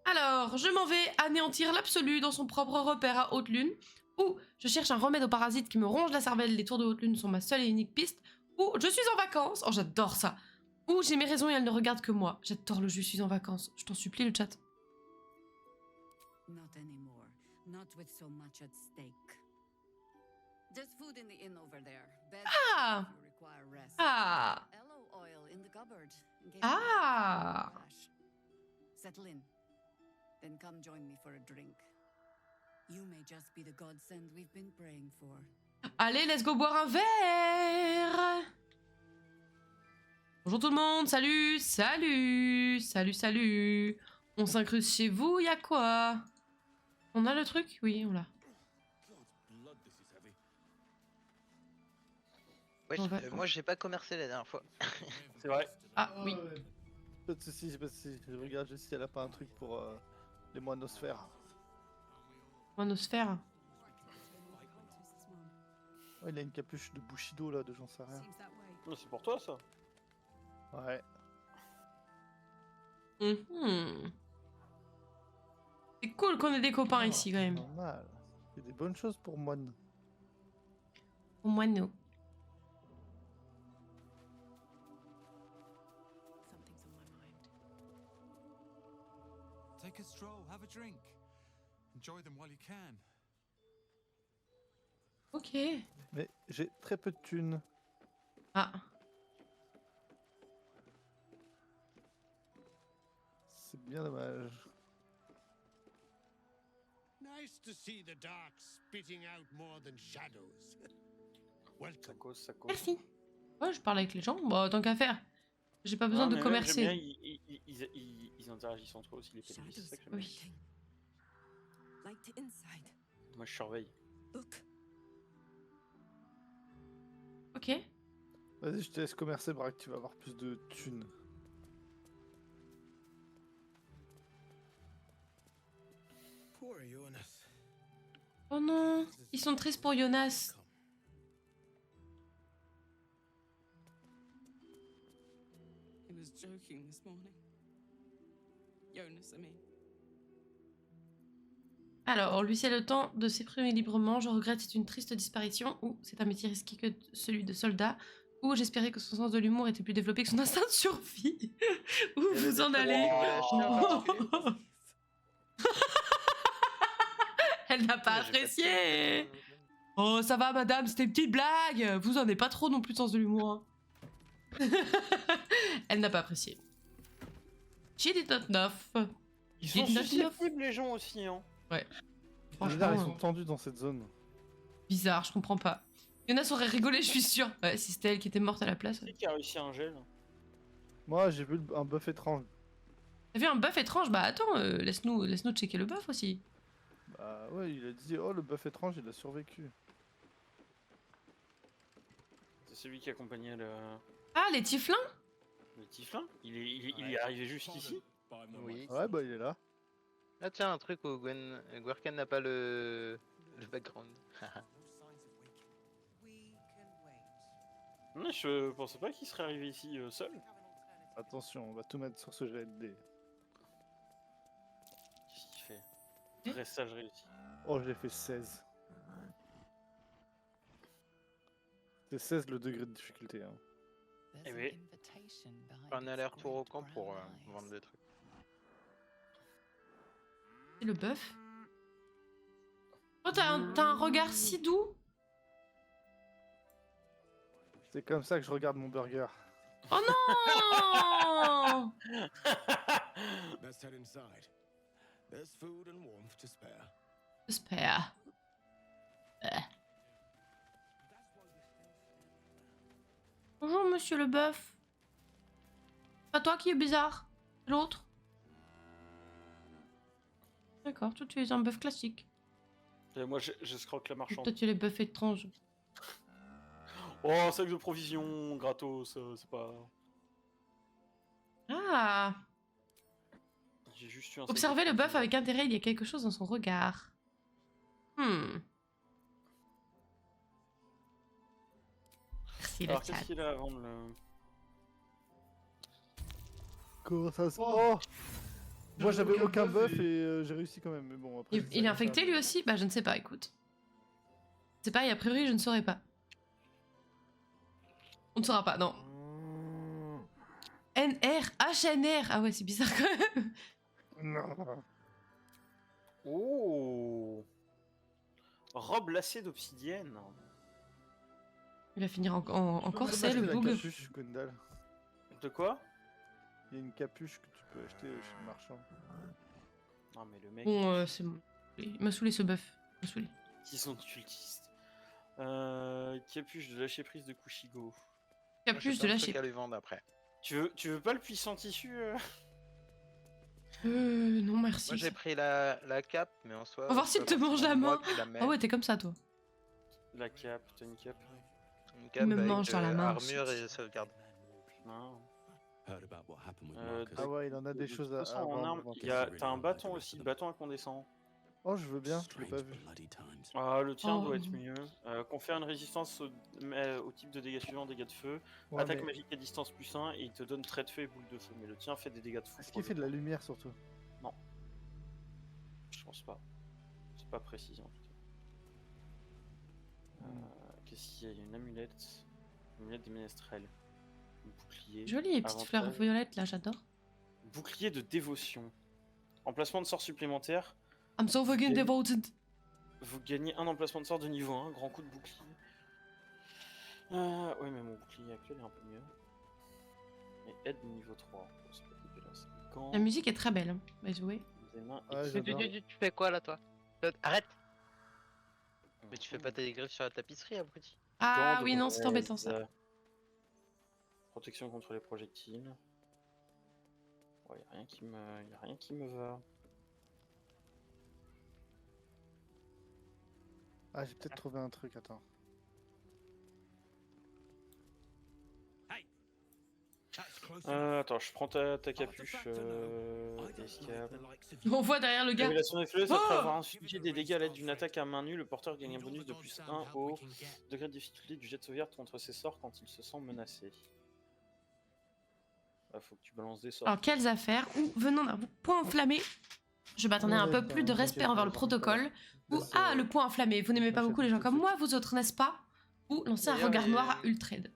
Alors, je m'en vais anéantir l'absolu dans son propre repère à Haute-Lune, ou je cherche un remède au parasite qui me ronge la cervelle, les tours de Haute-Lune sont ma seule et unique piste, ou je suis en vacances, oh j'adore ça, ou j'ai mes raisons et elle ne regarde que moi, j'adore le je suis en vacances, je t'en supplie le chat. Not anymore. Not with so much at stake. There's food in the inn over there. Bed Ah! if you require rest. Ah! Aloe oil in the cupboard. in case Ah! you need a flash. Settle in. Then come join me for a drink. You may just be the godsend we've been praying for. Allez, let's go boire un verre. Bonjour tout le monde, salut, salut, salut, salut. On s'incruste chez vous, y'a quoi? On a le truc? Oui, on l'a. Wesh, On va- moi j'ai pas commercé la dernière fois. C'est vrai. Ah oui. Pas de soucis, pas de soucis. Je regarde juste si elle a pas un truc pour les moinosphères. Monosphère. Ouais, il a une capuche de Bushido là, de j'en sais rien. Seems that way. Non, c'est pour toi, ça. Ouais. Mhm. C'est cool qu'on ait des copains ici quand même. Normal. C'est des bonnes choses pour moine. Au moins nous. Something's on my mind. Take a stroll, have a drink. Enjoy them while you can. Ok. Mais j'ai très peu de thunes. Ah. C'est bien dommage. Nice to see the dark spitting out more than shadows. Ça Welcome. cause, ça cause. Merci. Ouais, je parle avec les gens. Bah, tant qu'à faire. J'ai pas besoin Non, de mais même, j'aime bien, commercer. ils interagissent entre eux aussi, les PNJ, c'est ça que j'aime bien. Oui. Light inside. Moi, je surveille. Look. Ok. Vas-y, je te laisse commercer, Braque, tu vas avoir plus de thunes. Poor Jonas. Oh non, ils sont tristes pour Jonas. He was joking this morning. Jonas, I mean. Alors, lui c'est le temps de s'exprimer librement. Je regrette, c'est une triste disparition. Ou c'est un métier risqué que celui de soldat. Ou j'espérais que son sens de l'humour était plus développé que son instinct de survie. Où Elle vous est en très allez drôle. Elle n'a pas apprécié. Oh, ça va, madame, c'était une petite blague. Vous en avez pas trop non plus de sens de l'humour. hein. Elle n'a pas apprécié. She did not know. Ils sont Did not know. susceptibles, les gens aussi, hein. Bizarre, ils sont Franchement, tendus dans cette zone. bizarre, je comprends pas. Jonas aurait rigolé, je suis sûre. Ouais, si c'était elle qui était morte à la place. Qui a réussi un gel? Moi, j'ai vu un buff étrange. T'as vu un buff étrange? Bah attends, laisse-nous checker le buff aussi. Bah ouais, il a dit, oh, le buff étrange, il a survécu. C'est celui qui accompagnait Ah, les tiflins? le Tiflin. Il est arrivé jusqu'ici. Oui. Ouais, bah il est là. Ah tiens, un truc où Gwerken n'a pas le background. Non, je pensais pas qu'il serait arrivé ici seul. Attention, on va tout mettre sur ce jet de dés. Qu'est-ce qu'il fait? Dressage réussi. Oh, j'ai fait 16. C'est 16 le degré de difficulté. Hein. Eh oui. Un aller-retour au camp pour vendre des trucs. C'est le buff. Oh, t'as un regard si doux. C'est comme ça que je regarde mon burger. Oh non. Let's head inside. There's food and warmth to spare. J'espère. Bonjour, monsieur le bœuf. Pas toi qui est bizarre. L'autre. D'accord, toi tu es un bœuf classique. Et moi, je scroque la marchande. Toi tu es les bœufs étranges. Oh, sac de provisions, gratos, c'est pas... Ah. J'ai juste eu un sac de Observez le bœuf provisions. avec intérêt, il y a quelque chose dans son regard. Merci le Alors, chat. qu'est-ce qu'il a à vendre, le... Comment ça se... Oh moi j'avais aucun buff et j'ai réussi quand même, mais bon après... Il est infecté lui aussi? Bah je ne sais pas, écoute. C'est pareil, a priori je ne saurais pas. On ne saura pas, non. NR, HNR. Ah ouais, c'est bizarre quand même. Non. Oh, robe lacée d'obsidienne. Il va finir en corset, Acheter le la boug. capuche, Gundal. De quoi? Il y a une capuche que tu peux acheter chez le marchand. Non mais le mec, Bon, c'est bon. Il m'a saoulé ce bœuf. Il m'a saoulé. qui sont cultistes. Capuche de lâcher prise de Kushigo. Capuche de J'ai plein lâcher. trucs à lui vendre après. Tu veux pas le puissant tissu Non merci. Moi j'ai pris la cape, mais en soi. On va voir c'est s'il pas te mange la forcément main. moi qui la mets. Ah ouais, t'es comme ça toi. La cape, t'as une cape? Une cape me avec, mange dans la main. armure et sauvegarde. Non. Heard about what happened with Euh, Marcus. Ah ouais, il en a des De choses toute à façon, en vendre. arme, t'as un bâton aussi, bâton incandescent. Oh, je veux bien, je l'ai pas Strange vu. bloody times. Ah, le tien Oh. doit être mieux. Confère une résistance au type de dégâts suivants, dégâts de feu. Ouais, Attaque mais magique à distance +1 et il te donne trait de feu et boule de feu. Mais le tien fait des dégâts de fou. est-ce qu'il fait de la lumière surtout? Je pense pas. C'est pas précis en tout cas. Qu'est-ce qu'il y a? Il y a une amulette. Une amulette des ménestrels. Un bouclier. Joli les petites fleurs Avantage. violettes là, j'adore. Bouclier de dévotion. Emplacement de sort supplémentaire. I'm so fucking Gagne- devoted. Vous gagnez un emplacement de sort de niveau 1. Grand coup de bouclier. Ouais, mais mon bouclier actuel est un peu mieux. Et aide de niveau 3. Oh, c'est pas dégueulasse. Gants, La musique est très belle, hein, by the way. des mains Ouais, équipées. j'adore. Tu fais quoi là toi? Arrête! Mais tu fais pas tes griffes sur la tapisserie, abruti. Ah Gants de oui, non, c'est embêtant braise, ça. Protection contre les projectiles. Ouais, y a rien qui me va. Ah, j'ai peut-être trouvé un truc, attends. That's close Attends, je prends ta enough. capuche. Escape. On voit derrière le gars. Révélation nébuleuse, après Oh avoir infligé des dégâts à l'aide d'une attaque à main nue, le porteur gagne un bonus de plus 1 au degré de difficulté du jet de sauvegarde contre ses sorts quand il se sent menacé. Bah, faut que tu balances des sorts. Alors, quelles affaires? Ou venant d'un point enflammé. Je m'attendais à un peu plus de respect envers le protocole. Ou ah, le point enflammé. Vous n'aimez pas beaucoup les gens comme moi, vous autres, n'est-ce pas? Ou lancer un D'ailleurs, regard il- noir à Ultred.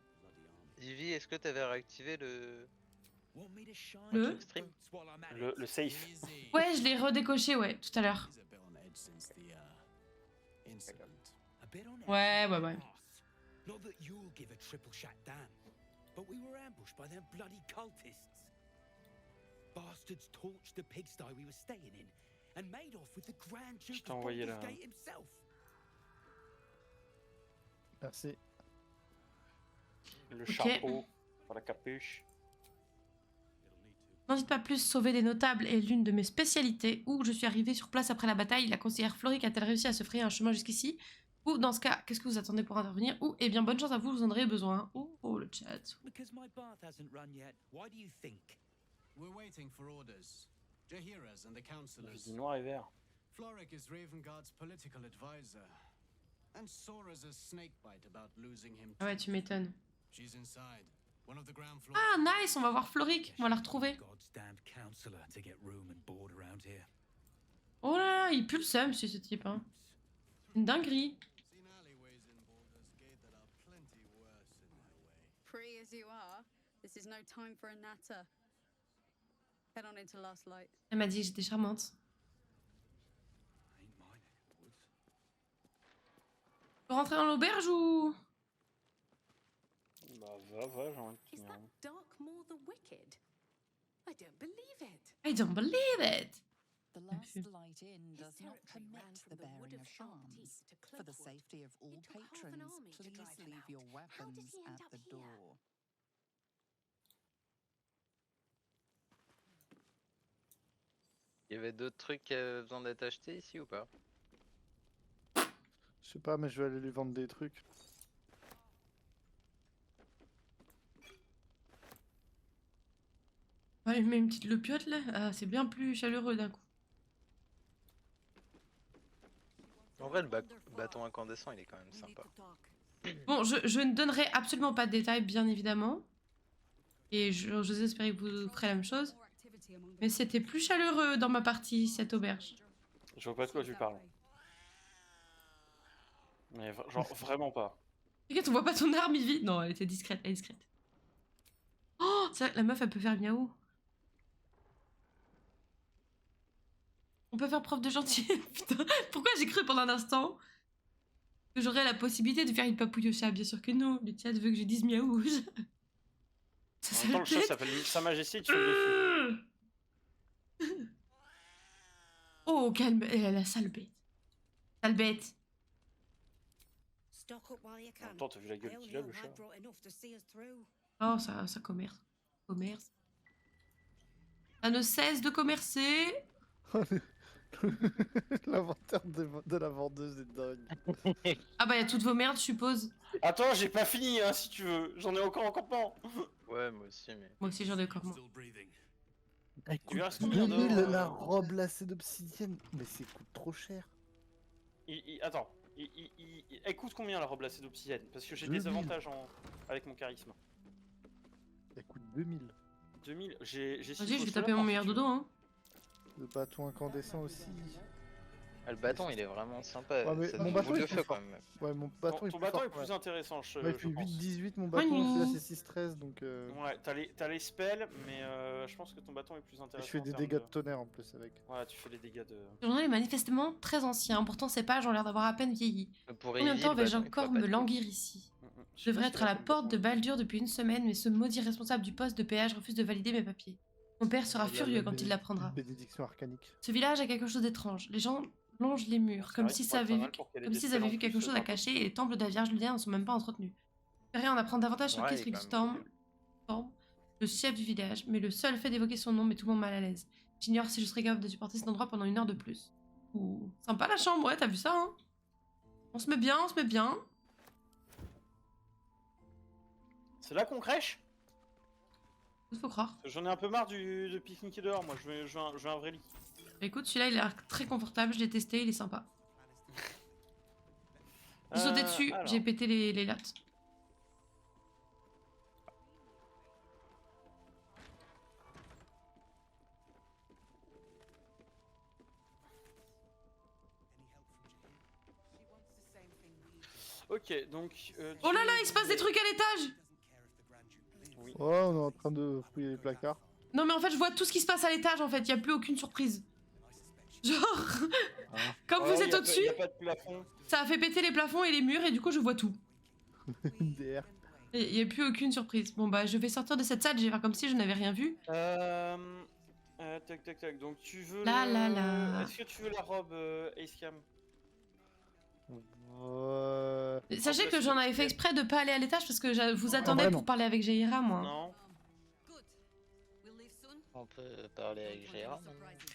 Ivy, est-ce que t'avais réactivé le Le stream? Le safe. Ouais, je l'ai redécoché, ouais, tout à l'heure. Ouais, ouais, ouais. Not that you'll give a triple shot damn, but we were ambushed by them bloody cultists. Bastards torched the pigsty we were staying in and made off with the Grand Duke t'ai of envoyé Baldur's la- Gate himself. Merci. Le Ok. chapeau, pour la capuche. N'en dites pas plus, sauver des notables est l'une de mes spécialités. Ou je suis arrivée sur place après la bataille, la conseillère Floric a-t-elle réussi à se frayer un chemin jusqu'ici? Ou dans ce cas, qu'est-ce que vous attendez pour intervenir? Ou eh bien bonne chance à vous, vous en aurez besoin. Oh le chat. Because my bath hasn't run yet, why do you think? We're waiting for orders. Jahiras and the Je councillors. dis noir et vert. Floric is Ravengard's political advisor. And Sora's a snakebite about losing him. Ah ouais, tu m'étonnes. She's inside. One of the ground floor. Ah nice, on va voir Floric, on va la retrouver. God's damned counselor to get room and board around here. Oh là là, il pue le seum, ce type. Hein. Une dinguerie. Seen alleyways in Baldur's Gate that are plenty worse in my way. Free as you are, this is no time for a natter. Head on into Last Light. Elle m'a dit que j'étais charmante. Ain't my neck of the woods. Faut rentrer dans l'auberge ou... Bah va, j'ai envie de Is tenir. that Darkmoor the Wicked? I don't believe it. I don't believe it. The Bien Last sûr. Light Inn His does not territory ran permit from the the wood bearing of of Sharpteeth arms. to For the Cloakwood. safety of all It took half an patrons, army to please drive him leave out. your How did weapons he end at up the here? door. Il y avait d'autres trucs qui avaient besoin d'être achetés ici ou pas? Je sais pas, mais je vais aller lui vendre des trucs. Ouais, mais une petite lopiote là, ah, c'est bien plus chaleureux d'un coup. En vrai, le bâton incandescent, il est quand même We need sympa. to talk. Bon, je ne donnerai absolument pas de détails, bien évidemment. Et j'ose espérer que vous ferez la même chose. More activity among the Mais c'était plus chaleureux dans ma partie, cette auberge. Je vois pas de quoi tu parles. Mais genre vraiment pas. Regarde, on voit pas ton arme, Ivy. Non, elle était discrète, elle est discrète. Oh, c'est vrai, la meuf, elle peut faire miaou. On peut faire preuve de gentillesse. Putain, pourquoi j'ai cru pendant un instant que j'aurais la possibilité de faire une papouille au chat? Bien sûr que non. Le chat veut que je dise miaou. Ça, En même temps, le chat s'appelle Sa Majesté, tu fais dessus. Oh, calme. Elle a la sale bête. Sale bête. Stock up while you En can. même temps, t'as vu la I gueule only qu'il a, know le I chat. brought enough to see us through. Oh, ça commerce. Commerce. Ça ne cesse de commercer. L'inventaire de la vendeuse est dingue. Ah bah, il y a toutes vos merdes, je suppose. Attends, j'ai pas fini, hein, si tu veux. J'en ai encore en campement. Ouais, moi aussi, mais. Moi aussi, j'en ai encore moins. Still breathing. Elle Il lui coûte reste combien 2000 d'or, la robe lacée d'obsidienne. Mais c'est coûte trop cher. Attends, elle coûte combien la robe lacée d'obsidienne? Parce que j'ai 2000. des avantages avec mon charisme. Elle coûte 2000. 2000, j'ai six Vas-y, je vais potions taper là, mon si meilleur tu veux. dodo, hein. Le bâton incandescent aussi. Ah, le bâton, il est vraiment sympa. Ouais, mais Ça mon donne bâton, boule il de est feu plus quand fort. même. Ouais, mon bâton Ton est plus bâton fort, est plus intéressant, je ouais, il fait pense. 8-18, mon bâton, Oui. celui-là c'est 6-13, donc Ouais, t'as les spells, mais je pense que ton bâton est plus et intéressant. je fais en des termes dégâts de tonnerre en plus avec. Ouais, tu fais les dégâts de... Ce journal est manifestement très ancien, pourtant ces pages ont l'air d'avoir à peine vieilli. Pour Combien de Ivy, temps le vais-je bâton, il encore pourra pas me te- languir ici? Je Je devrais être à la porte de Baldur depuis une semaine, mais ce maudit responsable du poste de péage refuse de valider mes papiers. Mon père sera furieux quand il l'apprendra. Bénédiction arcanique. Ce village a quelque chose d'étrange. Les gens longe les murs, C'est comme vrai si qu'il ça pourrait être avait pas vu, mal pour qu'elle ait comme des s'ils spells avaient en vu quelque plus, chose à cacher et les temples d'Aviar Julien ne sont même pas entretenus. Rien, on apprend davantage sur Ouais, Keithric il est quand Storm, même Storm, le chef du village, mais le seul fait d'évoquer son nom met tout le monde mal à l'aise. J'ignore si je serais capable de supporter cet endroit pendant 1 heure de plus. Ouh, sympa la chambre, ouais, t'as vu ça, hein? On se met bien, on se met bien. C'est là qu'on crèche? Il faut croire. J'en ai un peu marre de pique-niquer dehors, moi je veux un vrai lit. Écoute, celui-là, il a l'air très confortable, je l'ai testé, il est sympa. J'ai sauté dessus, alors. j'ai pété les lattes. Ok, donc... Oh là là, il se passe des trucs à l'étage! Oui. Ouais, on est en train de fouiller les placards. Non mais en fait, je vois tout ce qui se passe à l'étage, en fait, il y a plus aucune surprise. Genre, comme vous êtes au-dessus, Y a pas de plafond. ça a fait péter les plafonds et les murs, et du coup, je vois tout. DR. Et il n'y a plus aucune surprise. Bon bah, je vais sortir de cette salle, je vais faire comme si je n'avais rien vu. Tac tac tac, donc tu veux Là, là, là. Est-ce que tu veux la robe Ace Cam? Sachez que j'en avais fait exprès de pas aller à l'étage parce que je vous attendais vraiment. pour parler avec Jaira, moi. Non. On peut parler avec Jaira.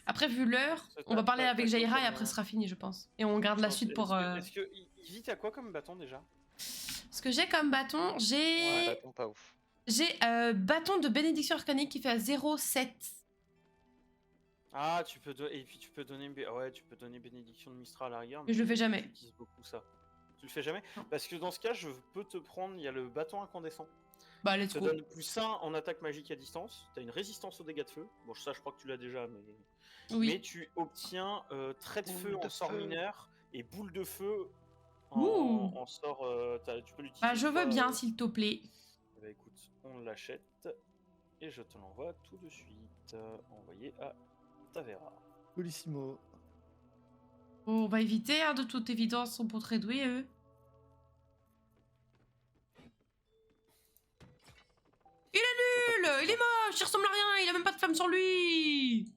Après, vu l'heure, on va parler avec Jaira et après ce sera fini, je pense. Et on garde la suite pour... Est-ce que Ivy, t'as quoi comme bâton déjà? Ce que j'ai comme bâton, j'ai... Bâton pas ouf. J'ai bâton de bénédiction arcanique qui fait à 0,7. Ah, tu peux et puis tu peux donner ouais, tu peux donner bénédiction de Mistral à la rigueur. Mais je le fais jamais. J'utilise beaucoup ça. Tu le fais jamais? Non. Parce que dans ce cas, je peux te prendre, il y a le bâton incandescent. Bah, let's Ça go. donne +1 en attaque magique à distance. T'as une résistance aux dégâts de feu. Bon, ça, je crois que tu l'as déjà, mais... Oui. Mais tu obtiens trait de feu Boule en de sort feu. mineur et boule de feu Ouh. en sort... tu peux l'utiliser. Bah, je une veux fois, bien, s'il te plaît. Bah écoute, on l'achète et je te l'envoie tout de suite. Envoyé à Tavera. Colissimo. Bon, on va éviter, hein, de toute évidence, ils sont pas très doués, eux. Il est nul! Il est moche! Il ressemble à rien! Il a même pas de femme sur lui!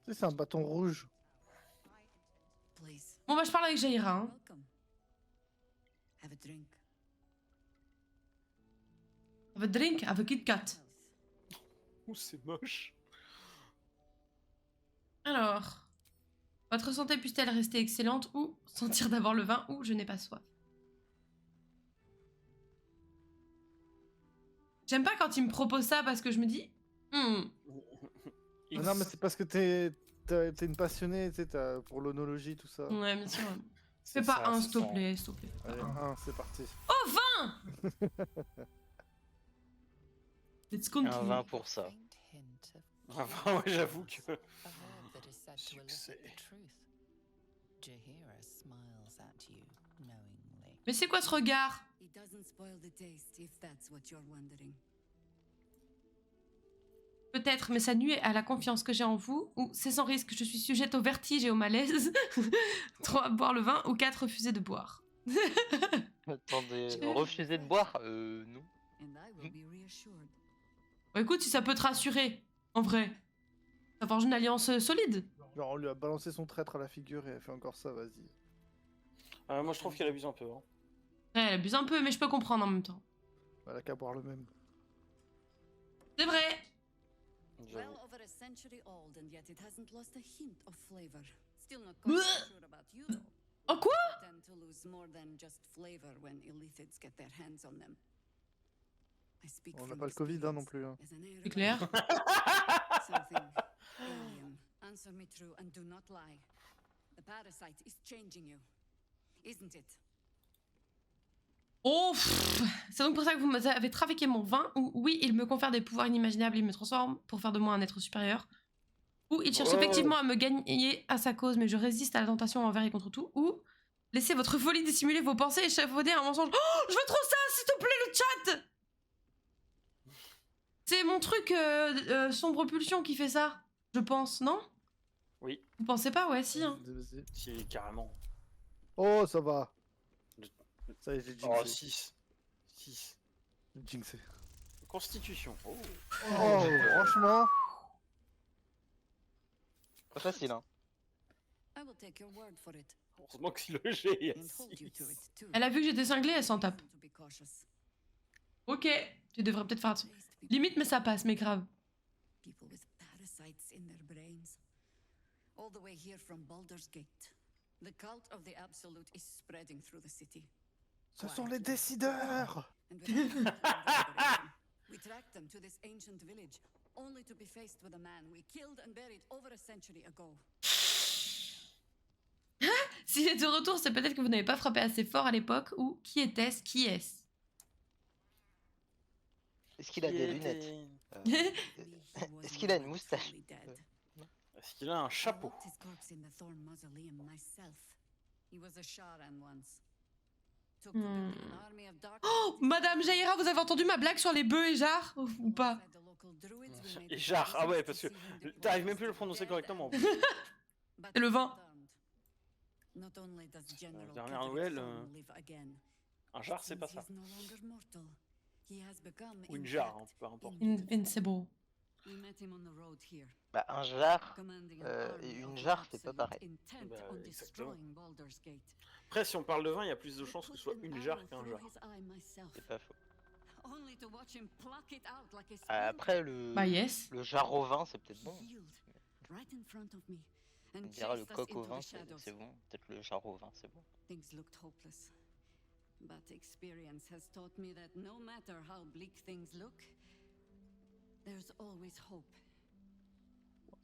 Tu sais, c'est un bâton rouge. Please, Bon, bah, je parle avec Jaira, hein. welcome. Have a drink. Have a drink, have a Kit Kat. Ouh, c'est moche. Alors... Votre santé puisse-t-elle rester excellente ou sentir d'abord le vin ou je n'ai pas soif? J'aime pas quand il me propose ça parce que je me dis... Ah non, mais c'est parce que t'es une passionnée, tu sais, pour l'onologie, tout ça. Ouais, bien sûr. C'est Fais pas ça, un, c'est s'il te ça. plaît, s'il te plaît. Allez, c'est parti. Oh, 20! Let's Un continue. 20 pour ça. Faint hint of Enfin, ouais, j'avoue que... a herb that is said to Succès. elicit the truth. Jahira smiles at you knowingly. Mais c'est quoi ce regard? It doesn't spoil the taste if that's what you're wondering. Peut-être, mais ça nuit à la confiance que j'ai en vous, ou c'est sans risque, je suis sujette au vertige et au malaise. 3. Boire le vin, ou 4. Refuser de boire. Attendez, refuser de boire non. And I will be reassured. Bon, écoute, si ça peut te rassurer, en vrai. Ça forge une alliance solide. Genre, on lui a balancé son traître à la figure et elle fait encore ça, vas-y. moi, je trouve qu'elle abuse un peu. Hein. Ouais, elle abuse un peu, mais je peux comprendre en même temps. Elle a qu'à boire le même. C'est vrai. Well over a century old, and yet it hasn't lost a hint of flavor. Still not quite so sure about you, though. Oh quoi? They tend to lose more than just flavor when illithids get their hands on them. I speak On n'a from pas le Covid, hein, non experience, plus. Hein. as an heir C'est of clair. something alien. Answer me true and do not lie. The parasite is changing you, isn't it? Oh, c'est donc pour ça que vous m'avez trafiqué mon vin, ou oui, il me confère des pouvoirs inimaginables, il me transforme pour faire de moi un être supérieur. Ou il cherche effectivement à me gagner à sa cause, mais je résiste à la tentation envers et contre tout. Ou laissez votre folie dissimuler vos pensées et échafauder un mensonge. Oh, je veux trop ça, s'il te plaît, le chat! C'est mon truc sombre pulsion qui fait ça, je pense, non? Oui. Vous pensez pas? Ouais, si. Hein. Vas-y. Si, carrément. Oh, ça va. Ça y est, j'ai Oh, jinxé. 6. 6. J'ai jinxé. Constitution. Oh. Oh, franchement. Pas facile, hein. I will take your word for it Heureusement que si le jet est and hold you to it assis. too. Elle a vu que j'étais cinglée, elle s'en tape. To be cautious. Ok, tu devrais peut-être faire attention. Raised people- Limite, mais ça passe, mais grave. People with parasites in their brains. All the way here from Baldur's Gate. The cult of the Absolute is spreading through the city. Ce sont les décideurs. And without complete deliberation, we tracked them to this ancient village, only to be faced with a man we killed and buried over a century ago. S'il est de retour, c'est peut-être que vous n'avez pas frappé assez fort à l'époque, ou qui était-ce? Qui est-ce? Est-ce qu'il a des lunettes Est-ce qu'il a une moustache Est-ce qu'il a un chapeau? I walked his corpse in the Thorn Mausoleum myself. He was a Sharan once. Took to building an army of dark Oh, Madame Jaira, vous avez entendu ma blague sur les bœufs et jarres? Ou pas? Et Jar, ah ouais, parce que t'arrives même plus à le prononcer correctement. Et le vin? Dernière Noël, un jar, c'est pas ça. Ou une jarre, hein, peu importe. Invincible. Bah, un jar et une jarre, c'est pas pareil. Bah, exactement. Après, si on parle de vin, il y a plus de chances que ce soit une jarre qu'un jar. C'est pas faux. Après, Bah, yes. le jar au vin, c'est peut-être bon. On dira le coq au vin, c'est bon. Peut-être le jar au vin, c'est bon. Things looked hopeless. But experience has taught me that no matter how bleak things look, there's always hope.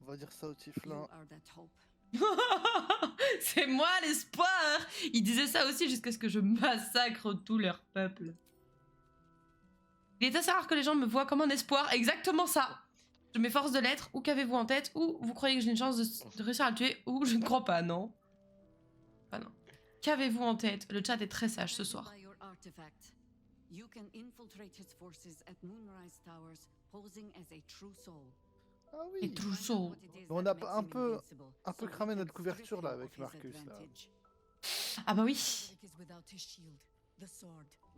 On va dire ça au You Tiflin. are that hope. C'est moi l'espoir! Il disait ça aussi jusqu'à ce que je massacre tout leur peuple. Il est assez rare que les gens me voient comme un espoir. Exactement ça! Je m'efforce de l'être, ou qu'avez-vous en tête, ou vous croyez que j'ai une chance de réussir à le tuer, ou je ne crois pas, non? Pas non. Qu'avez-vous en tête? Le chat est très sage ce soir. By your artifact, you can infiltrate his forces at Moonrise Towers, posing as a true soul. Ah Et oui. tout chaud. On a un peu cramé notre couverture là avec Marcus là. Ah bah oui.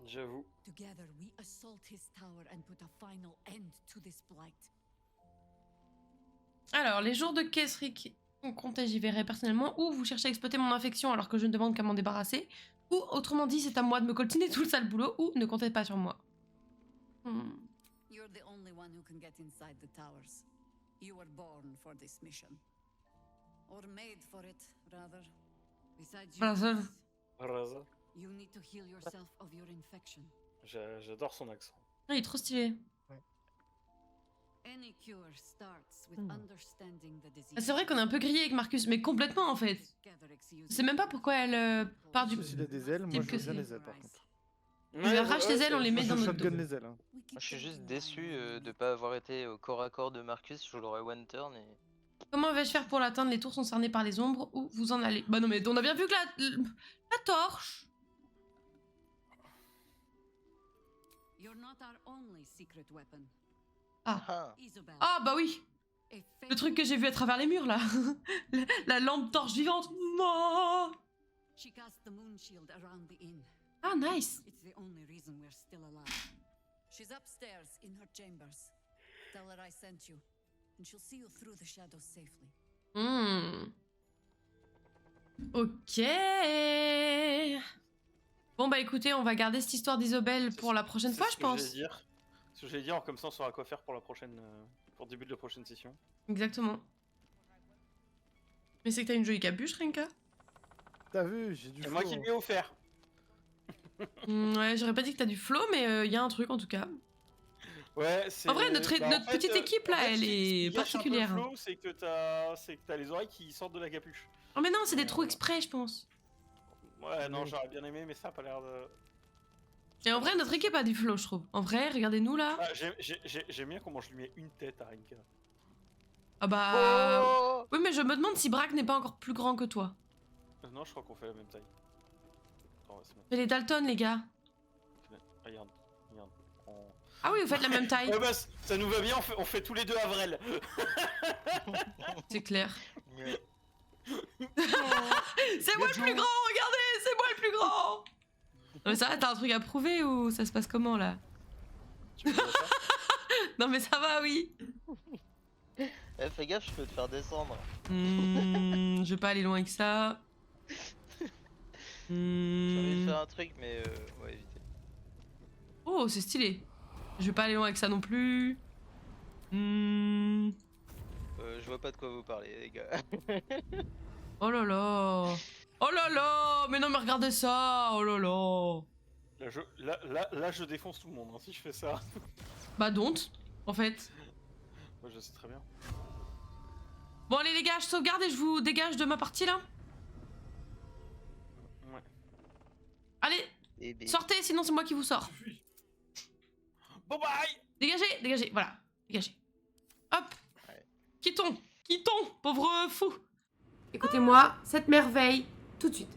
J'avoue. Together we assault his tower and put a final end to this blight. Alors, les jours de Kesrick sont comptés, j'y verrai personnellement, ou vous cherchez à exploiter mon infection alors que je ne demande qu'à m'en débarrasser, ou autrement dit, c'est à moi de me coltiner tout le sale boulot, ou ne comptez pas sur moi. You're the only one who can get inside the towers. You were born for this mission. Or made for it, rather. Besides Rather. Raza. you need to heal yourself of your infection. J'adore son accent. Ah, il est trop stylé. Any cure starts with understanding the disease. Ah, c'est vrai qu'on est un peu grillé avec Marcus, mais complètement en fait. Je sais même pas pourquoi elle part du... S'il a des ailes, moi type je que veux bien c'est. les ailes par contre. On lui arrache les ailes, on les met Moi dans je notre dos. shotgun les ailes. Hein. Moi, je suis juste déçu de pas avoir été au corps à corps de Marcus. Je l'aurais one turn et. Comment vais-je faire pour l'atteindre? Les tours sont cernées par les ombres, où vous en allez? Bah non mais on a bien vu que la torche. You're not our only secret weapon. Ah. Isobel. Ah bah oui. A Le truc que j'ai vu à travers les murs là. la lampe torche vivante. Non. She cast the moon shield around the inn. Ah nice. It's the only reason we're still alive. She's upstairs in her chambers. Tell her I sent you, and she'll see you through the shadows safely. Ok. Bon bah écoutez, on va garder cette histoire d'Isobel pour la prochaine fois, je pense. Ce que j'allais dire, comme ça on saura quoi faire pour la prochaine, pour le début de la prochaine session. Exactement. Mais c'est que t'as une jolie capuche, Renka. T'as vu, j'ai du C'est moi flow, qui hein. lui ai offert. Ouais, j'aurais pas dit que t'as du flow, mais il y a un truc en tout cas. Ouais, c'est. En vrai, notre en fait, petite équipe là, en fait, elle ce qui est gâche un peu le particulière. flow, c'est que t'as les oreilles qui sortent de la capuche. Oh mais non, c'est des trous exprès, je pense. Ouais, non, j'aurais bien aimé, mais ça a pas l'air de. Et en vrai, notre équipe a du flow, je trouve. En vrai, regardez-nous là. Ah, j'aime bien comment je lui mets une tête à Rinka. Ah bah... Oui, mais je me demande si Braque n'est pas encore plus grand que toi. Non, je crois qu'on fait la même taille. Attends, c'est bon. C'est les Dalton, les gars. Regarde. Ah oui, vous faites la même taille. Ouais, bah, ça nous va bien, on fait tous les deux Avril. C'est clair. Ouais. C'est moi le plus grand, regardez, c'est moi le plus grand. Non mais ça va, t'as un truc à prouver ou ça se passe comment là? Tu veux dire ça? Non mais ça va, oui. Eh, fais gaffe, je peux te faire descendre. Je vais pas aller loin avec ça. J'ai envie de faire un truc, mais on va éviter. Oh, c'est stylé. Je vais pas aller loin avec ça non plus. Je vois pas de quoi vous parlez, les gars. Oh là là. Oh là là. Mais non, mais regardez ça. Oh là là. Là, je défonce tout le monde hein, si je fais ça. Bah don't, en fait. Moi, je sais très bien. Bon allez les gars, je sauvegarde et je vous dégage de ma partie là. Ouais. Allez, sortez, sinon c'est moi qui vous sors. Bon bye. Dégagez, dégagez, voilà, dégagez. Hop. Ouais. Quittons, pauvre fou. Écoutez-moi, cette merveille, tout de suite.